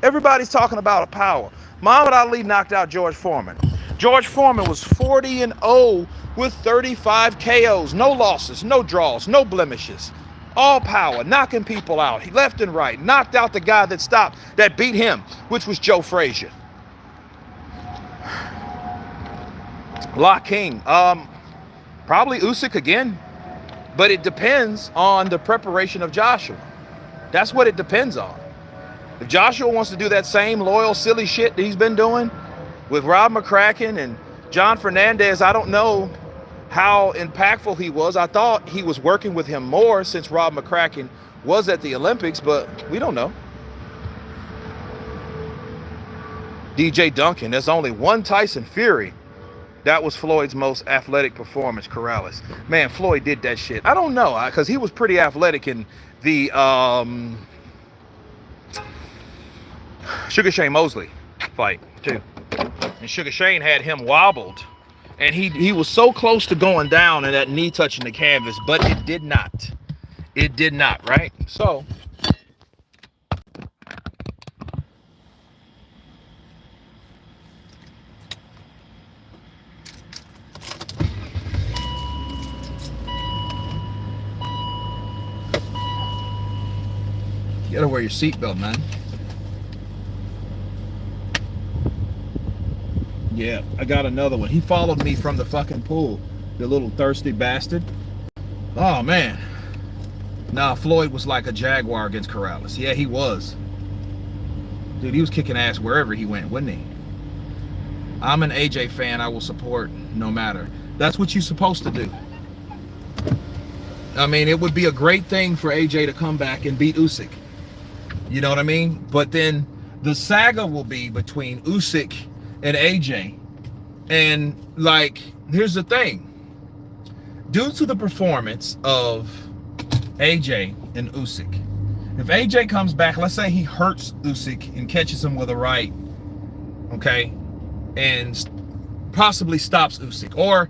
Everybody's talking about a power. Muhammad Ali knocked out George Foreman. George Foreman was 40-0 with 35 KOs. No losses, no draws, no blemishes. All power, knocking people out, he left and right. Knocked out the guy that beat him, which was Joe Frazier. King, probably Usyk again, but it depends on the preparation of Joshua. That's what it depends on. If Joshua wants to do that same loyal, silly shit that he's been doing with Rob McCracken and John Fernandez, I don't know how impactful he was. I thought he was working with him more since Rob McCracken was at the Olympics, but we don't know. DJ Duncan, there's only one Tyson Fury. That was Floyd's most athletic performance, Corrales. Man, Floyd did that shit. I don't know, because he was pretty athletic in the Sugar Shane Mosley fight, too. And Sugar Shane had him wobbled. And he was so close to going down and that knee touching the canvas, but it did not. It did not, right? So, you gotta wear your seatbelt, man. Yeah, I got another one. He followed me from the fucking pool, the little thirsty bastard. Oh, man. Nah, Floyd was like a jaguar against Corrales. Yeah, he was. Dude, he was kicking ass wherever he went, wasn't he? I'm an AJ fan. I will support no matter. That's what you're supposed to do. I mean, it would be a great thing for AJ to come back and beat Usyk. You know what I mean? But then the saga will be between Usyk and AJ. And, like, here's the thing. Due to the performance of AJ and Usyk, if AJ comes back, let's say he hurts Usyk and catches him with a right, okay, and possibly stops Usyk, or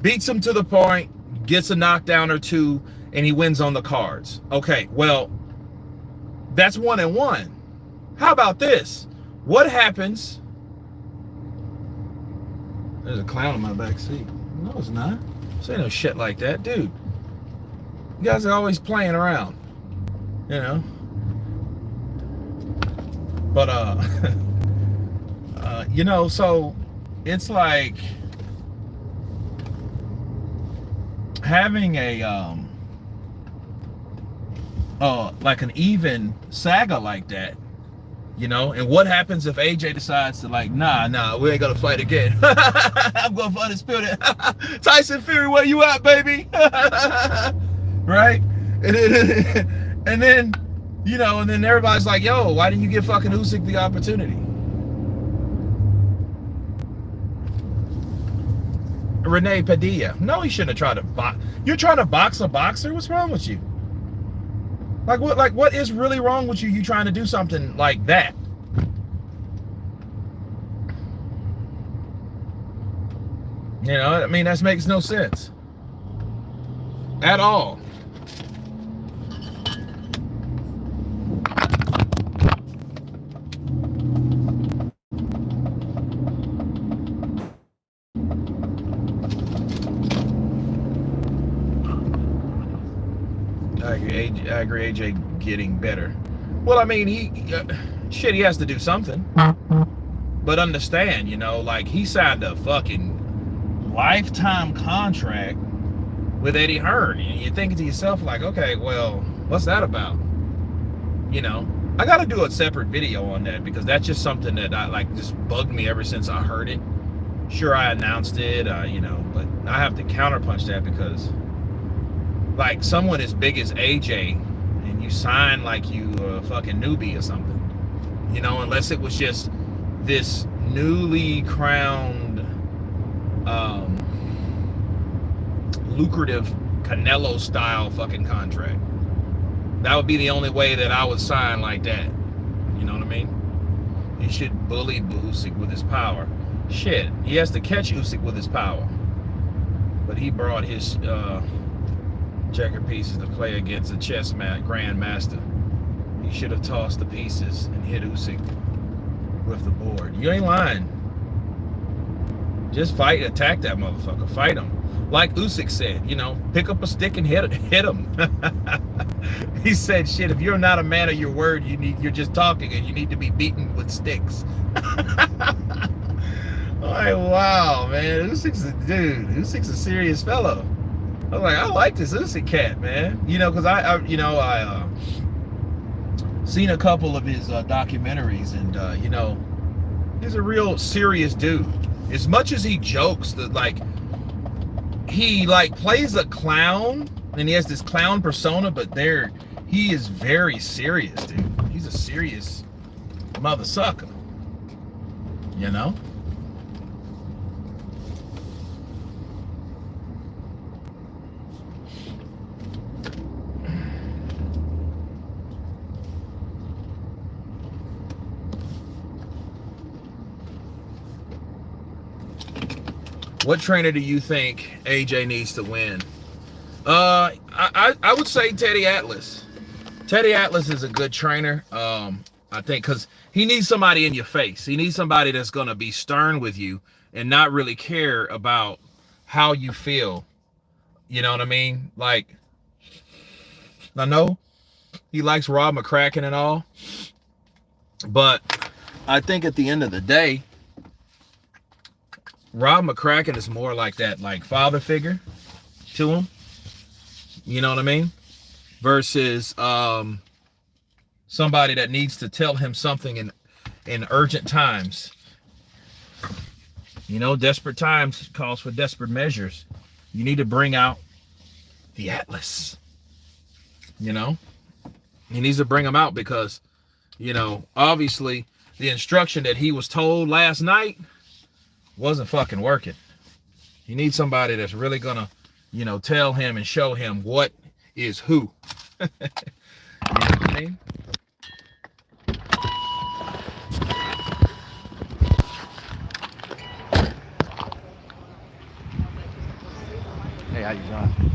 beats him to the point, gets a knockdown or two, and he wins on the cards. Okay, well, that's 1-1. How about this? What happens? There's a clown in my back seat. No, it's not. Say no shit like that, dude. You guys are always playing around, you know. But you know, so it's like having a like an even saga like that. You know, and what happens if AJ decides to, like, nah, we ain't gonna fight again. I'm gonna fight a spirit. Tyson Fury, where you at, baby? Right? And then, you know, and then everybody's like, yo, why didn't you give fucking Usyk the opportunity? Renee Padilla. No, he shouldn't have tried to box. You're trying to box a boxer? What's wrong with you? What is really wrong with you? You trying to do something like that? You know, I mean, that makes no sense at all. I agree, AJ getting better. Well, I mean, he has to do something. But understand, you know, like, he signed a fucking lifetime contract with Eddie Hearn. And you're thinking to yourself, like, okay, well, what's that about? You know, I got to do a separate video on that, because that's just something that just bugged me ever since I heard it. Sure, I announced it, you know, but I have to counterpunch that, because like, someone as big as AJ, and you sign like you a fucking newbie or something, you know, unless it was just this newly crowned lucrative Canelo style fucking contract. That would be the only way that I would sign like that. You know what I mean? He should bully Usyk with his power. Shit, he has to catch Usyk with his power. But he brought his checker pieces to play against a chess grandmaster. He should have tossed the pieces and hit Usyk with the board. You ain't lying. Just attack that motherfucker. Fight him. Like Usyk said, you know, pick up a stick and hit him. He said, shit, if you're not a man of your word, you're just talking, and you need to be beaten with sticks. Like, wow, man. Usyk's a dude. Usyk's a serious fellow. I was like, I like this Usyk cat, man. You know, because I seen a couple of his documentaries, and you know, he's a real serious dude. As much as he jokes, that like he like plays a clown, and he has this clown persona, but he is very serious, dude. He's a serious mother sucker. You know. What trainer do you think AJ needs to win? I would say Teddy Atlas. Teddy Atlas is a good trainer. I think because he needs somebody in your face. He needs somebody that's gonna be stern with you and not really care about how you feel. You know what I mean? Like, I know he likes Rob McCracken and all, but I think at the end of the day, Rob McCracken is more like that, like father figure to him. You know what I mean? Versus somebody that needs to tell him something in urgent times. You know, desperate times calls for desperate measures. You need to bring out the Atlas. You know, he needs to bring him out because, you know, obviously the instruction that he was told last night wasn't fucking working. You need somebody that's really gonna, you know, tell him and show him what is who. You know what I mean? Hey, how you doing?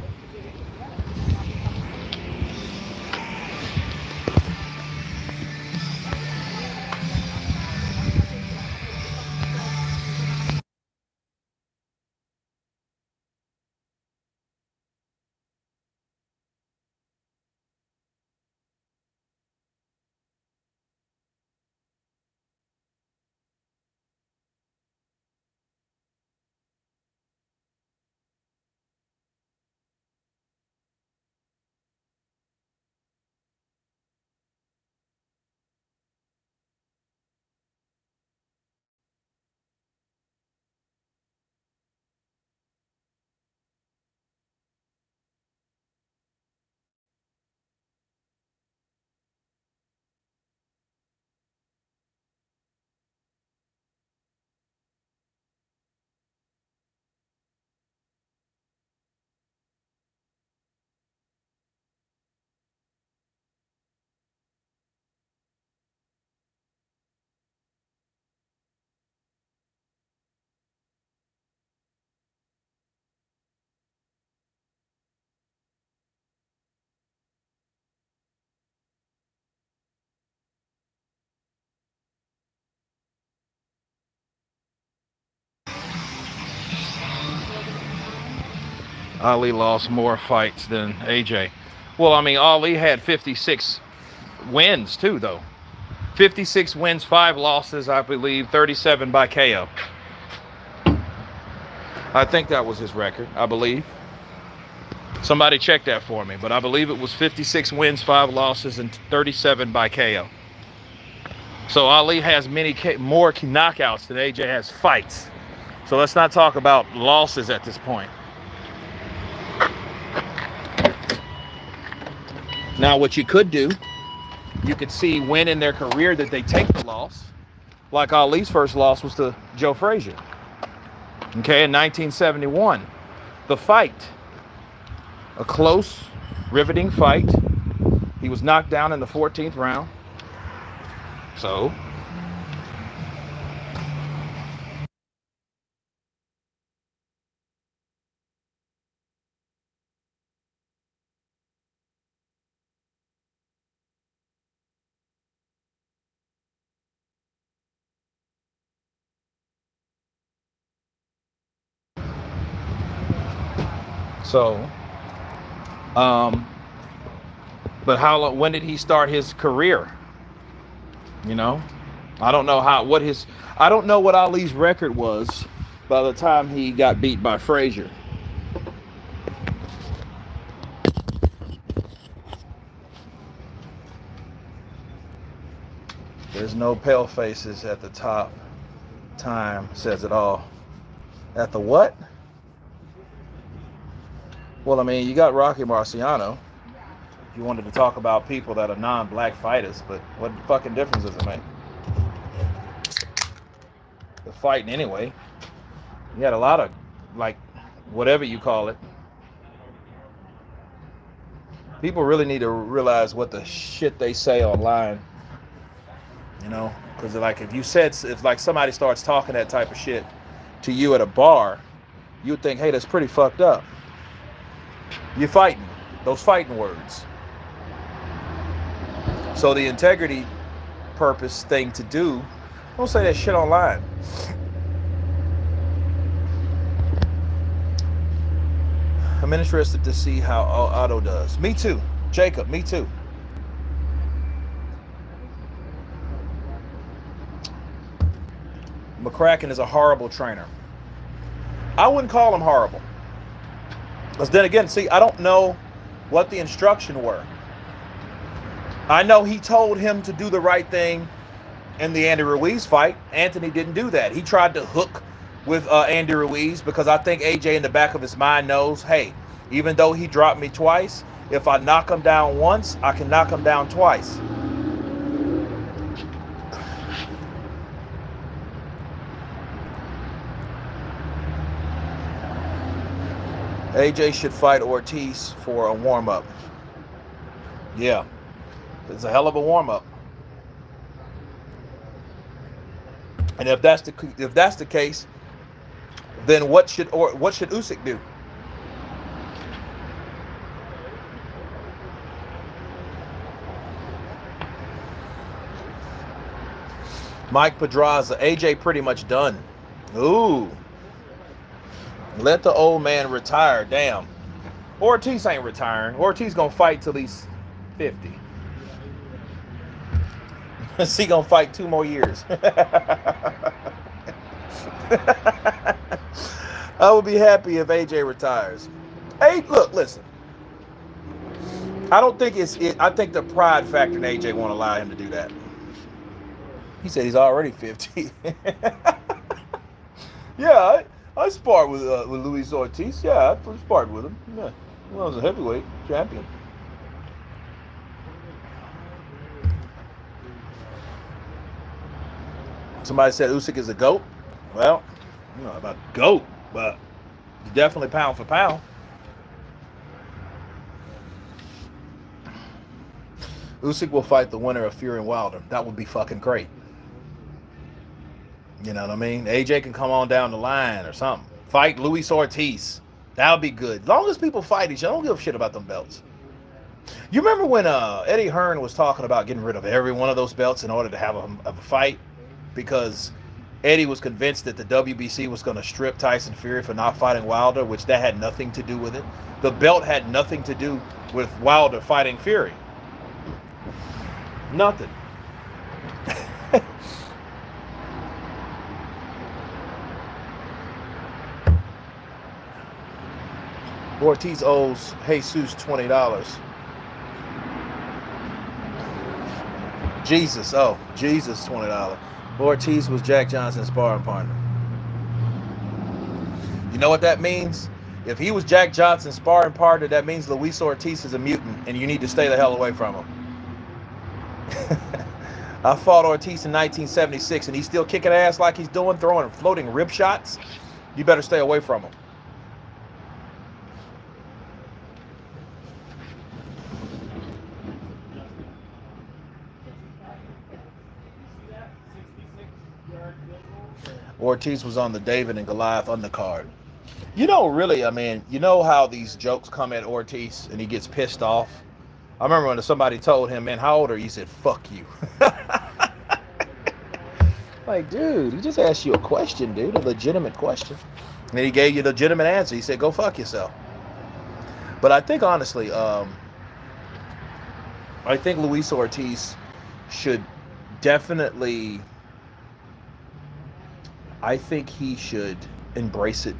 Ali lost more fights than AJ. Well, I mean, Ali had 56 wins too, though. 56 wins, 5 losses, I believe, 37 by KO. I think that was his record, I believe. Somebody check that for me, but I believe it was 56 wins, 5 losses, and 37 by KO. So Ali has more knockouts than AJ has fights. So let's not talk about losses at this point. Now, what you could do, you could see when in their career that they take the loss. Like Ali's first loss was to Joe Frazier. Okay, in 1971. The fight. A close, riveting fight. He was knocked down in the 14th round. So, So, but when did he start his career? You know, I don't know I don't know what Ali's record was by the time he got beat by Frazier. There's no pale faces at the top. Time says it all. At the what? Well, I mean, you got Rocky Marciano. You wanted to talk about people that are non-black fighters, but what fucking difference does it make? They're fighting anyway. You had a lot of, like, whatever you call it. People really need to realize what the shit they say online. You know, because like if like somebody starts talking that type of shit to you at a bar, you would think, hey, that's pretty fucked up. You're fighting. Those fighting words. So the integrity purpose thing to do, don't say that shit online. I'm interested to see how Otto does. Me too. Jacob, me too. McCracken is a horrible trainer. I wouldn't call him horrible. Because then again, see, I don't know what the instruction were. I know he told him to do the right thing in the Andy Ruiz fight. Anthony didn't do that. He tried to hook with Andy Ruiz because I think AJ in the back of his mind knows, hey, even though he dropped me twice, if I knock him down once, I can knock him down twice. AJ should fight Ortiz for a warm-up. Yeah, it's a hell of a warm-up. And if that's the case, then what should Usyk do? Mike Pedraza, AJ pretty much done. Ooh. Let the old man retire. Damn. Ortiz ain't retiring. Ortiz gonna fight till he's 50. He gonna fight 2 more years. I would be happy if AJ retires. Hey, look, listen. I don't think I think the pride factor in AJ won't allow him to do that. He said he's already 50. Yeah, I sparred with Luis Ortiz. Yeah, I sparred with him. Yeah, well, I was a heavyweight champion. Somebody said Usyk is a GOAT. Well, I don't know about GOAT, but definitely pound for pound. Usyk will fight the winner of Fury and Wilder. That would be fucking great. You know what I mean? AJ can come on down the line or something. Fight Luis Ortiz. That would be good. As long as people fight each other, I don't give a shit about them belts. You remember when Eddie Hearn was talking about getting rid of every one of those belts in order to have a fight? Because Eddie was convinced that the WBC was going to strip Tyson Fury for not fighting Wilder, which that had nothing to do with it. The belt had nothing to do with Wilder fighting Fury. Nothing. Ortiz owes Jesus $20. Jesus $20. Ortiz was Jack Johnson's sparring partner. You know what that means? If he was Jack Johnson's sparring partner, that means Luis Ortiz is a mutant, and you need to stay the hell away from him. I fought Ortiz in 1976, and he's still kicking ass like he's doing, throwing floating rib shots. You better stay away from him. Ortiz was on the David and Goliath undercard. You know, really, I mean, you know how these jokes come at Ortiz and he gets pissed off? I remember when somebody told him, man, how old are you? He said, fuck you. Like, dude, he just asked you a question, dude, a legitimate question. And he gave you the legitimate answer. He said, go fuck yourself. But I think, honestly, I think Luis Ortiz should definitely... I think he should embrace it.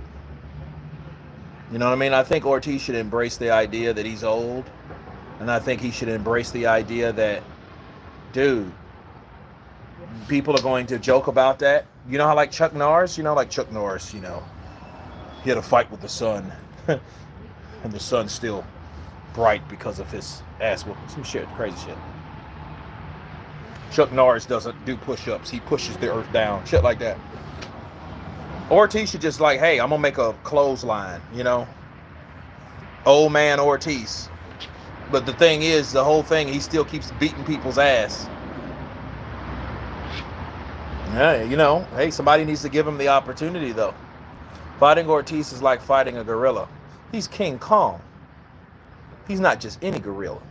You know what I mean? I think Ortiz should embrace the idea that he's old. And I think he should embrace the idea that, dude, people are going to joke about that. You know how like Chuck Norris? You know, like Chuck Norris, you know, he had a fight with the sun. And the sun's still bright because of his ass whooping. Some shit, crazy shit. Chuck Norris doesn't do push-ups. He pushes the earth down. Shit like that. Ortiz should just like, hey, I'm going to make a clothesline, you know. Old man Ortiz. But the thing is, the whole thing, he still keeps beating people's ass. Yeah, you know, hey, somebody needs to give him the opportunity, though. Fighting Ortiz is like fighting a gorilla. He's King Kong. He's not just any gorilla.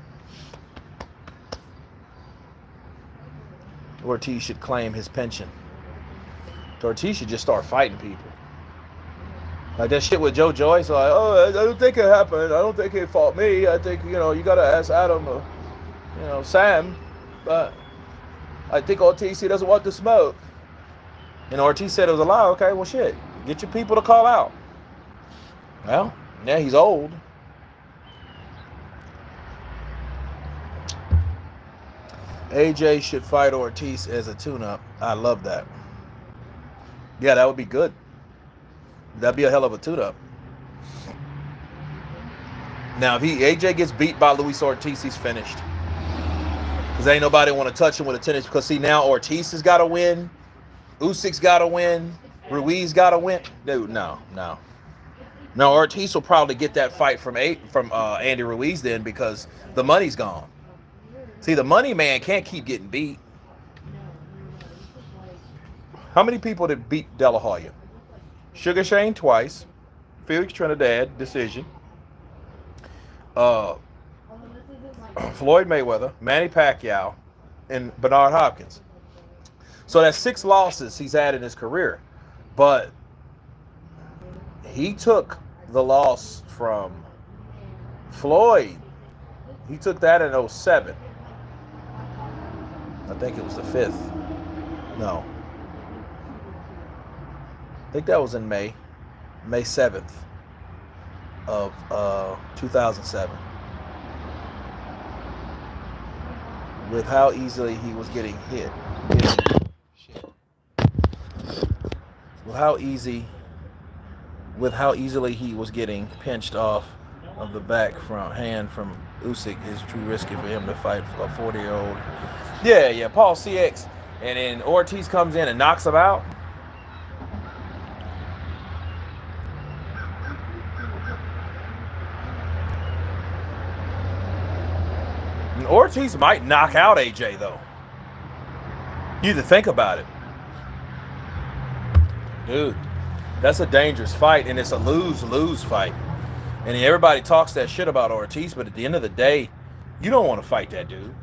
Ortiz should claim his pension. Ortiz should just start fighting people. Like that shit with Joe Joyce, like, oh, I don't think it happened. I don't think he fought me. I think, you gotta ask Adam or, Sam. But I think Ortiz, he doesn't want to smoke. And Ortiz said it was a lie. Okay, well, shit. Get your people to call out. Well, now he's old. AJ should fight Ortiz as a tune-up. I love that. Yeah, that would be good. That'd be a hell of a tune-up. Now, if AJ gets beat by Luis Ortiz, he's finished. Because ain't nobody want to touch him with a tennis. Because, see, now Ortiz has got to win. Usyk's got to win. Ruiz got to win. Dude, no. No, Ortiz will probably get that fight from Andy Ruiz then, because the money's gone. See, the money man can't keep getting beat. How many people did beat De La Hoya? Sugar Shane twice. Felix Trinidad, decision. Floyd Mayweather, Manny Pacquiao, and Bernard Hopkins. So that's 6 losses he's had in his career. But he took the loss from Floyd. He took that in 2007. I think it was the 5th. No. I think that was in May 7th of 2007. With how easily he was getting hit. With how easily he was getting pinched off of the back from hand from Usyk is too risky for him to fight a 40-year-old. Yeah, Paul CX. And then Ortiz comes in and knocks him out. And Ortiz might knock out AJ, though. You need to think about it. Dude, that's a dangerous fight, and it's a lose-lose fight. And everybody talks that shit about Ortiz, but at the end of the day, you don't want to fight that dude.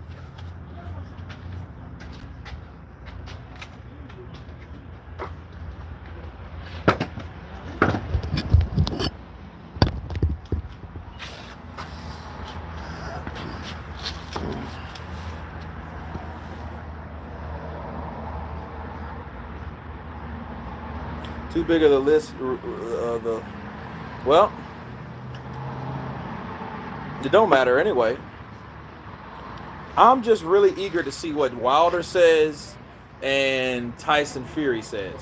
Too big of the list. Well, it don't matter anyway. I'm just really eager to see what Wilder says and Tyson Fury says.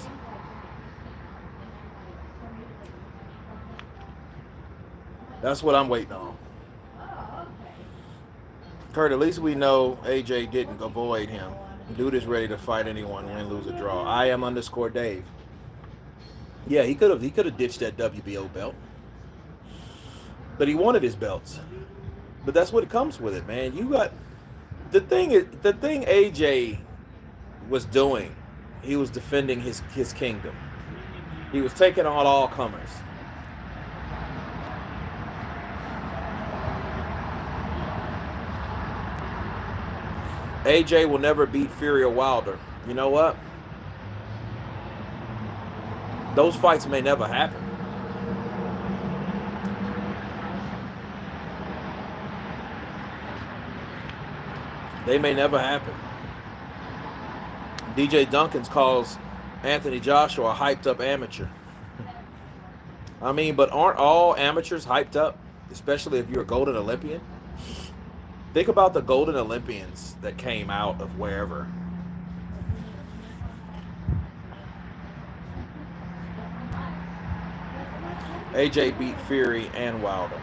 That's what I'm waiting on. Kurt, at least we know AJ didn't avoid him. Dude is ready to fight anyone, win, lose, or draw. I am _Dave. Yeah, he could have ditched that WBO belt. But he wanted his belts. But that's what it comes with it, man. You got the thing AJ was doing, he was defending his kingdom. He was taking on all comers. AJ will never beat Fury or Wilder. You know what? Those fights may never happen. They may never happen. DJ Duncans calls Anthony Joshua a hyped up amateur. I mean, but aren't all amateurs hyped up? Especially if you're a golden Olympian? Think about the golden Olympians that came out of wherever. AJ beat Fury and Wilder.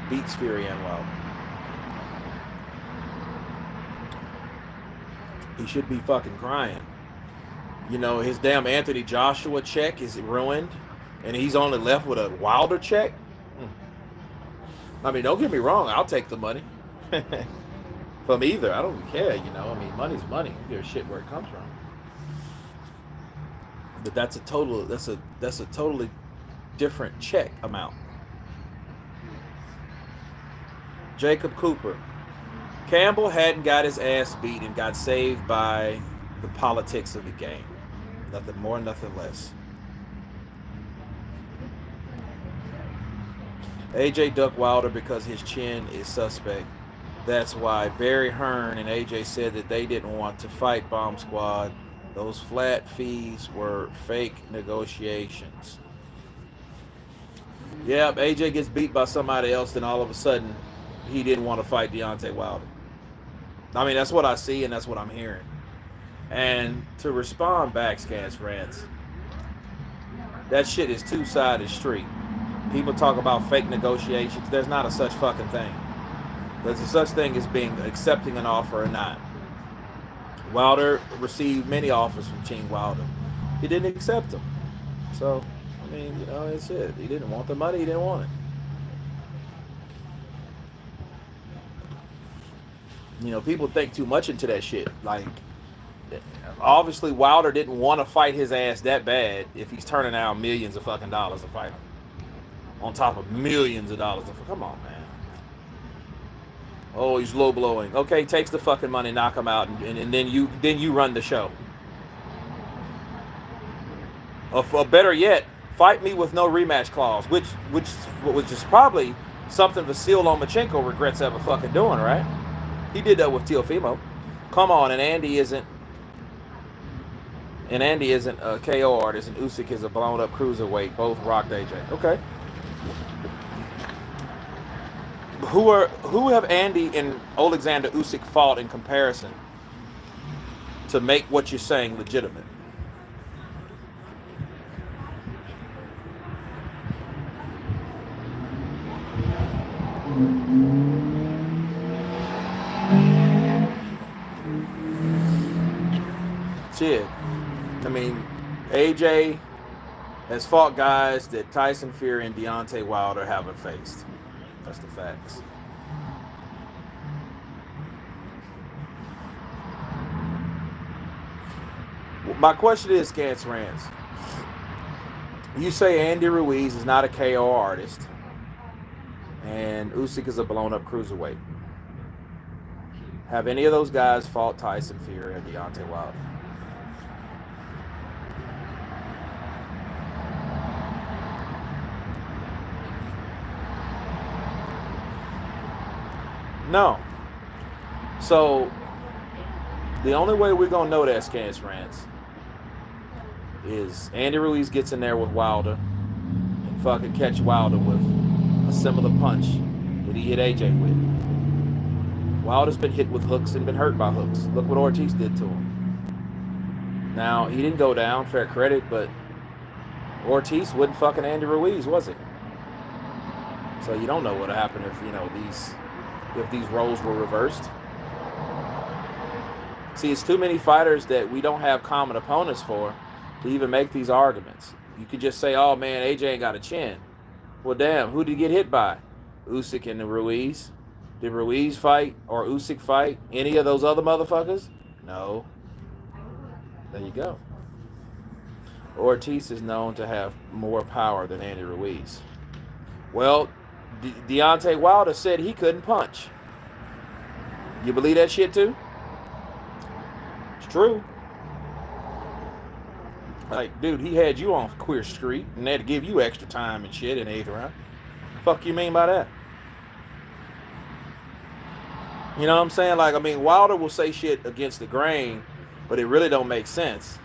Beats Fury and Wilder. He should be fucking crying. You know, his damn Anthony Joshua check is ruined, and he's only left with a Wilder check. I mean, don't get me wrong. I'll take the money from either. I don't care, you know. I mean, money's money. There's shit where it comes from. But that's a totally different check amount. Jacob Cooper. Campbell hadn't got his ass beat and got saved by the politics of the game. Nothing more, nothing less. AJ ducked Wilder because his chin is suspect. That's why Barry Hearn and AJ said that they didn't want to fight Bomb Squad. Those flat fees were fake negotiations. Yep, AJ gets beat by somebody else, then all of a sudden he didn't want to fight Deontay Wilder. I mean, that's what I see and that's what I'm hearing. And to respond back, Scans Rants, that shit is two-sided street. People talk about fake negotiations. There's not a such fucking thing. There's a such thing as being accepting an offer or not. Wilder received many offers from Gene Wilder. He didn't accept them. So, I mean, you know, it's it. He didn't want the money. He didn't want it. You know, people think too much into that shit. Like, obviously Wilder didn't want to fight his ass that bad if he's turning out millions of fucking dollars to fight him. On top of millions of dollars. Come on, man. Oh, he's low blowing. Okay, takes the fucking money, knock him out, and then you run the show. Or better yet, fight me with no rematch clause, which is probably something Vasil Lomachenko regrets ever fucking doing, right? He did that with Teofimo. Come on, and Andy isn't a KO artist, and Usyk is a blown up cruiserweight. Both rocked AJ. Okay. Who have Andy and Alexander Usyk fought in comparison to make what you're saying legitimate? Shit. I mean, AJ has fought guys that Tyson Fury and Deontay Wilder haven't faced. That's the facts. My question is, Scans Rants. You say Andy Ruiz is not a KO artist, and Usyk is a blown-up cruiserweight. Have any of those guys fought Tyson Fury or Deontay Wilder? No. So, the only way we're going to know that, Scans Rants, is Andy Ruiz gets in there with Wilder and fucking catch Wilder with a similar punch that he hit AJ with. Wilder's been hit with hooks and been hurt by hooks. Look what Ortiz did to him. Now, he didn't go down, fair credit, but Ortiz wasn't fucking Andy Ruiz, was it? So you don't know what happened if, you know, if these roles were reversed. See, it's too many fighters that we don't have common opponents for to even make these arguments. You could just say, oh man, AJ ain't got a chin. Well, damn, who did he get hit by? Usyk and Ruiz. Did Ruiz fight or Usyk fight any of those other motherfuckers? No. There you go. Ortiz is known to have more power than Andy Ruiz. Well, Deontay Wilder said he couldn't punch. You believe that shit too? It's true. Like, dude, he had you on Queer Street and they had to give you extra time and shit in the 8th round. Fuck you mean by that? You know what I'm saying? Like, I mean, Wilder will say shit against the grain, but it really don't make sense.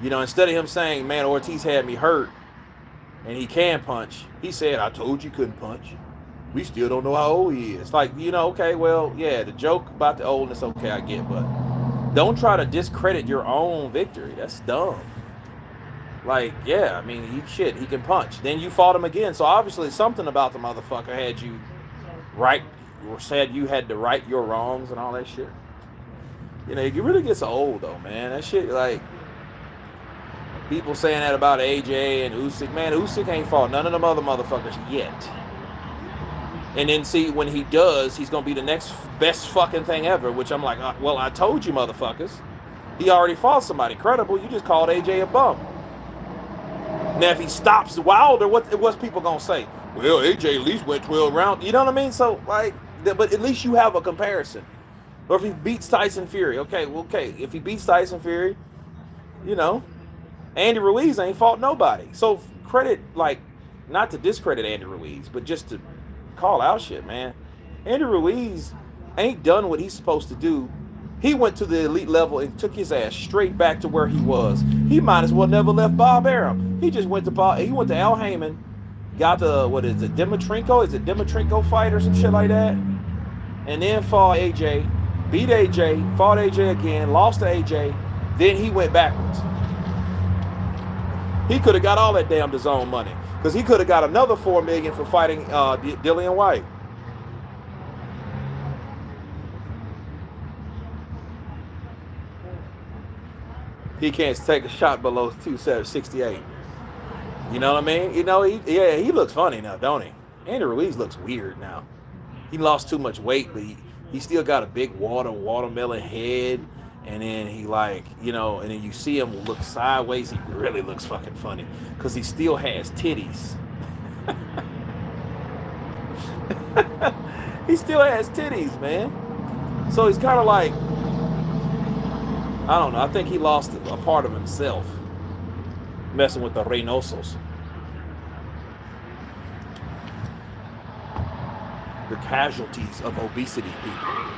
You know, instead of him saying, man, Ortiz had me hurt and he can punch, he said, I told you couldn't punch. We still don't know how old he is. Like, you know, okay, well, yeah, the joke about the oldness, okay, I get, but don't try to discredit your own victory. That's dumb. Like, yeah, I mean, he can punch. Then you fought him again, so obviously something about the motherfucker had you right, or said you had to right your wrongs and all that shit. You know, it really gets old, though, man. That shit, like, people saying that about AJ and Usyk. Man, Usyk ain't fought none of them other motherfuckers yet. And then, see, when he does, he's going to be the next best fucking thing ever, which I'm like, well, I told you, motherfuckers. He already fought somebody credible. You just called AJ a bum. Now, if he stops Wilder, what's people gonna say? Well, AJ at least went 12 rounds. You know what I mean? So like, but at least you have a comparison. Or if he beats Tyson Fury, okay, well, okay. If he beats Tyson Fury, you know, Andy Ruiz ain't fought nobody. So credit, like, not to discredit Andy Ruiz, but just to call out shit, man. Andy Ruiz ain't done what he's supposed to do. He went to the elite level and took his ass straight back to where he was. He might as well never left Bob Arum. He just went to Al Heyman, got the, what is it, Dimitrenko? Is it Dimitrenko fight or some shit like that? And then fought AJ, beat AJ, fought AJ again, lost to AJ. Then he went backwards. He could have got all that damn DAZN money because he could have got another $4 million for fighting Dillian Whyte. He can't take a shot below 268. You know what I mean? You know, he looks funny now, don't he? Andy Ruiz looks weird now. He lost too much weight, but he still got a big watermelon head. And then he, like, you know, and then you see him look sideways. He really looks fucking funny because he still has titties. He still has titties, man. So he's kind of like, I don't know. I think he lost a part of himself messing with the Reynosos. The casualties of obesity, people.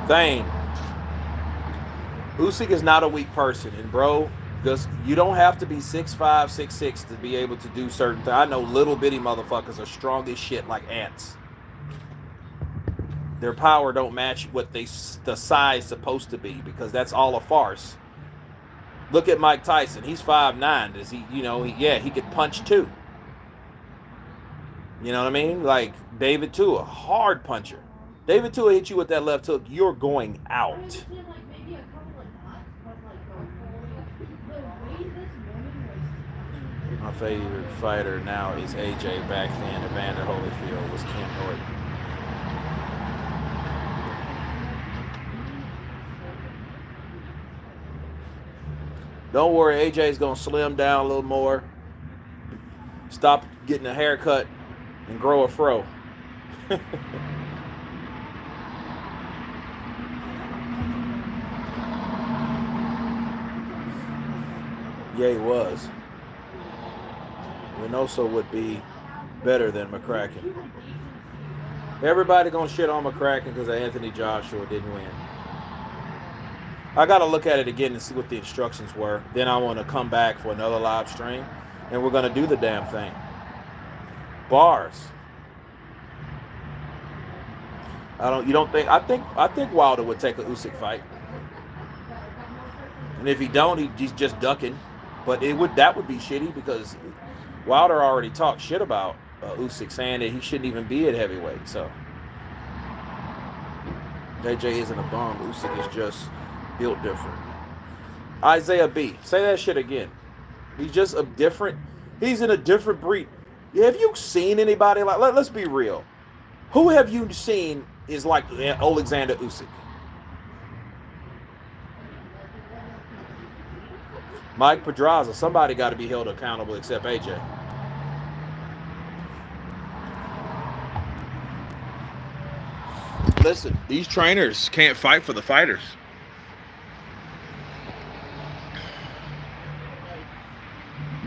Thing. Usyk is not a weak person, and bro, just you don't have to be 6'5", 6'6" to be able to do certain things. I know little bitty motherfuckers are strong as shit like ants. Their power don't match what the size supposed to be because that's all a farce. Look at Mike Tyson. He's 5'9". Does he? You know, he could punch too. You know what I mean? Like David Tua, hard puncher. David Tua hit you with that left hook, you're going out. My favorite fighter now is AJ. Back then, Evander Holyfield was Ken Norton. Don't worry, AJ's going to slim down a little more. Stop getting a haircut and grow a fro. Yeah, he was. Reynoso would be better than McCracken. Everybody gonna shit on McCracken because Anthony Joshua didn't win. I gotta look at it again and see what the instructions were. Then I want to come back for another live stream, and we're gonna do the damn thing. Bars. I think Wilder would take a Usyk fight. And if he don't, he's just ducking. But that would be shitty because Wilder already talked shit about Usyk, saying that he shouldn't even be at heavyweight. So AJ isn't a bum. Usyk is just built different. Isaiah B. Say that shit again. He's just a different. He's in a different breed. Have you seen anybody like? Let's be real. Who have you seen is like Alexander Usyk? Mike Pedraza, somebody got to be held accountable except AJ. Listen, these trainers can't fight for the fighters.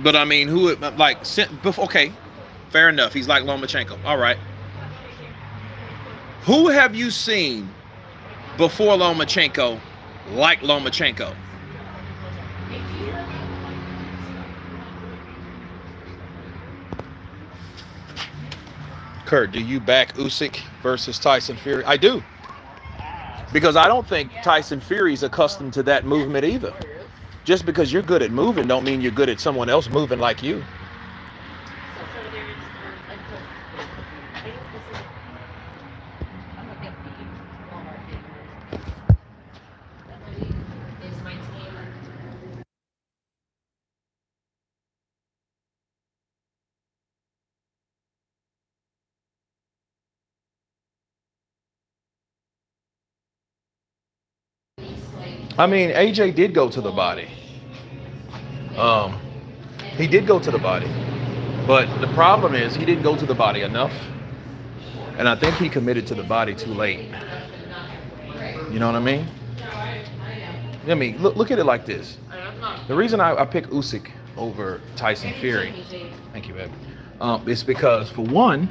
But I mean, okay, fair enough. He's like Lomachenko. All right. Who have you seen before Lomachenko like Lomachenko? Kurt, do you back Usyk versus Tyson Fury? I do. Because I don't think Tyson Fury's accustomed to that movement either. Just because you're good at moving don't mean you're good at someone else moving like you. I mean, AJ did go to the body. Um, he did go to the body, but the problem is he didn't go to the body enough, and I think he committed to the body too late. You know what I mean? I mean, look at it like this. The reason I pick Usyk over Tyson Fury, thank you, baby, is because for one,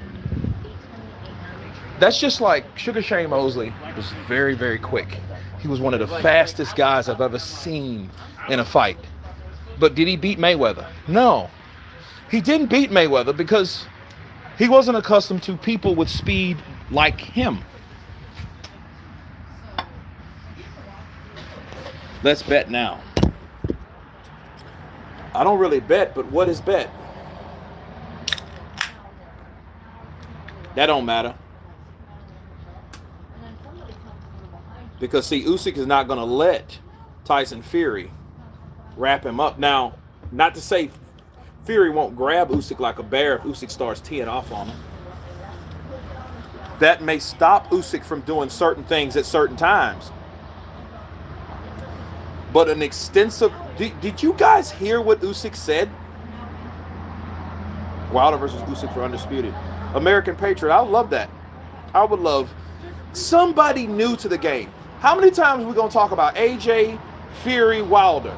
that's just like Sugar Shane Mosley was very, very quick. He was one of the fastest guys I've ever seen in a fight. But did he beat Mayweather? No. He didn't beat Mayweather because he wasn't accustomed to people with speed like him. Let's bet now. I don't really bet, but what is bet? That don't matter. Because, see, Usyk is not going to let Tyson Fury wrap him up. Now, not to say Fury won't grab Usyk like a bear if Usyk starts teeing off on him. That may stop Usyk from doing certain things at certain times. But an extensive... Did you guys hear what Usyk said? Wilder versus Usyk for Undisputed. American Patriot, I would love that. I would love somebody new to the game. How many times are we going to talk about AJ, Fury, Wilder?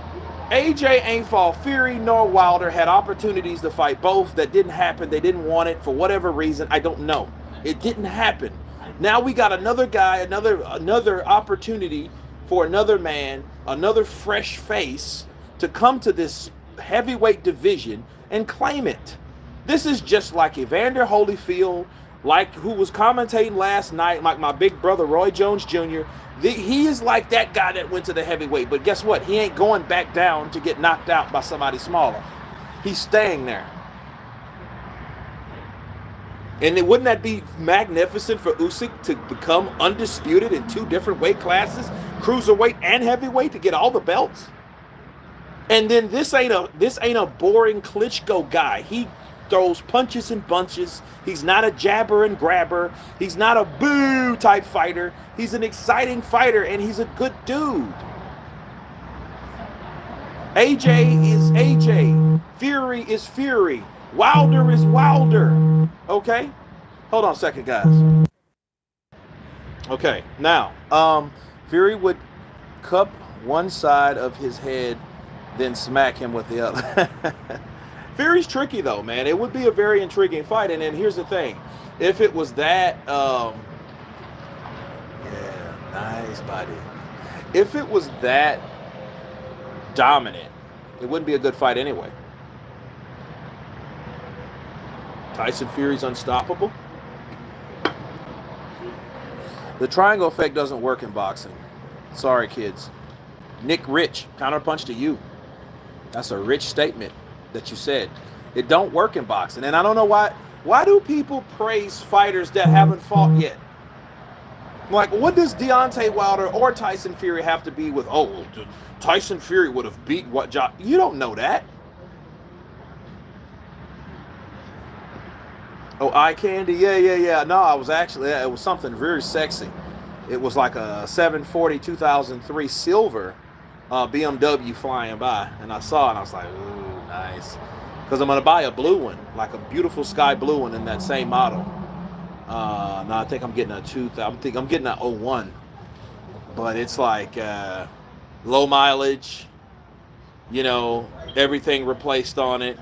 AJ ain't fought Fury nor Wilder, had opportunities to fight both that didn't happen. They didn't want it for whatever reason. I don't know. It didn't happen. Now we got another guy, another opportunity for another man, another fresh face to come to this heavyweight division and claim it. This is just like Evander Holyfield, like who was commentating last night, like my big brother Roy Jones Jr. He is like that guy that went to the heavyweight, but guess what? He ain't going back down to get knocked out by somebody smaller. He's staying there. And wouldn't that be magnificent for Usyk to become undisputed in two different weight classes, cruiserweight and heavyweight, to get all the belts? And then this ain't a boring Klitschko guy. He throws punches and bunches. He's not a jabber and grabber. He's not a boo type fighter. He's an exciting fighter, and he's a good dude. AJ is AJ. Fury is Fury. Wilder is Wilder. Okay? Hold on a second, guys. Okay, now, Fury would cup one side of his head, then smack him with the other. Fury's tricky, though, man. It would be a very intriguing fight. And then here's the thing. If it was that, yeah, nice body. If it was that dominant, it wouldn't be a good fight anyway. Tyson Fury's unstoppable. The triangle effect doesn't work in boxing. Sorry, kids. Nick Rich, counterpunch to you. That's a rich statement that you said. It don't work in boxing. And I don't know why do people praise fighters that haven't fought yet? Like, what does Deontay Wilder or Tyson Fury have to be with, oh, Tyson Fury would have beat what job? You don't know that. Oh, eye candy? Yeah. No, I was actually, it was something very sexy. It was like a 740 2003 silver BMW flying by. And I saw it and I was like, ooh, nice. Because I'm going to buy a blue one, like a beautiful sky blue one in that same model. No, I think I'm getting I'm getting an 01. But it's like low mileage, you know, everything replaced on it.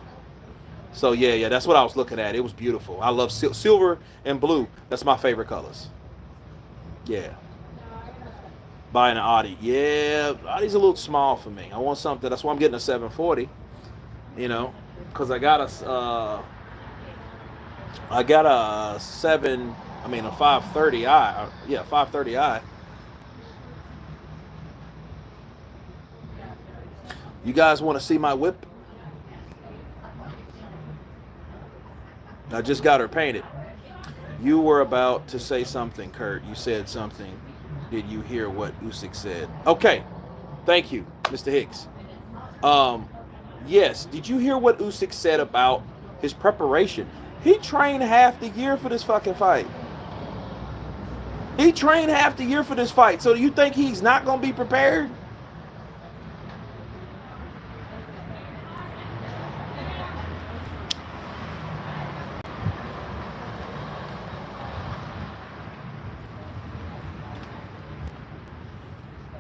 So yeah, that's what I was looking at. It was beautiful. I love silver and blue. That's my favorite colors. Yeah. Buying an Audi. Yeah, Audi's a little small for me. I want something. That's why I'm getting a 740. You know, because I got a 530i. Yeah, 530i. You guys want to see my whip? I just got her painted. You were about to say something, Kurt. You said something. Did you hear what Usyk said? Okay. Thank you, Mr. Hicks. Yes. Did you hear what Usyk said about his preparation? He trained half the year for this fucking fight. He trained half the year for this fight. So do you think he's not going to be prepared?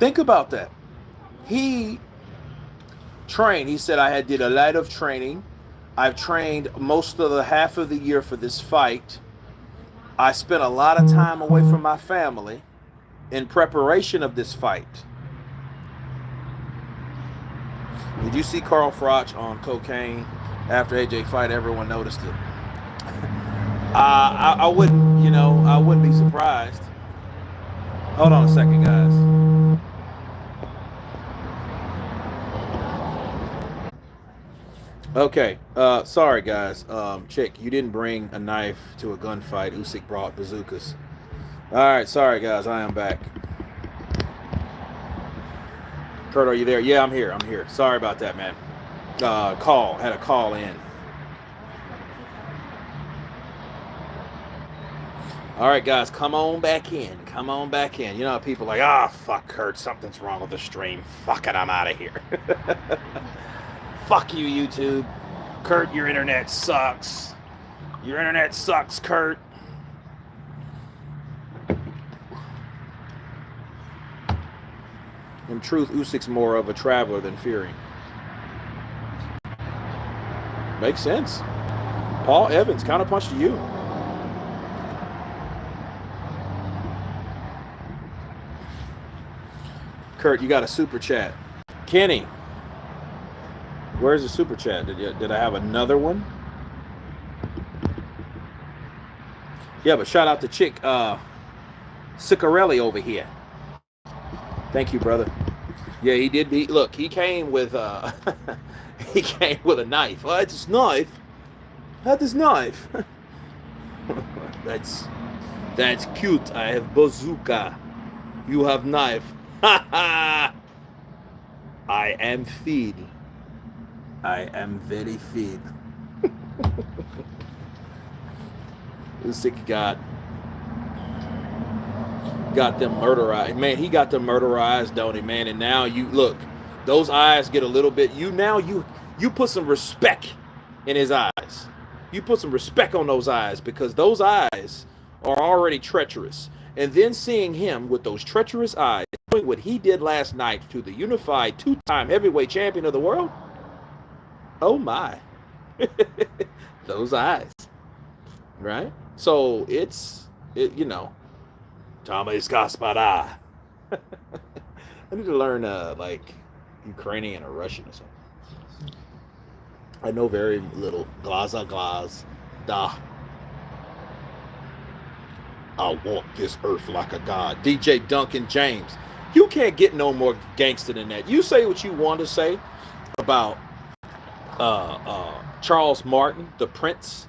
Think about that. He trained. He said, I did a lot of training. I've trained most of the half of the year for this fight. I spent a lot of time away from my family in preparation of this fight. Did you see Carl Froch on cocaine after AJ fight? Everyone noticed it. I wouldn't, I wouldn't be surprised. Hold on a second, guys. Okay, sorry guys. Chick, you didn't bring a knife to a gunfight. Usyk brought bazookas. All right, sorry guys, I am back. Kurt, are you there? Yeah, I'm here. Sorry about that, man. Had a call in. All right, guys, come on back in. You know, people are like, fuck, Kurt, something's wrong with the stream. Fuck it, I'm out of here. Fuck you, YouTube. Kurt, your internet sucks. Kurt. In truth, Usyk's more of a traveler than Fury. Makes sense. Paul Evans counterpunched to you. Kurt, you got a super chat. Kenny, where's the super chat? Did I have another one? Yeah, but shout out to Chick Ciccarelli over here. Thank you, brother. Yeah, he did. Look, he came with he came with a knife. I had this knife. That's cute. I have bazooka. You have knife. I am feed. I am very feed. Usyk got them murderized. Man, he got them murderized, don't he, man? And now you look, those eyes get a little bit. You put some respect in his eyes. You put some respect on those eyes, because those eyes are already treacherous. And then seeing him with those treacherous eyes, doing what he did last night to the unified two-time heavyweight champion of the world. Oh my. Those eyes. Right? So Thomas Gaspara. I need to learn like Ukrainian or Russian or something. I know very little. Glaza glaz da. I walk this earth like a god. DJ Duncan James. You can't get no more gangster than that. You say what you want to say about Charles Martin, the Prince.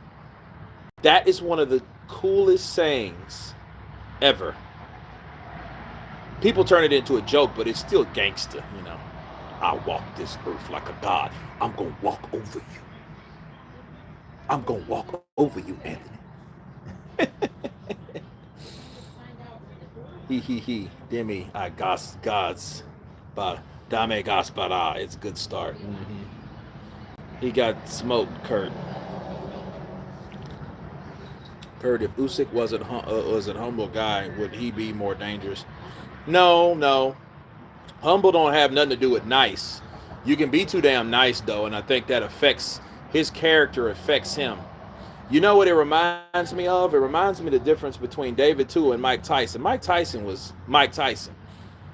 That is one of the coolest sayings ever. People turn it into a joke, but it's still gangster, I walk this earth like a god. I'm going to walk over you. I'm going to walk over you, Anthony. He. Demi, gods. But Dame Gaspara. It's a good start. Mm-hmm. He got smoked, Kurt. Kurt, if Usyk was a humble guy, would he be more dangerous? No. Humble don't have nothing to do with nice. You can be too damn nice, though, and I think that affects his character, affects him. You know what it reminds me of? It reminds me of the difference between David Tua and Mike Tyson. Mike Tyson was Mike Tyson,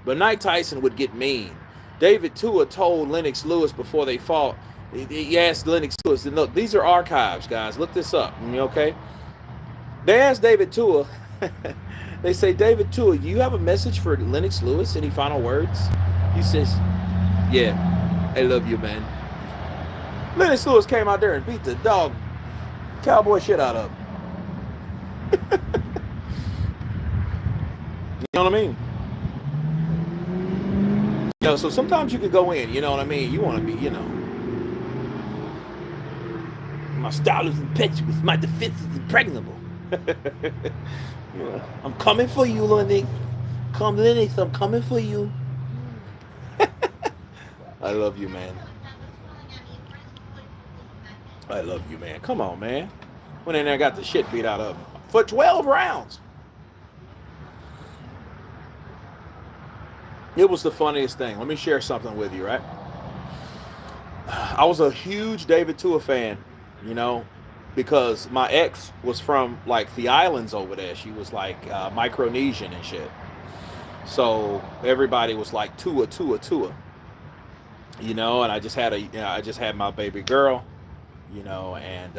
but Mike Tyson would get mean. David Tua told Lennox Lewis before they fought, he asked Lennox Lewis, and look, these are archives, guys. Look this up, okay? They asked David Tua, they say, David Tua, you have a message for Lennox Lewis? Any final words? He says, yeah, I love you, man. Lennox Lewis came out there and beat the dog cowboy shit out of him. You know what I mean? So sometimes you can go in, you know what I mean? You want to be, my style is impetuous, my defense is impregnable. I'm coming for you, Lennox. Come, Lennox, I'm coming for you. I love you, man. I love you, man. Come on, man. Went in there and got the shit beat out of him for 12 rounds. It was the funniest thing. Let me share something with you, right? I was a huge David Tua fan, you know, because my ex was from like the islands over there. She was like Micronesian and shit. So everybody was like Tua, Tua, Tua, you know. And I just had I just had my baby girl, you know, and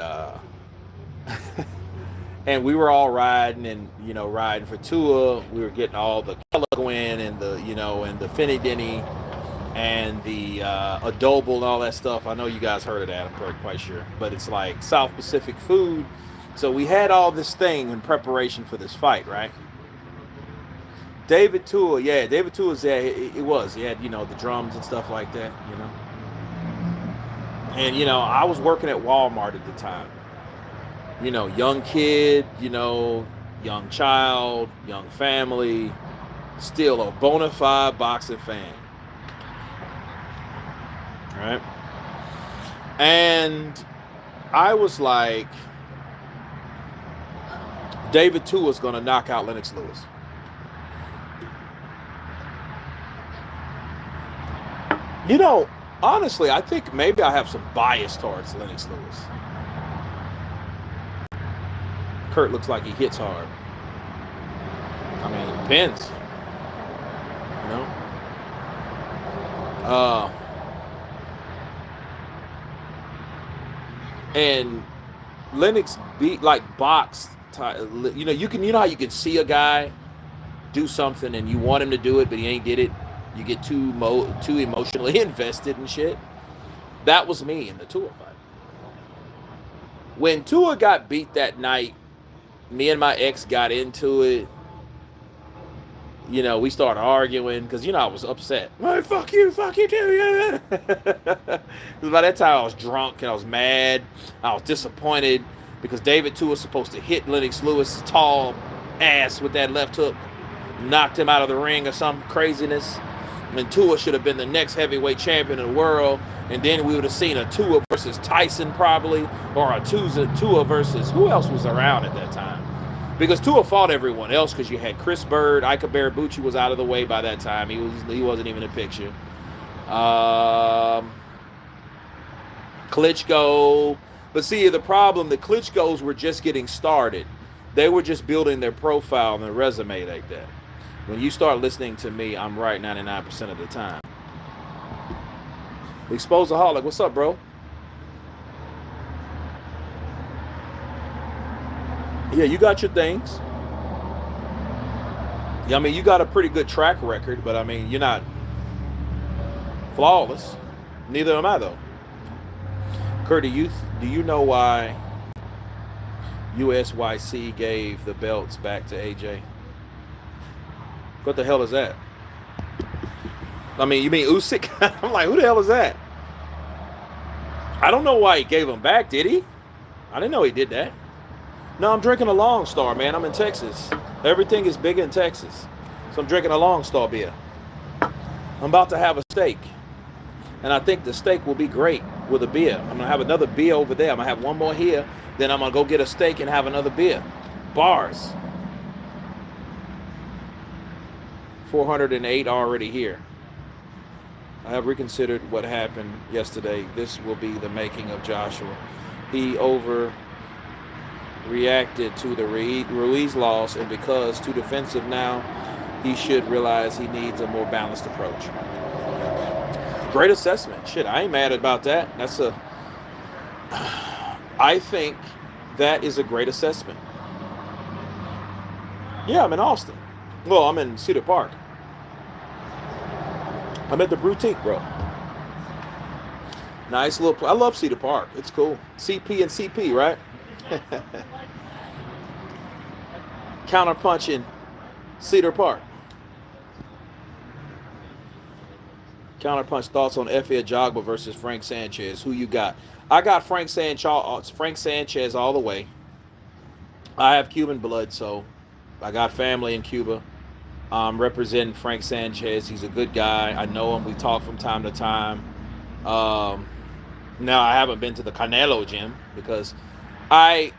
and we were all riding and riding for Tua. We were getting all the Kelloggin and the and the Finny Denny and the adobo and all that stuff. I know you guys heard of that. I'm pretty quite sure, but it's like South Pacific food. So we had all this thing in preparation for this fight, right? David Tua, yeah, David Tua's there. It was. He had the drums and stuff like that, And I was working at Walmart at the time. Young kid, young child, young family, still a bona fide boxing fan. Right? And I was like, David Tua is going to knock out Lennox Lewis. Honestly, I think maybe I have some bias towards Lennox Lewis. Kurt looks like he hits hard. I mean, it depends. And Lennox beat like boxed. You know how you can see a guy do something and you want him to do it, but he ain't did it. You get too emotionally invested and shit. That was me in the Tua fight. When Tua got beat that night, me and my ex got into it. We started arguing because I was upset. Like, fuck you too. By that time I was drunk and I was mad. I was disappointed because David Tua was supposed to hit Lennox Lewis' tall ass with that left hook, knocked him out of the ring or some craziness. And Tua should have been the next heavyweight champion of the world. And then we would have seen a Tua versus Tyson probably, or a Tua versus who else was around at that time. Because Tua fought everyone else because you had Chris Bird, Ika Barabucci was out of the way by that time. He wasn't even in the picture. Klitschko. But see, the problem, the Klitschkos were just getting started. They were just building their profile and their resume like that. When you start listening to me, I'm right 99% of the time. Exposaholic, what's up, bro? Yeah, you got your things. Yeah, I mean, you got a pretty good track record, but I mean, you're not flawless. Neither am I, though. Kurt, do you know why USYC gave the belts back to AJ? What the hell is that? I mean, you mean Usyk? I'm like, who the hell is that? I don't know why he gave them back, did he? I didn't know he did that. No, I'm drinking a Long Star, man. I'm in Texas. Everything is big in Texas. So I'm drinking a Long Star beer. I'm about to have a steak. And I think the steak will be great with a beer. I'm going to have another beer over there. I'm going to have one more here. Then I'm going to go get a steak and have another beer. Bars. 408 already here. I have reconsidered what happened yesterday. This will be the making of Joshua. He overreacted to the Ruiz loss, and because too defensive now, he should realize he needs a more balanced approach. Great assessment. Shit, I ain't mad about that. I think that is a great assessment. Yeah, I'm in Austin. Well, I'm in Cedar Park. I'm at the Boutique, bro. Nice little. I love Cedar Park. It's cool. CP and CP, right? Counterpunch in Cedar Park. Counterpunch thoughts on Efe Ajagba versus Frank Sanchez. Who you got? I got Frank Sanchez all the way. I have Cuban blood, so I got family in Cuba. Representing Frank Sanchez. He's a good guy. I know him. We talk from time to time. Now, I haven't been to the Canelo gym because I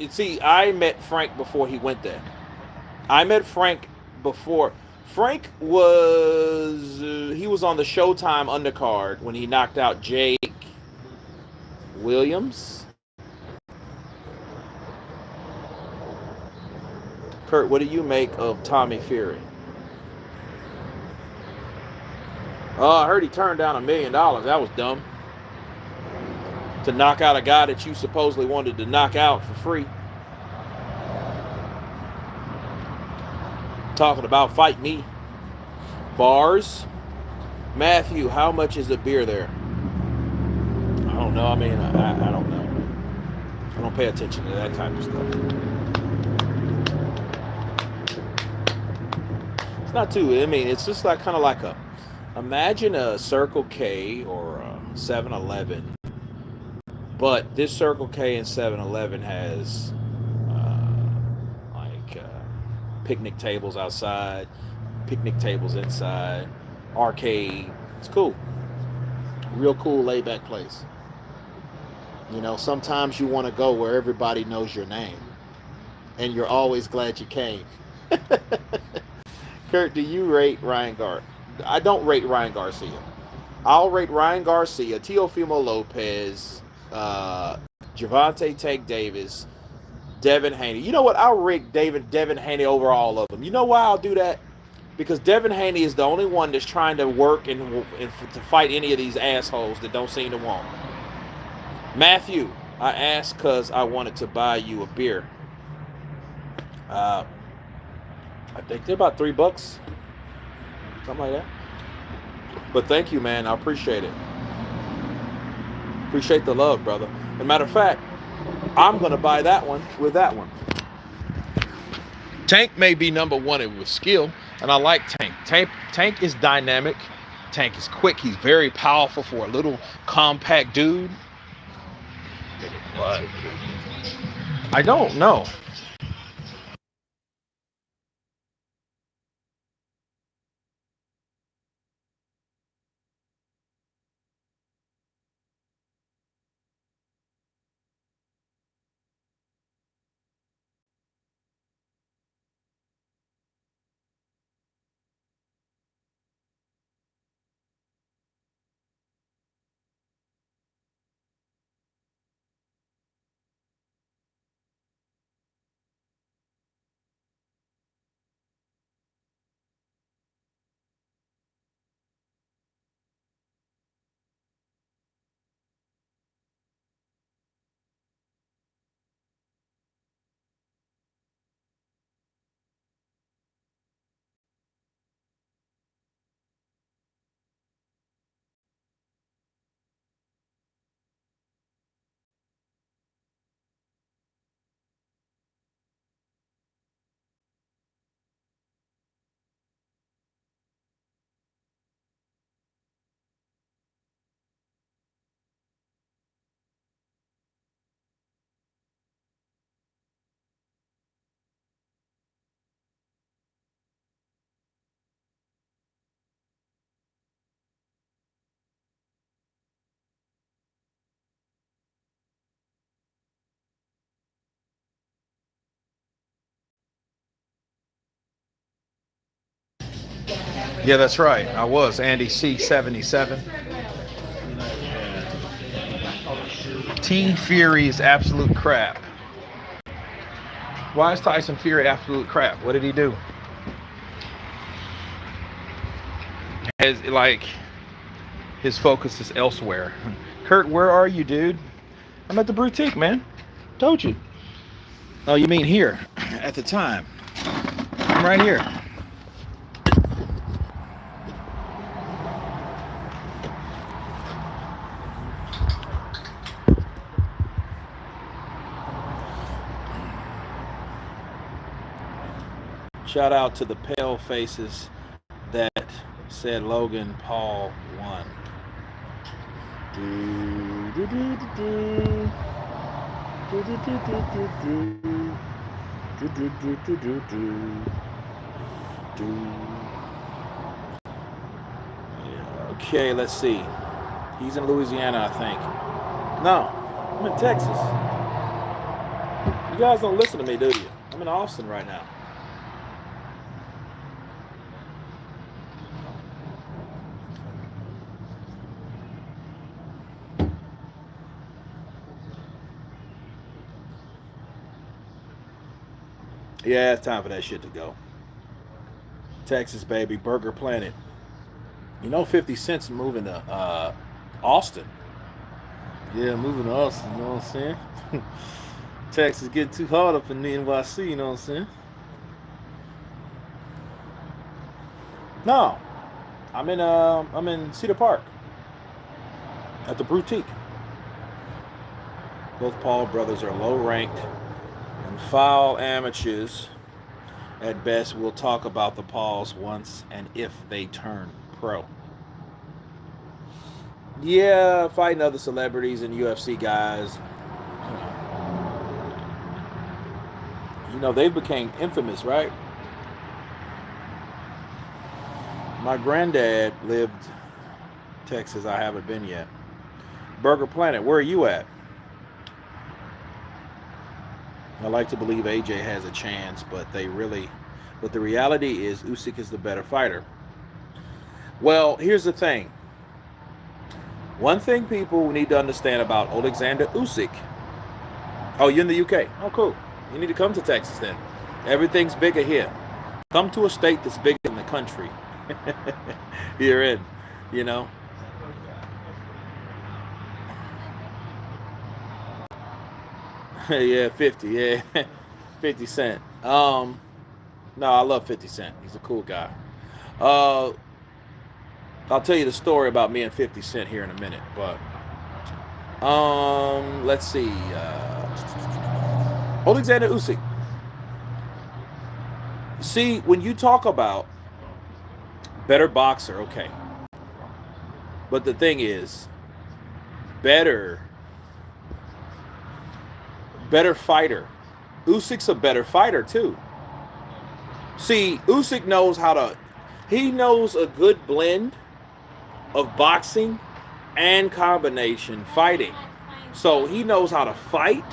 met Frank before he went there. I met Frank before. Frank was he was on the Showtime undercard when he knocked out Jake Williams. Kurt, what do you make of Tommy Fury? Oh, I heard he turned down $1 million. That was dumb. To knock out a guy that you supposedly wanted to knock out for free. Talking about fight me. Bars. Matthew, how much is a beer there? I don't know. I mean, I don't know. I don't pay attention to that type of stuff. It's not too, I mean, it's just like kind of like a, imagine a Circle K or a 7-Eleven, but this Circle K and 7-Eleven has picnic tables outside, picnic tables inside, arcade. It's cool. Real cool, laid back place. You know, sometimes you want to go where everybody knows your name, and you're always glad you came. Kurt, do you rate Ryan Garcia? I don't rate Ryan Garcia. I'll rate Ryan Garcia, Teofimo Lopez, Gervonta Tank Davis, Devin Haney. You know what? I'll rate Devin Haney over all of them. You know why I'll do that? Because Devin Haney is the only one that's trying to work and to fight any of these assholes that don't seem to want. Matthew, I asked because I wanted to buy you a beer. I think they're about $3, something like that. But thank you, man. I appreciate it. Appreciate the love, brother. As a matter of fact, I'm going to buy that one with that one. Tank may be number one with skill, and I like Tank. Tank is dynamic. Tank is quick. He's very powerful for a little compact dude. But I don't know. Yeah, that's right. I was Andy C77. Team Fury is absolute crap. Why is Tyson Fury absolute crap? What did he do? His focus is elsewhere. Kurt, where are you, dude? I'm at the boutique, man. Told you. Oh, you mean here at the time? I'm right here. Shout out to the pale faces that said Logan Paul won. Okay, let's see. He's in Louisiana, I think. No, I'm in Texas. You guys don't listen to me, do you? I'm in Austin right now. Yeah, it's time for that shit to go. Texas, baby, Burger Planet. You know, 50 Cent's moving to Austin. Yeah, moving to Austin. You know what I'm saying? Texas getting too hard up in the NYC. You know what I'm saying? No, I'm in Cedar Park at the Boutique. Both Paul brothers are low ranked and foul amateurs. At best, we'll talk about the Pauls once and if they turn pro. Yeah, fighting other celebrities and UFC guys. They became infamous, right? My granddad lived Texas. I haven't been yet. Burger Planet, where are you at? I like to believe AJ has a chance, but the reality is Usyk is the better fighter. Well, here's the thing. One thing people need to understand about Alexander Usyk. Oh, you're in the UK. Oh, cool. You need to come to Texas then. Everything's bigger here. Come to a state that's bigger than the country you're in, you know. Yeah, 50. Yeah, 50 Cent. No, I love 50 Cent. He's a cool guy. Uh, I'll tell you the story about me and 50 Cent here in a minute, but let's see. Alexander Usyk. See, when you talk about better boxer, okay. But the thing is, better fighter. Usyk's a better fighter too. See, Usyk he knows a good blend of boxing and combination fighting. So he knows how to fight,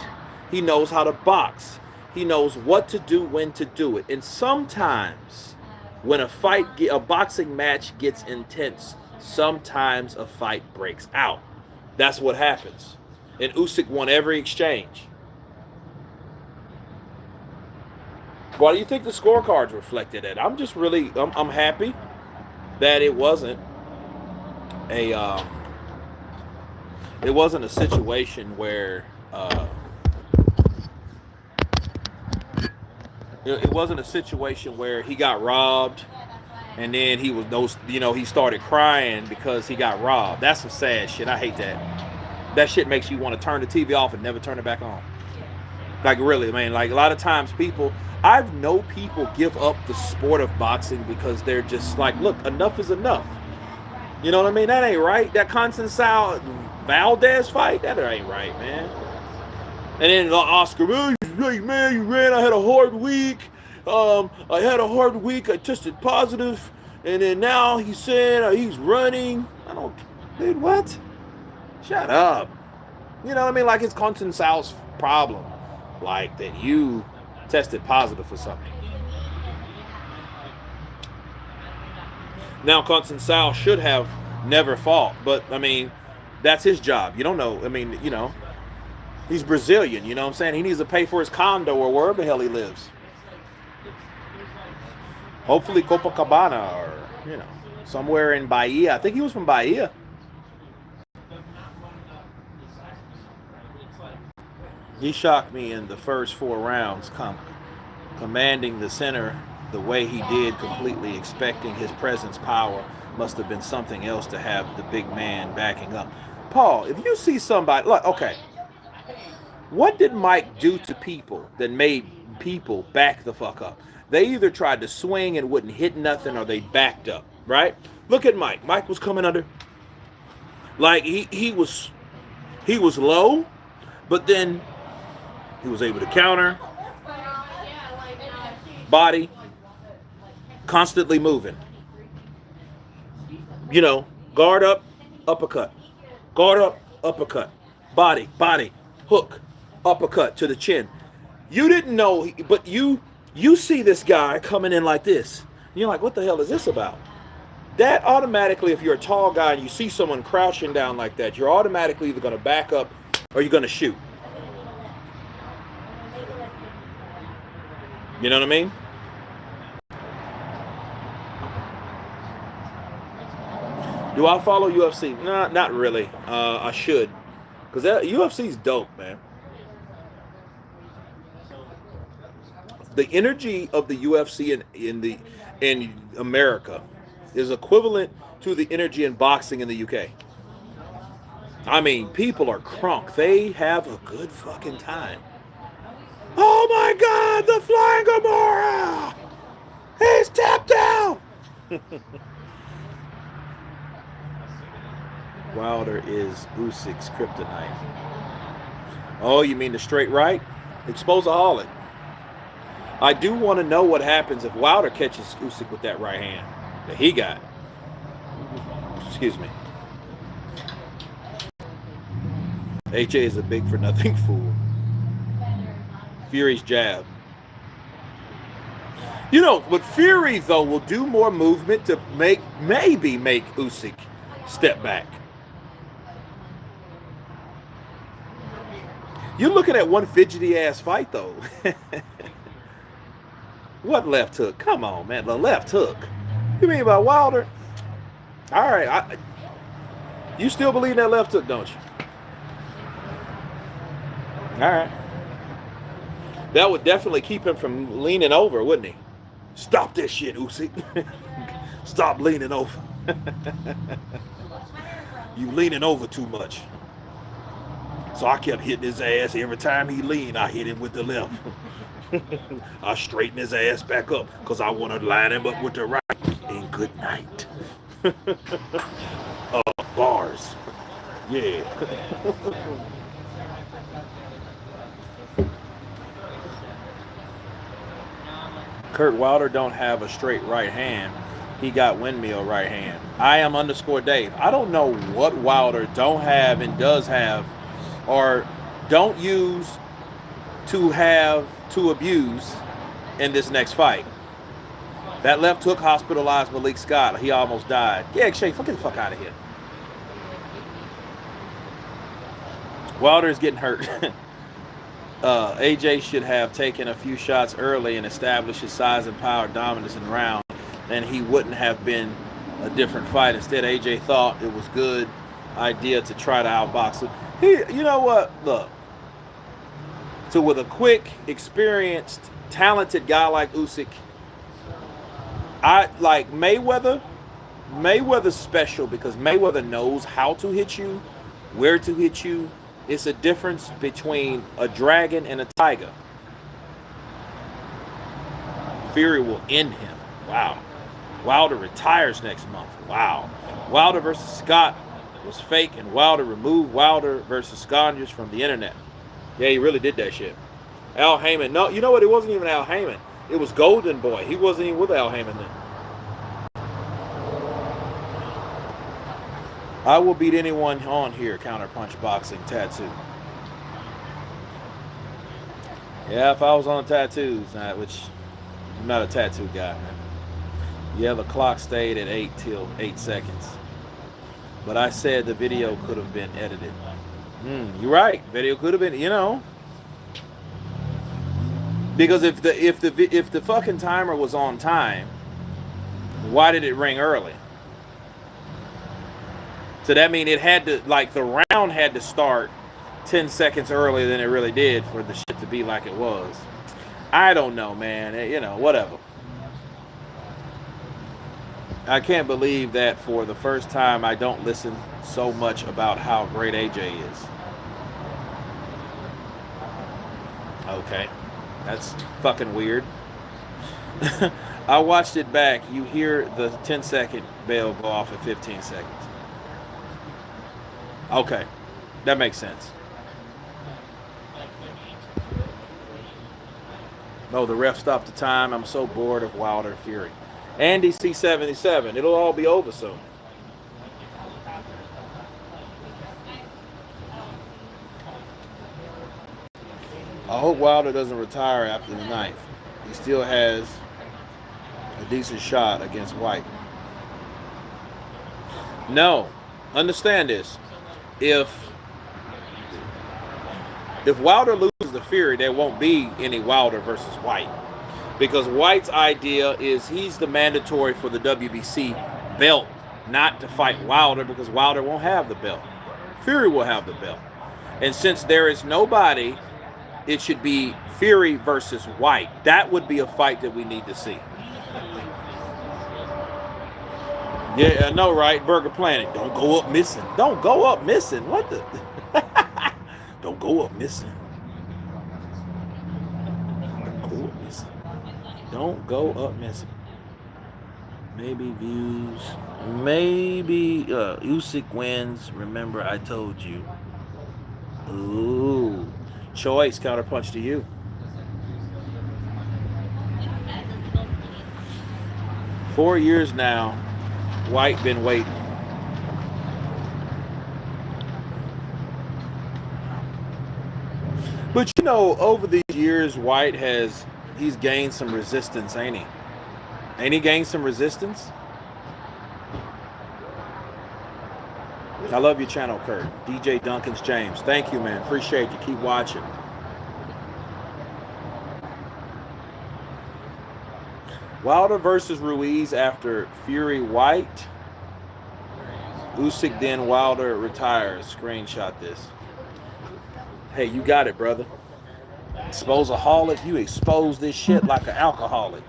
he knows how to box, he knows what to do, when to do it. And sometimes when a boxing match gets intense, sometimes a fight breaks out. That's what happens. And Usyk won every exchange. Why do you think the scorecards reflected that? I'm just really, I'm happy that it wasn't a situation where it wasn't a situation where he got robbed and then he started crying because he got robbed. That's some sad shit. I hate that. That shit makes you want to turn the TV off and never turn it back on. Like, really, man. Like, a lot of times I've known people give up the sport of boxing because they're just like, look, enough is enough. You know what I mean? That ain't right. That Conceição Valdez fight, that ain't right, man. And then Oscar, man, you ran. I had a hard week. I tested positive. And then now he's saying he's running. Dude, what? Shut up. You know what I mean? Like, it's Conceição's problem. Like, that you tested positive for something. Now, Conceição should have never fought, but I mean, that's his job. You don't know. I mean, he's Brazilian. You know what I'm saying? He needs to pay for his condo or wherever the hell he lives. Hopefully, Copacabana or somewhere in Bahia. I think he was from Bahia. He shocked me in the first 4 rounds, commanding the center the way he did, completely expecting his presence. Power must have been something else to have the big man backing up. Paul, if you see somebody, look, okay, what did Mike do to people that made people back the fuck up? They either tried to swing and wouldn't hit nothing, or they backed up, right? Look at Mike. Mike was coming under, like he was low, but then he was able to counter, body, constantly moving. Guard up, uppercut. Guard up, uppercut. Body, hook, uppercut to the chin. You didn't know, but you see this guy coming in like this. And you're like, what the hell is this about? That automatically, if you're a tall guy and you see someone crouching down like that, you're automatically either going to back up or you're going to shoot. You know what I mean? Do I follow UFC? Nah, not really. I should, because UFC's dope, man. The energy of the UFC in America is equivalent to the energy in boxing in the UK. I mean, people are crunk. They have a good fucking time. Oh my God, the Flying Gamora! He's tapped out! Wilder is Usyk's kryptonite. Oh, you mean the straight right? Exposeaholic. I do want to know what happens if Wilder catches Usyk with that right hand that he got. Excuse me. AJ is a big for nothing fool. Fury's jab. You know, but Fury though will do more movement to maybe make Usyk step back. You're looking at one fidgety ass fight though. What left hook? Come on, man. The left hook. You mean by Wilder? All right. You still believe in that left hook, don't you? All right. That would definitely keep him from leaning over, wouldn't he? Stop this shit, Usyk. Stop leaning over. You leaning over too much. So I kept hitting his ass. Every time he leaned, I hit him with the left. I straighten his ass back up because I want to line him up with the right. And good night. Bars. Yeah. Kurt Wilder don't have a straight right hand. He got windmill right hand. I am _Dave. I don't know what Wilder don't have and does have or don't use to abuse in this next fight. That left hook hospitalized Malik Scott. He almost died. Yeah, Shay, get the fuck out of here. Wilder is getting hurt. AJ should have taken a few shots early and established his size and power dominance in the round. Then he wouldn't have been a different fight. Instead, AJ thought it was good idea to try to outbox him. You know what? Look. So with a quick, experienced, talented guy like Usyk, I like Mayweather. Mayweather's special because Mayweather knows how to hit you, where to hit you. It's a difference between a dragon and a tiger. Fury will end him. Wow. Wilder retires next month. Wow. Wilder versus Scott was fake, and Wilder removed Wilder versus Sconyers from the internet. Yeah, he really did that shit. Al Heyman. No, you know what? It wasn't even Al Heyman. It was Golden Boy. He wasn't even with Al Heyman then. I will beat anyone on here. Counterpunch boxing tattoo. Yeah, if I was on tattoos, which I'm not a tattoo guy, man. Yeah, the clock stayed at 8 till 8 seconds. But I said the video could have been edited. You're right. Video could have been, because if the fucking timer was on time, why did it ring early? So that means it had to, like, the round had to start 10 seconds earlier than it really did for the shit to be like it was. I don't know, man. Whatever. I can't believe that for the first time I don't listen so much about how great AJ is. Okay. That's fucking weird. I watched it back. You hear the 10-second bell go off at 15 seconds. Okay. That makes sense. No, the ref stopped the time. I'm so bored of Wilder Fury. Andy C77. It'll all be over soon. I hope Wilder doesn't retire after the ninth. He still has a decent shot against White. No. Understand this. If Wilder loses to Fury, there won't be any Wilder versus White. Because White's idea is he's the mandatory for the WBC belt, not to fight Wilder, because Wilder won't have the belt. Fury will have the belt. And since there is nobody, it should be Fury versus White. That would be a fight that we need to see. Yeah, I know, right? Burger Planet. Don't go up missing. Don't go up missing. What the? Don't go up missing. Don't go up missing. Don't go up missing. Maybe views. Maybe Usyk wins. Remember, I told you. Ooh. Choice. Counterpunch to you. "4 years now. White been waiting." But you know, over these years, White he's gained some resistance, ain't he? Ain't he gained some resistance? I love your channel, Kurt. DJ Duncan's James. Thank you, man. Appreciate you. Keep watching. Wilder versus Ruiz after Fury White. Usyk then Wilder retires. Screenshot this. Hey, you got it, brother. Exposaholic. You expose this shit like an alcoholic.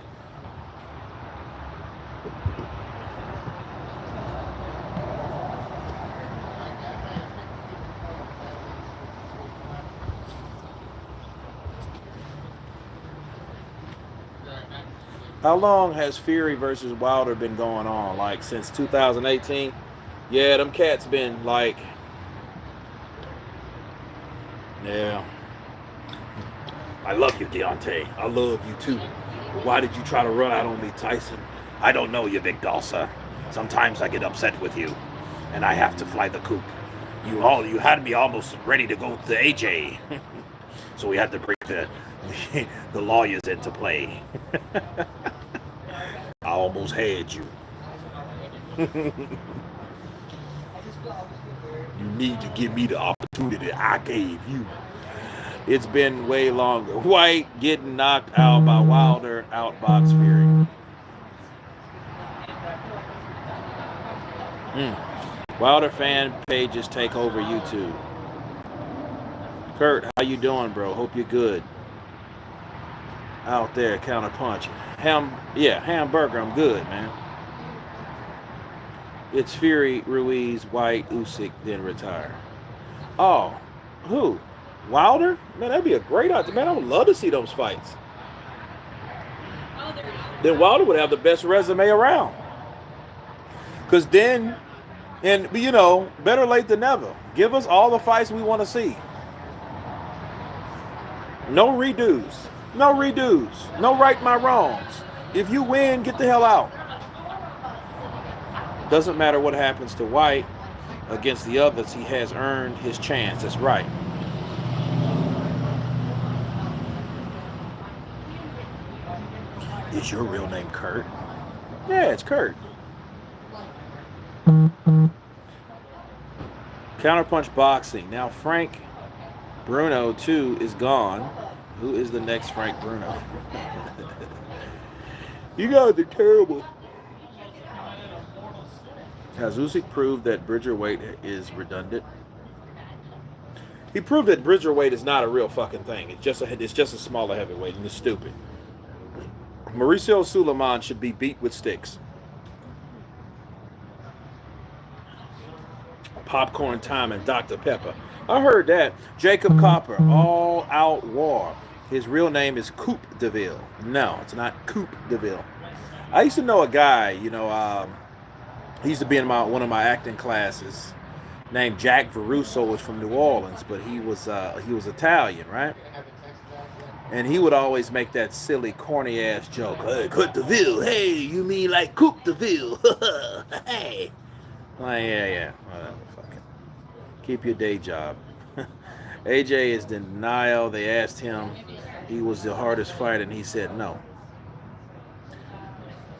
How long has Fury versus Wilder been going on? Like since 2018? Yeah, them cats been like, yeah. I love you, Deontay. I love you too. Why did you try to run out on me, Tyson? I don't know you, Big Dawsa. Sometimes I get upset with you, and I have to fly the coop. You had me almost ready to go to AJ, so we had to bring the lawyers into play. I almost had you. You need to give me the opportunity I gave you. It's been way longer. White getting knocked out by Wilder, outbox Fury. Wilder fan pages take over YouTube. Kurt, how you doing, bro? Hope you're good. Out there, counterpunch. Hamburger, I'm good, man. It's Fury, Ruiz, White, Usyk, then retire. Oh, who? Wilder? Man, that'd be a great idea. Man, I would love to see those fights. Then Wilder would have the best resume around. Because then, and you know, better late than never. Give us all the fights we want to see. No redos. No redos. No right my wrongs. If you win, get the hell out. Doesn't matter what happens to White against the others. He has earned his chance. That's right. Is your real name Kurt? Yeah, it's Kurt. Counterpunch boxing. Now Frank Bruno, too, is gone. Who is the next Frank Bruno? You guys are terrible. Has Usyk proved that Bridgerweight is redundant? He proved that Bridgerweight is not a real fucking thing. It's just a smaller heavyweight, and it's stupid. Mauricio Suleiman should be beat with sticks. Popcorn time and Dr. Pepper. I heard that. Jacob Copper, All Out War. His real name is Coupe DeVille. No, it's not Coupe DeVille. I used to know a guy, you know, he used to be in one of my acting classes, named Jack Veruso, was from New Orleans, but he was Italian, right? And he would always make that silly, corny ass joke. Hey, Coupe DeVille. Hey, you mean like Coupe DeVille? Hey. Like, yeah. Whatever, fuck it. Keep your day job. AJ is in denial. They asked him he was the hardest fighter, and he said no.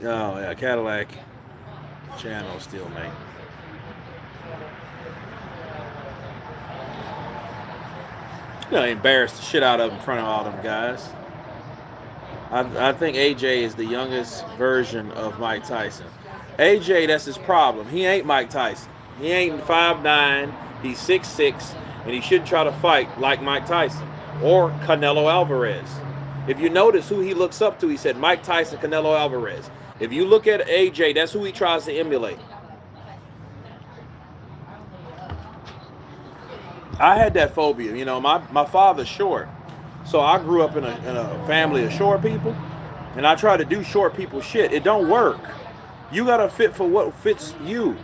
Oh, yeah, Cadillac channel still, mate. You know, embarrassed the shit out of him in front of all them guys. I think AJ is the youngest version of Mike Tyson. AJ, that's his problem. He ain't Mike Tyson. He ain't 5'9", he's 6'6", and he shouldn't try to fight like Mike Tyson or Canelo Alvarez. If you notice who he looks up to, he said Mike Tyson, Canelo Alvarez. If you look at AJ, that's who he tries to emulate. I had that phobia. You know, my father's short. So I grew up in a family of short people, and I try to do short people shit. It don't work. You gotta fit for what fits you.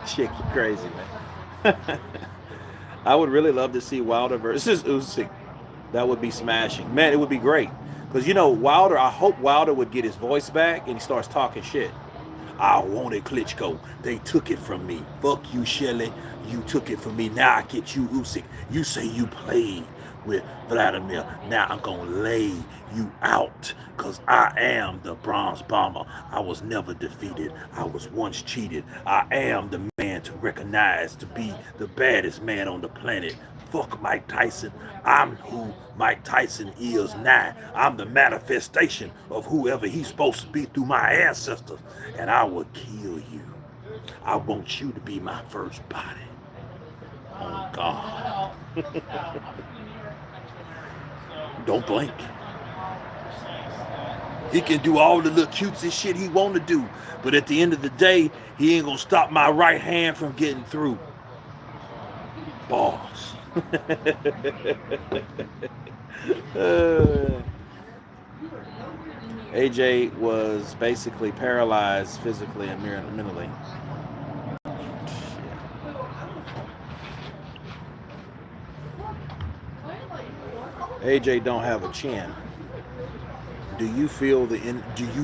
Chick, you crazy, man. I would really love to see Wilder versus Usyk. That would be smashing. Man, it would be great. Because, you know, Wilder, I hope Wilder would get his voice back and he starts talking shit. I wanted Klitschko. They took it from me. Fuck you, Shelley. You took it from me. Now I get you, Usyk. You say you played with Vladimir. Now I'm going to lay you out because I am the bronze bomber. I was never defeated. I was once cheated. I am the man to recognize to be the baddest man on the planet. Fuck Mike Tyson. I'm who Mike Tyson is now. I'm the manifestation of whoever he's supposed to be through my ancestors. And I will kill you. I want you to be my first body. Oh, God. Don't blink. He can do all the little cutesy shit he want to do. But at the end of the day, he ain't going to stop my right hand from getting through. Balls. AJ was basically paralyzed physically and mentally. AJ don't have a chin. Do you feel this energy? Do you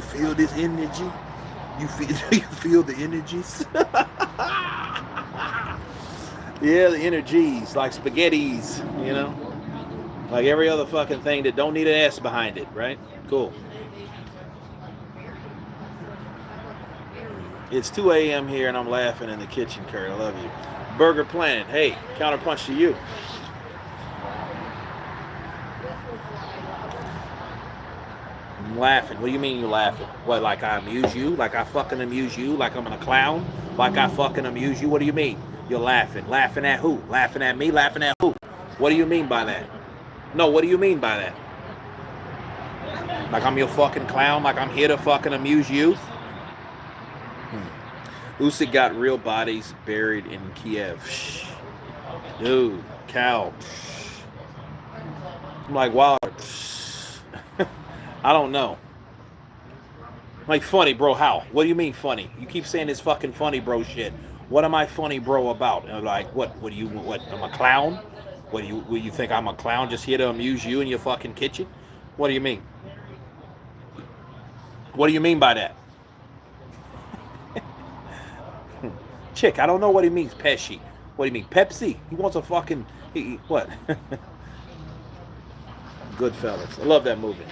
feel the energies? Yeah, the energies, like spaghettis, you know? Like every other fucking thing that don't need an S behind it, right? Cool. It's 2 a.m. here and I'm laughing in the kitchen, Kurt. I love you. Burger Planet, hey, counterpunch to you. I'm laughing. What do you mean you're laughing? What, like I amuse you? Like I fucking amuse you? Like I'm a clown? Like I fucking amuse you? What do you mean? You're laughing. Laughing at who? Laughing at me? Laughing at who? What do you mean by that? No, what do you mean by that? Like I'm your fucking clown? Like I'm here to fucking amuse you? Usyk got real bodies buried in Kiev. Dude, cow. I'm like, wow. I don't know. Like funny, bro, how? What do you mean funny? You keep saying this fucking funny, bro shit. What am I funny, bro, about? And like, what do you, I'm a clown? What do you think I'm a clown just here to amuse you in your fucking kitchen? What do you mean? What do you mean by that? Chick, I don't know what he means, Pesci. What do you mean, Pepsi? He wants a fucking, what? Goodfellas. I love that movie.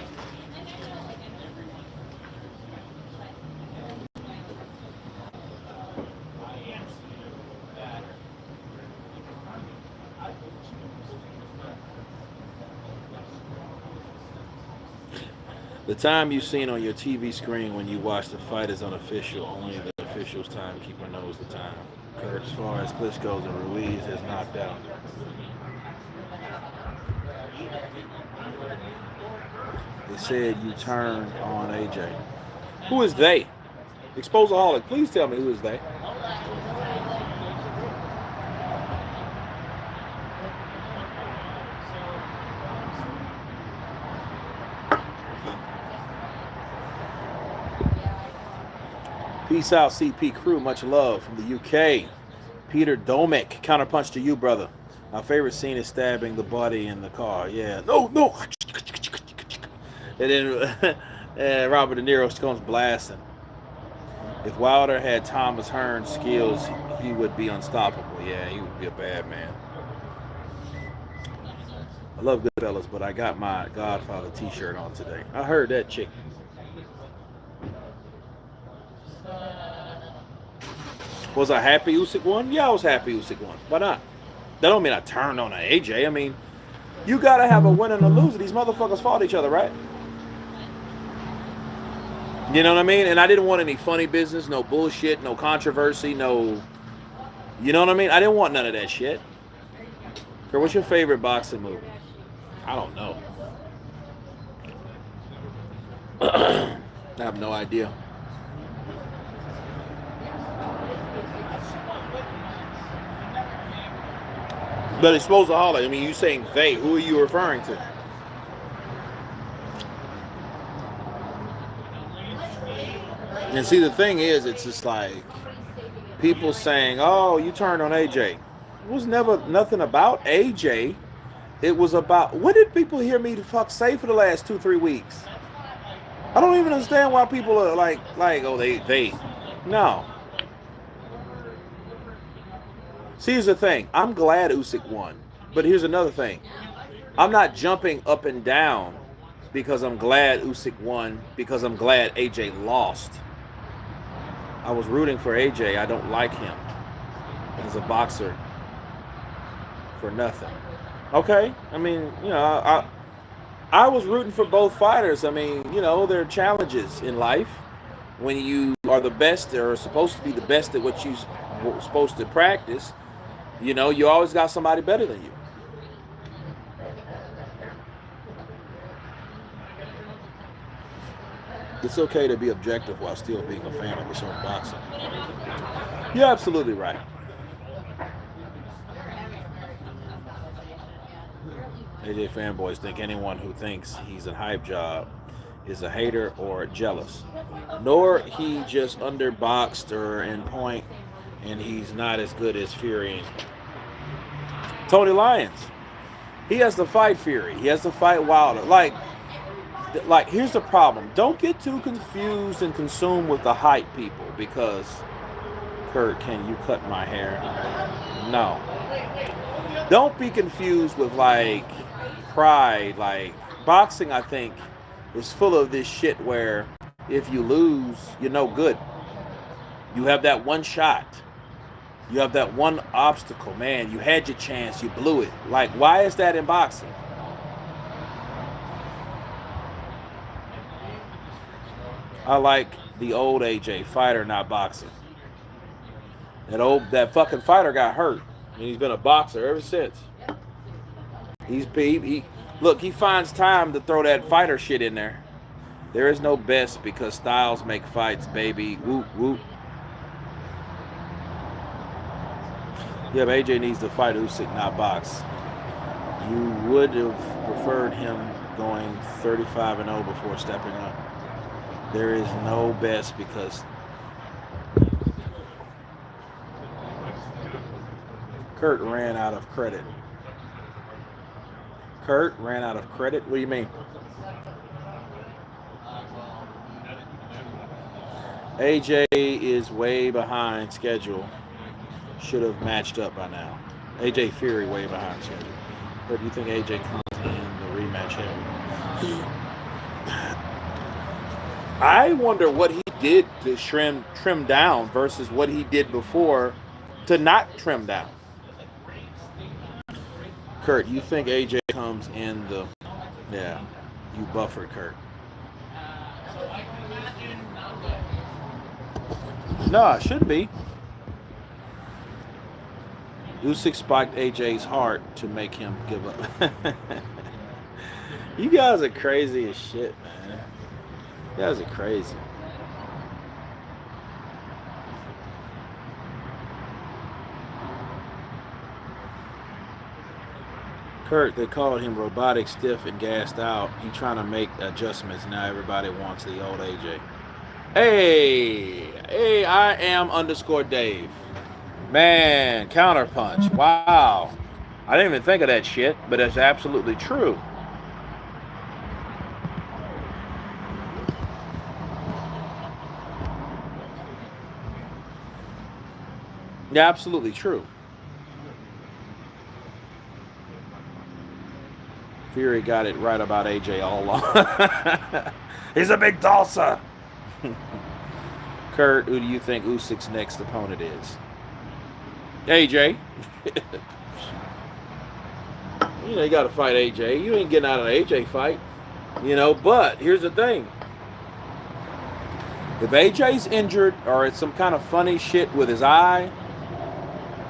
The time you've seen on your TV screen when you watch the fight is unofficial. Only the official's timekeeper knows the time. Kurt, as far as Klitschko and Ruiz has knocked out. They said you turned on AJ. Who is they? Exposaholic, please tell me who is they. Peace out, CP crew. Much love from the UK. Peter Domek. Counterpunch to you, brother. My favorite scene is stabbing the body in the car. Yeah. No. And then Robert De Niro comes blasting. If Wilder had Thomas Hearn's skills, he would be unstoppable. Yeah, he would be a bad man. I love Goodfellas, but I got my Godfather t-shirt on today. I heard that, chick. Was I happy Usyk won? Yeah, I was happy Usyk won. Why not? That don't mean I turned on AJ. I mean, You gotta have a winner and a loser. These motherfuckers fought each other, right? You know what I mean? And I didn't want any funny business, no bullshit, no controversy, no. You know what I mean? I didn't want none of that shit. Girl, what's your favorite boxing movie? I don't know. I have no idea. But it's supposed to holler. I mean, you saying they. Who are you referring to? And see, the thing is, it's just like people saying, "Oh, you turned on AJ." It was never nothing about AJ. It was about, what did people hear me to fuck say for the last 2-3 weeks? I don't even understand why people are like, oh, they. No. See, here's the thing. I'm glad Usyk won, but here's another thing. I'm not jumping up and down because I'm glad Usyk won, because I'm glad AJ lost. I was rooting for AJ. I don't like him as a boxer for nothing. Okay, I mean, you know, I was rooting for both fighters. I mean, you know, there are challenges in life when you are the best or are supposed to be the best at what you're supposed to practice. You know, you always got somebody better than you. It's okay to be objective while still being a fan of a certain boxer. You're absolutely right. AJ fanboys think anyone who thinks he's a hype job is a hater or jealous. Nor he just underboxed or in point, and he's not as good as Fury. Tony Lyons, he has to fight Fury. He has to fight Wilder. Like here's the problem. Don't get too confused and consumed with the hype people, because, Kurt, can you cut my hair? No. Don't be confused with like pride. Like, boxing, I think, is full of this shit where if you lose, you're no good. You have that one shot. You have that one obstacle. Man, you had your chance, you blew it. Like, why is that in boxing? I like the old AJ, fighter, not boxing. That fucking fighter got hurt, and he's been a boxer ever since. Look, he finds time to throw that fighter shit in there. There is no best because styles make fights, baby. Whoop whoop. Yeah, but AJ needs to fight Usyk, not box. You would have preferred him going 35-0 before stepping up. There is no best because Kurt ran out of credit. Kurt ran out of credit? What do you mean? AJ is way behind schedule. Should have matched up by now. AJ Fury way behind schedule. Or do you think AJ comes in the rematch heavy? I wonder what he did to trim down versus what he did before to not trim down. Kurt, you think AJ comes in the... Yeah, you buffered, Kurt. No, it shouldn't be. Usyk spiked AJ's heart to make him give up. You guys are crazy as shit, man. You guys are crazy. Kurt, they called him robotic, stiff, and gassed out. He trying to make adjustments. Now everybody wants the old AJ. Hey, I am _Dave. Man, counterpunch. Wow. I didn't even think of that shit, but it's absolutely true. Yeah, absolutely true. Fury got it right about AJ all along. He's a big tosser. Kurt, who do you think Usyk's next opponent is? AJ. You know, you got to fight AJ. You ain't getting out of an AJ fight. You know, but here's the thing. If AJ's injured or it's some kind of funny shit with his eye,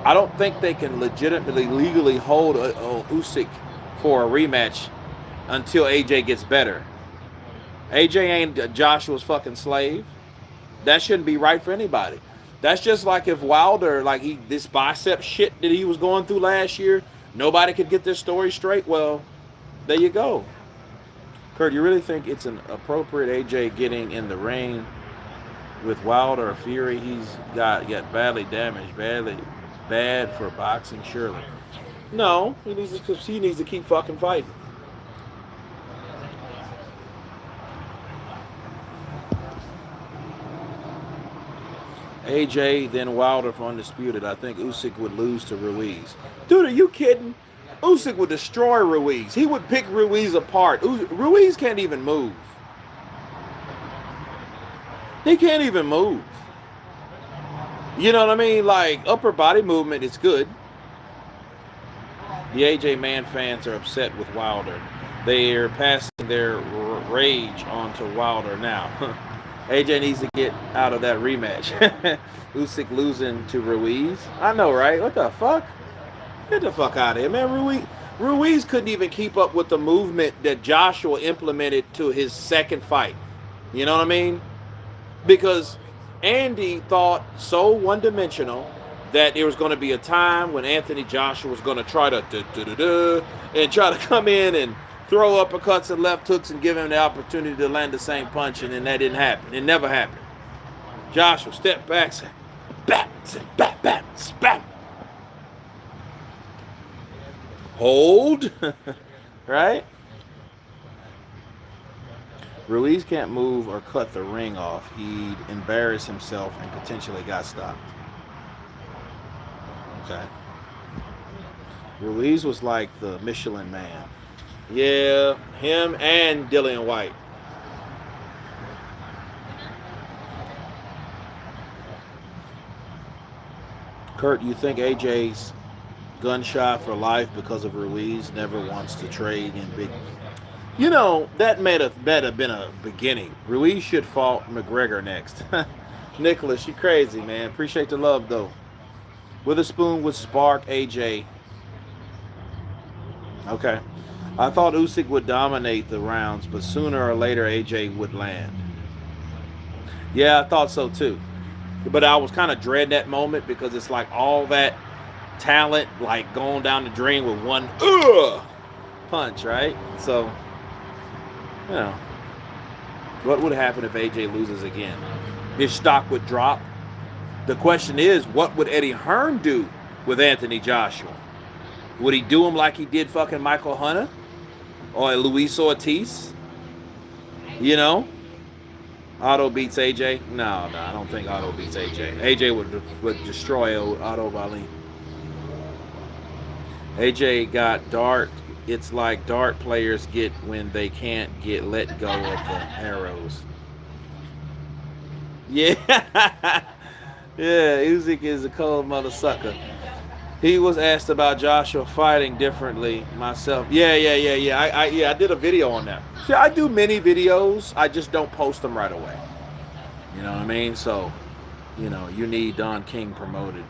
I don't think they can legitimately, legally hold Usyk for a rematch until AJ gets better. AJ ain't Joshua's fucking slave. That shouldn't be right for anybody. That's just like if Wilder, like this bicep shit that he was going through last year, nobody could get this story straight. Well, there you go. Kurt, you really think it's an appropriate AJ getting in the ring with Wilder or Fury? He's got badly damaged, bad for boxing, surely. No, he needs to keep fucking fighting. AJ, then Wilder for undisputed. I think Usyk would lose to Ruiz. Dude, are you kidding? Usyk would destroy Ruiz. He would pick Ruiz apart. Ruiz can't even move. He can't even move. You know what I mean? Like, upper body movement is good. The AJ Man fans are upset with Wilder. They're passing their rage on to Wilder now. AJ needs to get out of that rematch. Usyk losing to Ruiz. I know, right? What the fuck? Get the fuck out of here, man. Ruiz couldn't even keep up with the movement that Joshua implemented to his second fight. You know what I mean? Because Andy thought so one-dimensional that there was going to be a time when Anthony Joshua was going to try to and try to come in and throw uppercuts and left hooks and give him the opportunity to land the same punch, and then that didn't happen. It never happened. Joshua stepped back, said, bam, bam. Hold. Right? Ruiz can't move or cut the ring off. He'd embarrass himself and potentially got stopped. Okay. Ruiz was like the Michelin Man. Yeah, him and Dillian White. Kurt, you think AJ's gunshot for life because of Ruiz never wants to trade in big... You know, that may have been a beginning. Ruiz should fight McGregor next. Nicholas, you crazy, man. Appreciate the love, though. Witherspoon would spark AJ. Okay. I thought Usyk would dominate the rounds, but sooner or later AJ would land. Yeah, I thought so too. But I was kind of dreading that moment because it's like all that talent like going down the drain with one punch, right? So, you know, what would happen if AJ loses again? His stock would drop. The question is, what would Eddie Hearn do with Anthony Joshua? Would he do him like he did fucking Michael Hunter or Luis Ortiz? You know? Otto beats AJ? No, I don't think Otto beats AJ. AJ would destroy Otto Wallin. AJ got dart. It's like dart players get when they can't get let go of the arrows. Yeah. Yeah, Usyk is a cold mother sucker. He was asked about Joshua fighting differently myself. Yeah. I did a video on that. See, I do many videos. I just don't post them right away. You know what I mean? So, you know, you need Don King promoting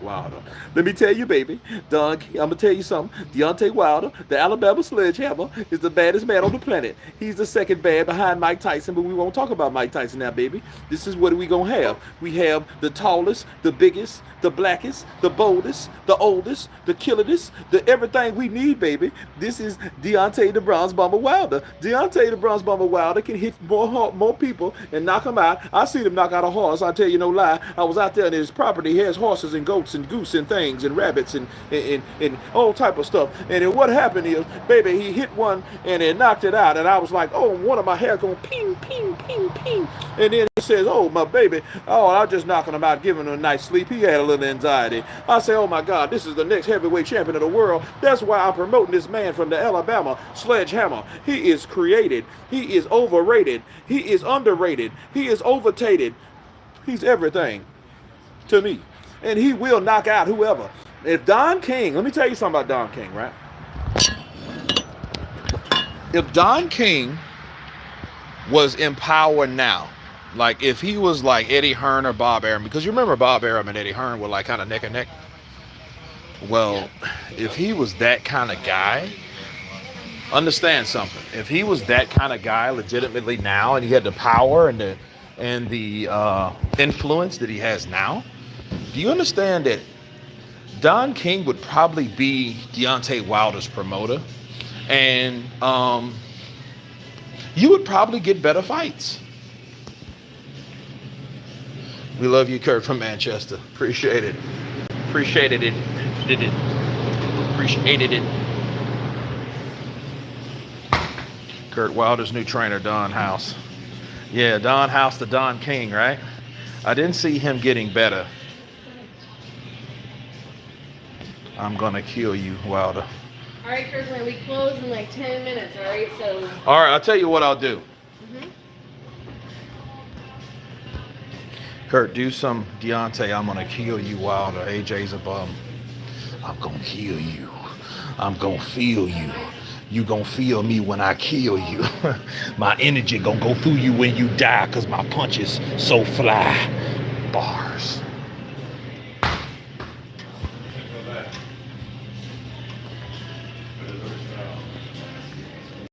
Wilder. Let me tell you, baby, Don, I'm gonna tell you something. Deontay Wilder, the Alabama Sledgehammer, is the baddest man on the planet. He's the second bad behind Mike Tyson, but we won't talk about Mike Tyson now, baby. This is what we gonna have. We have the tallest, the biggest, the blackest, the boldest, the oldest, the killedest, the everything we need, baby. This is Deontay the Bronze Bomber Wilder. Deontay the Bronze Bomber Wilder can hit more people and knock them out. I seen him knock out a horse. I tell you no lie. I was out there in his property. He has horses and goats and goose and things and rabbits and all type of stuff. And then what happened is, baby, he hit one and it knocked it out. And I was like, oh, one of my hair going ping, ping, ping, ping. And then it says, oh, my baby, oh, I'm just knocking him out, giving him a nice sleep. He had a little anxiety. I say, oh my God, this is the next heavyweight champion of the world. That's why I'm promoting this man from the Alabama Sledgehammer. He is created. He is overrated. He is underrated. He is overtated. He's everything to me. And he will knock out whoever. If Don King, let me tell you something about Don King, right? if Don King was in power now, like if he was like Eddie Hearn or Bob Arum, because you remember Bob Arum and Eddie Hearn were like kind of neck and neck. Well, if he was that kind of guy, understand something. If he was that kind of guy legitimately now, and he had the power and the influence that he has now, do you understand that Don King would probably be Deontay Wilder's promoter, and you would probably get better fights. We love you, Kurt from Manchester. Appreciate it. Appreciated it. Did it. Appreciated it. Kurt Wilder's new trainer, Don House. Yeah, Don House to Don King, right? I didn't see him getting better. I'm gonna kill you, Wilder. All right, Kirkland, we close in like 10 minutes, all right? So. All right, I'll tell you what I'll do. Kurt, do some Deontay, I'm gonna kill you, Wilder. AJ's a bum. I'm gonna kill you. I'm gonna feel you. You gonna feel me when I kill you. My energy gonna go through you when you die, cause my punches so fly. Bars.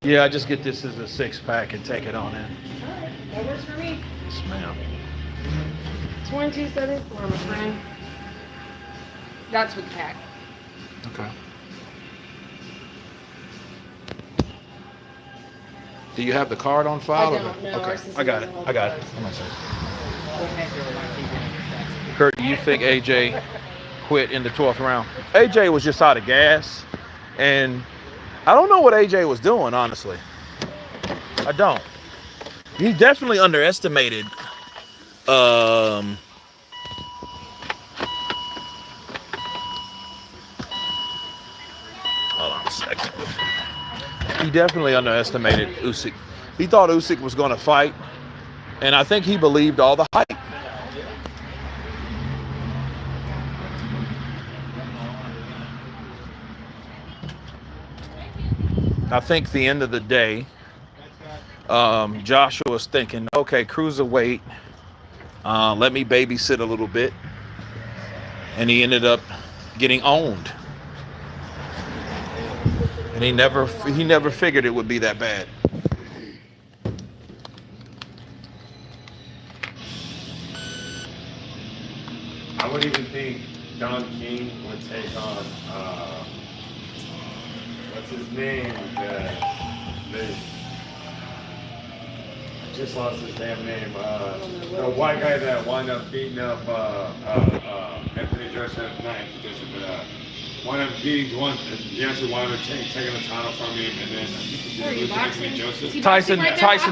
Yeah, I just get this as a 6-pack and take it on in. Alright, that works for me. Yes, ma'am. 2274, my friend. That's with the pack. Okay. Do you have the card on file? I don't know. Okay, I got it. I got it. I'm gonna say. Kurt, do you think AJ quit in the 12th round? AJ was just out of gas, and I don't know what AJ was doing, honestly. I don't. He definitely underestimated. Hold on a second. He definitely underestimated Usyk. He thought Usyk was going to fight, and I think he believed all the hype. I think at the end of the day, Joshua was thinking, okay, cruiserweight, let me babysit a little bit, and he ended up getting owned. And he never figured it would be that bad. I would even think Don King would take on what's his name? Just lost his damn name. The white guy that wound up beating up Anthony Joshua, not Anthony Joshua, but wound up beating Deontay Wilder, taking the title from him, and then Anthony Joseph. Tyson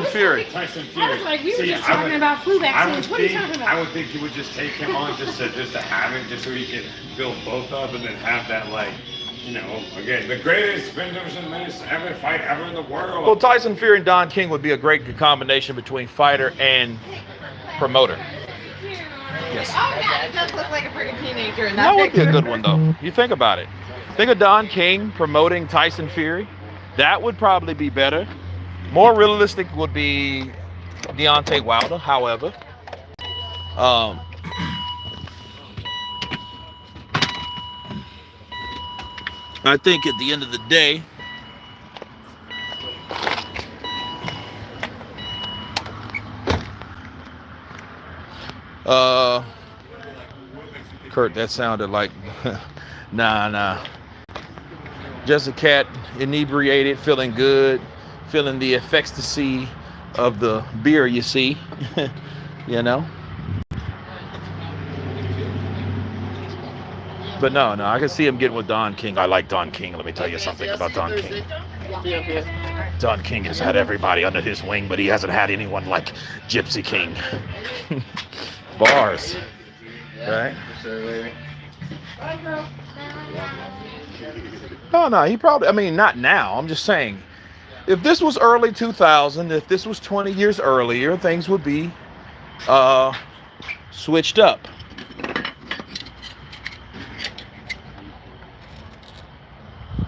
Fury. Tyson Fury. I was like, we were just talking about flu vaccines. What are you talking about? I would think he would just take him on just to have it, just so he could build both up, and then have that, like, you know, again, the greatest vendors and minutes ever fight ever in the world. Well, Tyson Fury and Don King would be a great combination between fighter and promoter. Yes. Oh yeah, it does look like a freaking teenager in that That would be picture. a good one, though. You think about it. Think of Don King promoting Tyson Fury. That would probably be better. More realistic would be Deontay Wilder, however. I think at the end of the day, Kurt, that sounded like, nah. Just a cat, inebriated, feeling good, feeling the ecstasy of the beer, you see, you know. But no, I can see him getting with Don King. I like Don King. Let me tell you something about Don King. Don King has had everybody under his wing, but he hasn't had anyone like Gypsy King. Bars. Right? No, he probably, I mean, not now. I'm just saying, if this was early 2000, if this was 20 years earlier, things would be switched up.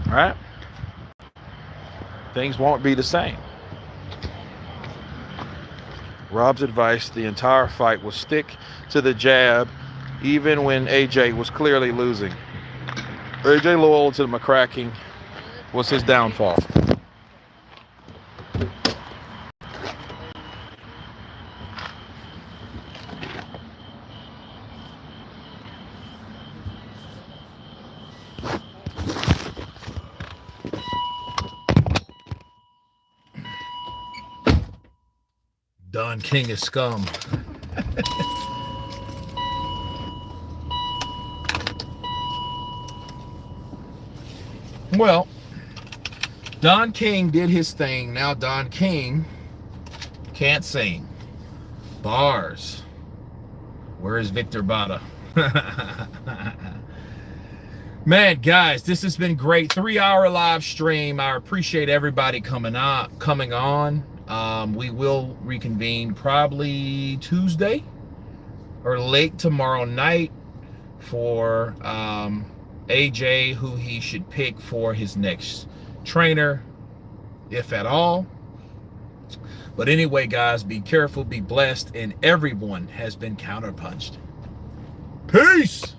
All right? things won't be the same. Rob's advice the entire fight was stick to the jab, even when AJ was clearly losing. AJ loyal to the McCracken was his downfall. Don King is scum. Well, Don King did his thing. Now Don King can't sing. Bars. Where is Victor Bada? Man, guys, this has been great. 3-hour live stream. I appreciate everybody coming on. We will reconvene probably Tuesday or late tomorrow night for AJ, who he should pick for his next trainer, if at all. But anyway, guys, be careful, be blessed, and everyone has been counterpunched. Peace!